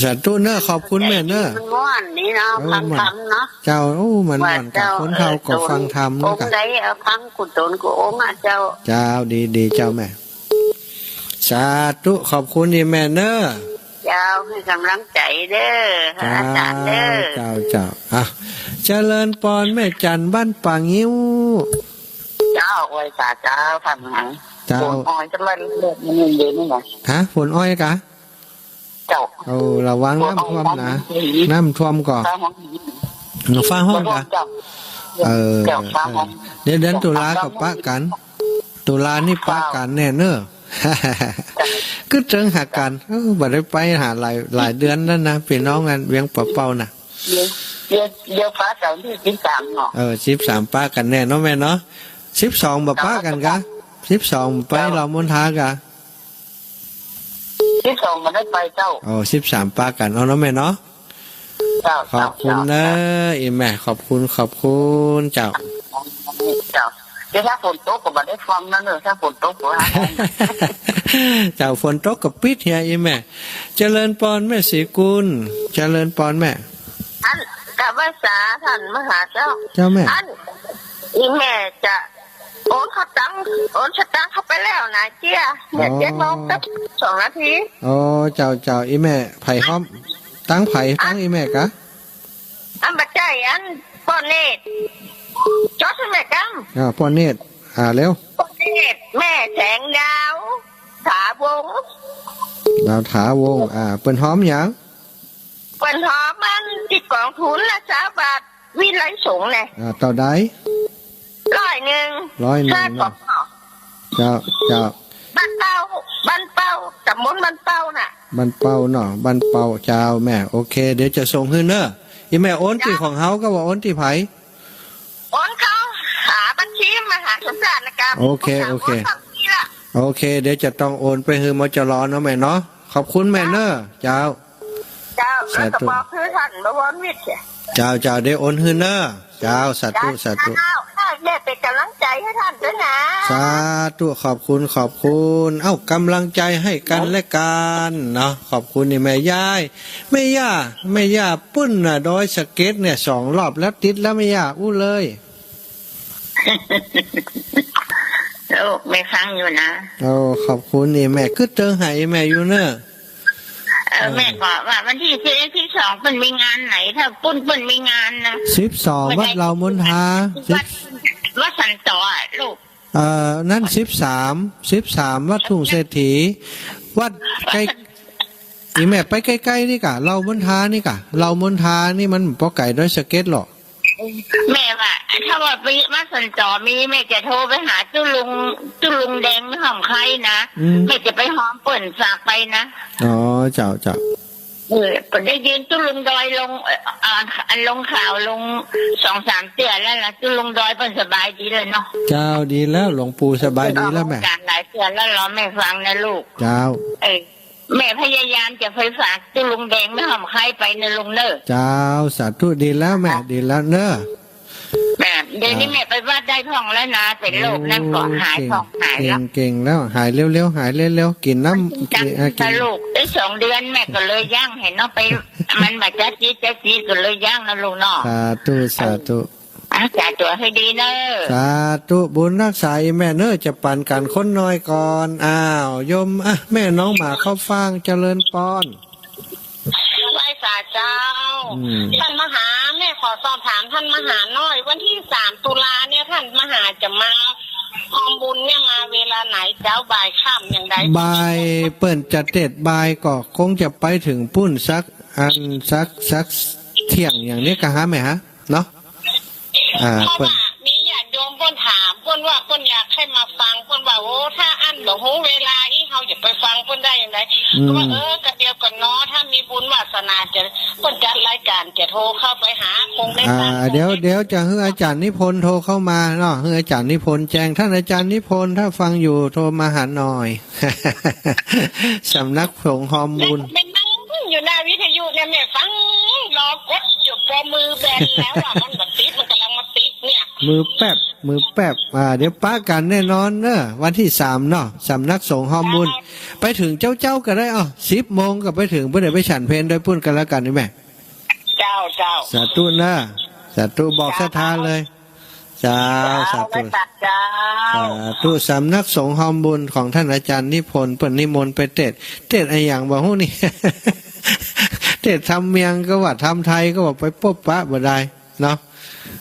[SPEAKER 3] สาธุเนอะขอบคุณแม่เนอะ
[SPEAKER 4] มันม่วนนี่เนาะฟังธรรมเนาะ
[SPEAKER 3] เจ้ามันม่วนกับคนเฒ่าก็ฟังธรรม
[SPEAKER 4] เนาะกันได้ฟังกุศลกุองค์เ
[SPEAKER 3] จ้าดีเจ้าแม่สาธุขอบคุณนี่แม่เนอะ
[SPEAKER 4] เจ้าให้กำลังใจเด้ออาจารย์เด้
[SPEAKER 3] อเจ้าเจริญปอนแม่จันบ้านป่างิ้ว
[SPEAKER 4] เจ้าไว้สาเจ้าทำหนังฝนอ้อยจะมาเดือดมันเย็นนี่ไง
[SPEAKER 3] ฝนอ้อยกะ
[SPEAKER 4] เจ้า
[SPEAKER 3] ระวังน้ำท่วมนะน้ำท่วมก่อนฟ้าห้องกะเดือนตุลากับปะกันตุลานี่ปะกันแน่เนอะก็เจอหากันบัดได้ไปหาหลายเดือนแล้วนะพี่น้องกันเวียงปะเป้าน่ะ
[SPEAKER 4] เดี๋ยวฟ้าเสาร์ที่13เนาะ
[SPEAKER 3] 13ปะกันแน่เนาะแม่เนาะ12บ่ปะกันกะ12ไปเรามณฑากะ
[SPEAKER 4] 12มันได้ไปเจ้า
[SPEAKER 3] 13ปากันเนาะแม่เนาะขอบคุณนะอีแม่ขอบคุณเจ้า
[SPEAKER 4] ถ้าฝนตกก็บ่ได้ฟังนั่นเนอะถ้าฝนตกก็
[SPEAKER 3] เจ้าฝนตกกับปิดเฮียอีแม่เจริญปอนแม่ศรีกุลเจริญปอนแม่
[SPEAKER 4] อันกับภาษาท่านมหาเจ้า
[SPEAKER 3] แม่
[SPEAKER 4] อันอีแม่จะโอนสตังค์เข้าไปแล้วนะเจี๊ยเดี๋ยว7 โมงสัก2 นาที
[SPEAKER 3] เจ้าอีแม่ไผ่ห้อมตั้งไผ่ตั้งอีแม่กะ
[SPEAKER 4] อันบัดใจอันป้อนเนตจอดแม่กัง
[SPEAKER 3] ป้อนเนตเร็ว
[SPEAKER 4] ป้อนเนตแม่แสงดาวถาวง
[SPEAKER 3] เปิ้นหอมหยัง
[SPEAKER 4] เปิ้นหอมมันติดกองทุนละ3 บาทวิไลสงฆ์เลย
[SPEAKER 3] ต่อใด
[SPEAKER 4] 100
[SPEAKER 3] เนาะเจ้า
[SPEAKER 4] บ้านเป้าตำบลบ้านเป้าน่ะ
[SPEAKER 3] บ้านเป้าเนาะบ้านเป้าเจ้าแม่โอเคเดี๋ยวจะส่งให้เนอะอีแม่โอนที่ของเฮาก็ว่าโอนที่ไผ
[SPEAKER 4] โอนเขาหาบัญชีมหาสมศักดิ์นะครับ
[SPEAKER 3] โอเค โอเค เดี๋ยวจะต้องโอนไปให้มจรเนาะแม่เนาะขอบคุณแม่เนอะเจ้า
[SPEAKER 4] เจ้าแล้วก็บอกคือท่านบวรวิทย์
[SPEAKER 3] เจ้าได้โอนให้เนอะเจ้าสาธุสาธุ
[SPEAKER 4] แม่เป็นกำลังใจให้ท่านด้วยนะ
[SPEAKER 3] สาธุขอบคุณเอ้ากำลังใจให้กันและกันเนาะขอบคุณนี่แม่ยายแม่ย่าปุ้นน่ะดอยสะเก็ตเนี่ย2 รอบแล้วติดแล้วแม่ย่าอู้เลย
[SPEAKER 4] ลูกไม่ฟังอยู่นะ
[SPEAKER 3] โอ้ขอบคุณนี่แม่คือเจอหายแม่อยู่เนอะ
[SPEAKER 4] แม่บอกว่าวันที่12เป็นมีงานไหนถ้าปุ้นมีงานนะ
[SPEAKER 3] 12วัดเรามณฑา
[SPEAKER 4] วัดสันต่อลูก
[SPEAKER 3] นั่น13วัดทุ่งเศรษฐีวัดใกล้อีแม่ไปใกล้ๆนี่กะเรามณฑานี่กะเรามณฑานี่มันปอไก่ด้วยสเก็ตหรอก
[SPEAKER 4] แม่ว่าถ้าว่าไปวัดสันต่อมีแม่จะโทรไปหาจุลุงแดงของใครนะแม่จะไปหอมเปิ่นฝากไปนะ
[SPEAKER 3] อ๋อเจ้า
[SPEAKER 4] ก็ได้ยินจุลุงดอยลงลงข่าวลง2-3 เดือนแล้วล่ะจุลุงดอยเป็นสบายดีเลยเนาะ
[SPEAKER 3] เจ้าดีแล้วหลวงปู่สบายดีแล้วแม่
[SPEAKER 4] การหลายเดือนแล้วเหรอแม่ฟังนะลูก
[SPEAKER 3] เจ้า
[SPEAKER 4] แม่พยายามจะไปฝากจุลุงแดงไม่หอมใครไปในลุงเนอ
[SPEAKER 3] เจ้าสาธุดีแล้วแม่ดีแล้วเนอะ
[SPEAKER 4] แม่เดี๋ยวนี้แม่ไปวัดได้ท่องแล้วนะเป็นโรคนั่นก็หายท่องหายแล้ว
[SPEAKER 3] เก่งแล้วหายเร็วๆหายเร็วๆกินน้ำ
[SPEAKER 4] จังถ้าลูกได้2 เดือนแม่ก็เลยย่างเห็นเนาะไปมันแบบจ๊ะจีก็เลยย่างนะลูกเนาะ
[SPEAKER 3] สาธุ
[SPEAKER 4] จ่ายตัวให้ดีเนอะ
[SPEAKER 3] สาธุบุญรักษาอีแม่เนอะจะปั่นกันคนน้อยก่อนอ้าวโยมแม่น้องหมาเข้าฟังเจริญปอน
[SPEAKER 4] ไหว้สาเจ้าท่านมหาแม่ขอสอบถามท่านมหาหน่อยวันที่3 ตุลาเนี่ยท่านมหาจะมาทำบุญเนี่ยมาเวลาไหนเจ้าบ่ายค่ำอย่างไร
[SPEAKER 3] บ่ายเปิ้นจะเต็ดบ่ายก็คงจะไปถึงปุ้นสักเที่ยงอย่างนี้ก็หาไหมฮะเนาะ
[SPEAKER 4] เพราะ
[SPEAKER 3] เปิ้น
[SPEAKER 4] ว่ามีญาติโยมเพิ่นถามเพิ่นว่าเพิ่นอยากให้มาฟังเพิ่นว่าโอ้ถ้าอันบ่ฮู้เวลาที่เขาจะไปฟังเพิ่นได้อย่างไรก็ว่ากะเดียวกันเนาะถ้ามีบุญวาสนาจะเพิ่นจัดรายการจะโทรเข้าไปหาคงได้ฟัง
[SPEAKER 3] เดี๋ยวจะให้อาจารย์นิพนธ์โทรเข้ามาเนาะให้อาจารย์นิพนธ์แจ้งท่านอาจารย์นิพนธ์ถ้าฟังอยู่โทรมาหาหน่อย สำนักสงฆ์ฮอมบุญ
[SPEAKER 4] เป็นนั่งอยู่หน้าวิทยุเนี่ยแม่ฟังรอกดอยู่พอมือแบนแล้วอ่ะมันแบบติดมันกำลังมาติดเนี่ย
[SPEAKER 3] มือแป๊บเดี๋ยวป้ากันแน่นอนเนอะวันที่3เนาะสำนักสงฆ์ฮอมบุญไปถึงเจ้าก็ได้10 โมงก็ไปถึงเพื่อไปฉันเพลโดยพุ่นกันแล้วกันนี่แม่
[SPEAKER 4] เจ้า
[SPEAKER 3] สาธุนะสาธุบอกศรัทธาเลยสาธุสำนักสงฆ์ฮอมบุญของท่านอาจารย์นิพนธ์เปิ่นนิมนต์ไปเทศไอ้อย่างบ่ฮู้นี่ เทศทำเมียงก็ว่าทำไทยก็บอกไปพบปะบ่ได้เนาะ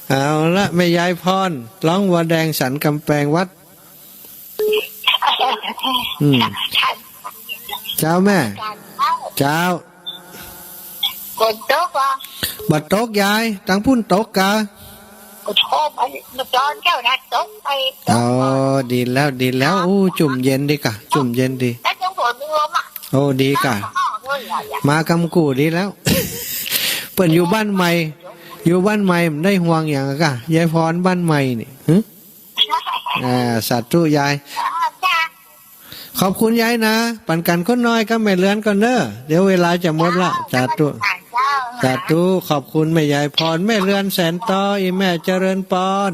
[SPEAKER 3] เอาละแม่ยายพรร้องวัวแดงสันกำแพงวัดเจ้าแม่เจ้า
[SPEAKER 4] คนโต๊ะอ่ะ
[SPEAKER 3] บัดตกยายตั้งพุ่นตกกะ
[SPEAKER 4] ก็ชอบไปตอนเจ้านัดโต๊ะไป
[SPEAKER 3] อ๋อดีแล้วอู้จุ่มเย็นดีกะจุ่มเย็นดี
[SPEAKER 4] แล้วจังหวะมืออ่ะ
[SPEAKER 3] โอ้ดีกะมากำกูดีแล้ว เปิ่นอยู่บ้านใหม่มันได้ห่วงอย่างกะยายพรบ้านใหม่นี่สัตว์ตู้ยายขอบคุณยายนะปั่นกันคนน้อยก็ไม่เลือนก่อนเนอะเดี๋ยวเวลาจะหมดละสัตว์ตู้ขอบคุณแม่ยายพรแม่เลือนแสนต่ออีแม่เจริญปอน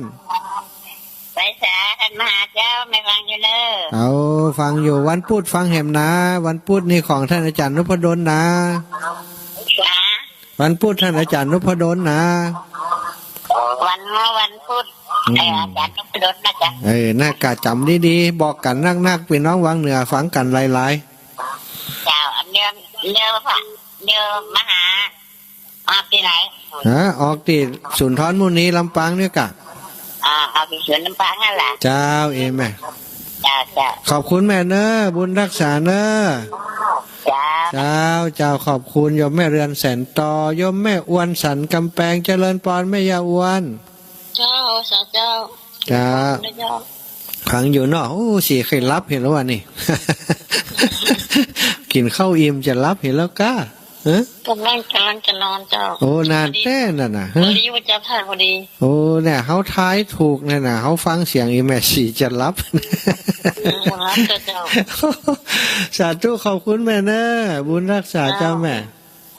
[SPEAKER 4] ไปสาท่านมหาเจ้าไม่ฟังอยู่เนอะ
[SPEAKER 3] เอาฟังอยู่วันพุธฟังแหมนะวันพุธนี่ของท่านอาจารย์นพดลนะวันพุธท่านอาจารย์นพดลนะ
[SPEAKER 4] วันพุธอาจารย์นพดลนะจ๊ะ
[SPEAKER 3] น่ากะจำดีๆบอกกันนักๆพี่น้องวังเหนือฟังกันหลาย
[SPEAKER 4] เจ้าเนื้อพระเนื้อมหาออกที่ไหน
[SPEAKER 3] ๆออกติสุนทรมุนีลำปางเนี่ยกะ
[SPEAKER 4] เอาที่สวนน้ำปางนั่นแหละ
[SPEAKER 3] เจ้าแม่
[SPEAKER 4] เจ้า
[SPEAKER 3] ขอบคุณแม่เนอะบุญรักษาเนอะ
[SPEAKER 4] เจ้า
[SPEAKER 3] เจ้าขอบคุณโยมแม่เรือนแสนต่อโยมแม่อ้วนสันกำแพงเจริญปอนแม่ยาอ้วน
[SPEAKER 4] เจ้า
[SPEAKER 3] จ้าขังอยู่เนาะโอ้สีเคยรับเห็นแล้ววะนี่ กินข้าวอิ่มจะรับเห็นแล้วก้า ฮะ
[SPEAKER 4] กำลังจะนอนเจ้า
[SPEAKER 3] โอ้นานแต้น่ะนะ
[SPEAKER 4] พอ
[SPEAKER 3] ฮะ
[SPEAKER 4] ดีว่าจะผ่านพอดี
[SPEAKER 3] โอ้เนี่ยเขาทายถูกเนี่ยนะเขาฟังเสียงอีแม่สีจะรับ
[SPEAKER 4] วันรับเจ้า
[SPEAKER 3] สาธุขอบคุณแม่เนอะบุญรักษาเจ้าแม่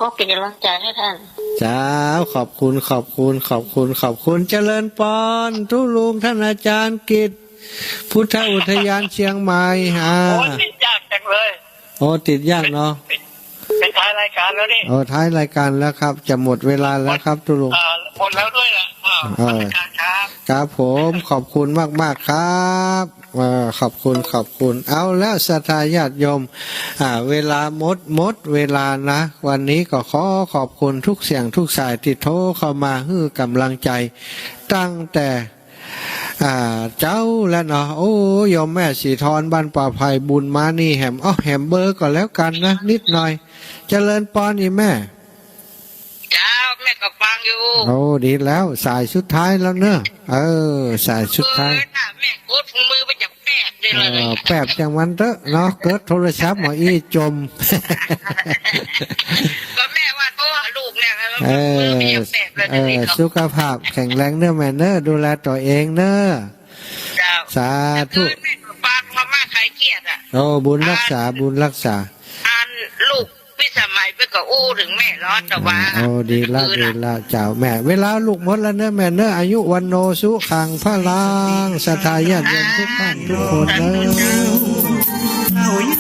[SPEAKER 4] ก็เป็นกำลังใจให้ท่าน
[SPEAKER 3] จ้าขอบคุณขอบคุณเจริญปอนทุลุงท่านอาจารย์กิตพุทธอุทยานเชียงใหม่
[SPEAKER 2] โอ้ติดยากจังเลย
[SPEAKER 3] โอ้ติดยากเนาะ
[SPEAKER 2] เป็นท้ายรายการแล้วนี่
[SPEAKER 3] โอ้ท้ายรายการแล้วครับ จะหมดเวลาแล้วครับทุลุง
[SPEAKER 2] หมดแล้วด้วยล่ะครับ
[SPEAKER 3] ครับผมขอบคุณมากครับขอบคุณเอาแล้วศรัทธาญาติโยมเวลาหมดเวลานะ วันนี้ก็ขอบคุณทุกเสียงทุกสายที่โทรเข้ามาให้กำลังใจตั้งแต่เจ้าแล้วเนาะโอ้โยมแม่สีทรบ้านป่าภัยบุญมานี่แหมเบอร์ก็แล้วกันนะนิดหน่อยเจริญปอนอีแม่
[SPEAKER 4] เจ้าแม่ก็ฟังอยู่
[SPEAKER 3] โอ้ดีแล้วสายสุดท้ายแล้วเนอะสายสุดท้าย
[SPEAKER 4] แม่กดมือไปจากแป๊บเลยเลย
[SPEAKER 3] แป๊บจังวันเถอะเนาะเกิดโทรศัพท์หมออี้จม
[SPEAKER 4] ก็แม่ว่าโทรหาลูกเนี่ยมือไปจากแป๊บเลย
[SPEAKER 3] สุขภาพแข็งแรงเนอะแม่เนอะดูแลตัวเองเนอะ
[SPEAKER 4] เจ้า
[SPEAKER 3] สาธุ
[SPEAKER 4] แม่ก็ฟังมาม่าใครเครียดอ่ะ
[SPEAKER 3] โอ้บุญรักษา
[SPEAKER 4] อ่านลูกพี่สมัยไปก็อู้ถึงแม่ร้อนแต่ว่า
[SPEAKER 3] โอ้ดีละเจ้าแม่เวลาลูกหมดแล้วเนอะแม่เนอะอายุวันโนสุขังพระลังศรัทธาญาติโยมทุกท่านทุกคนเนอะ
[SPEAKER 2] เจ้ายั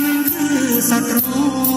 [SPEAKER 2] นคือศัตรู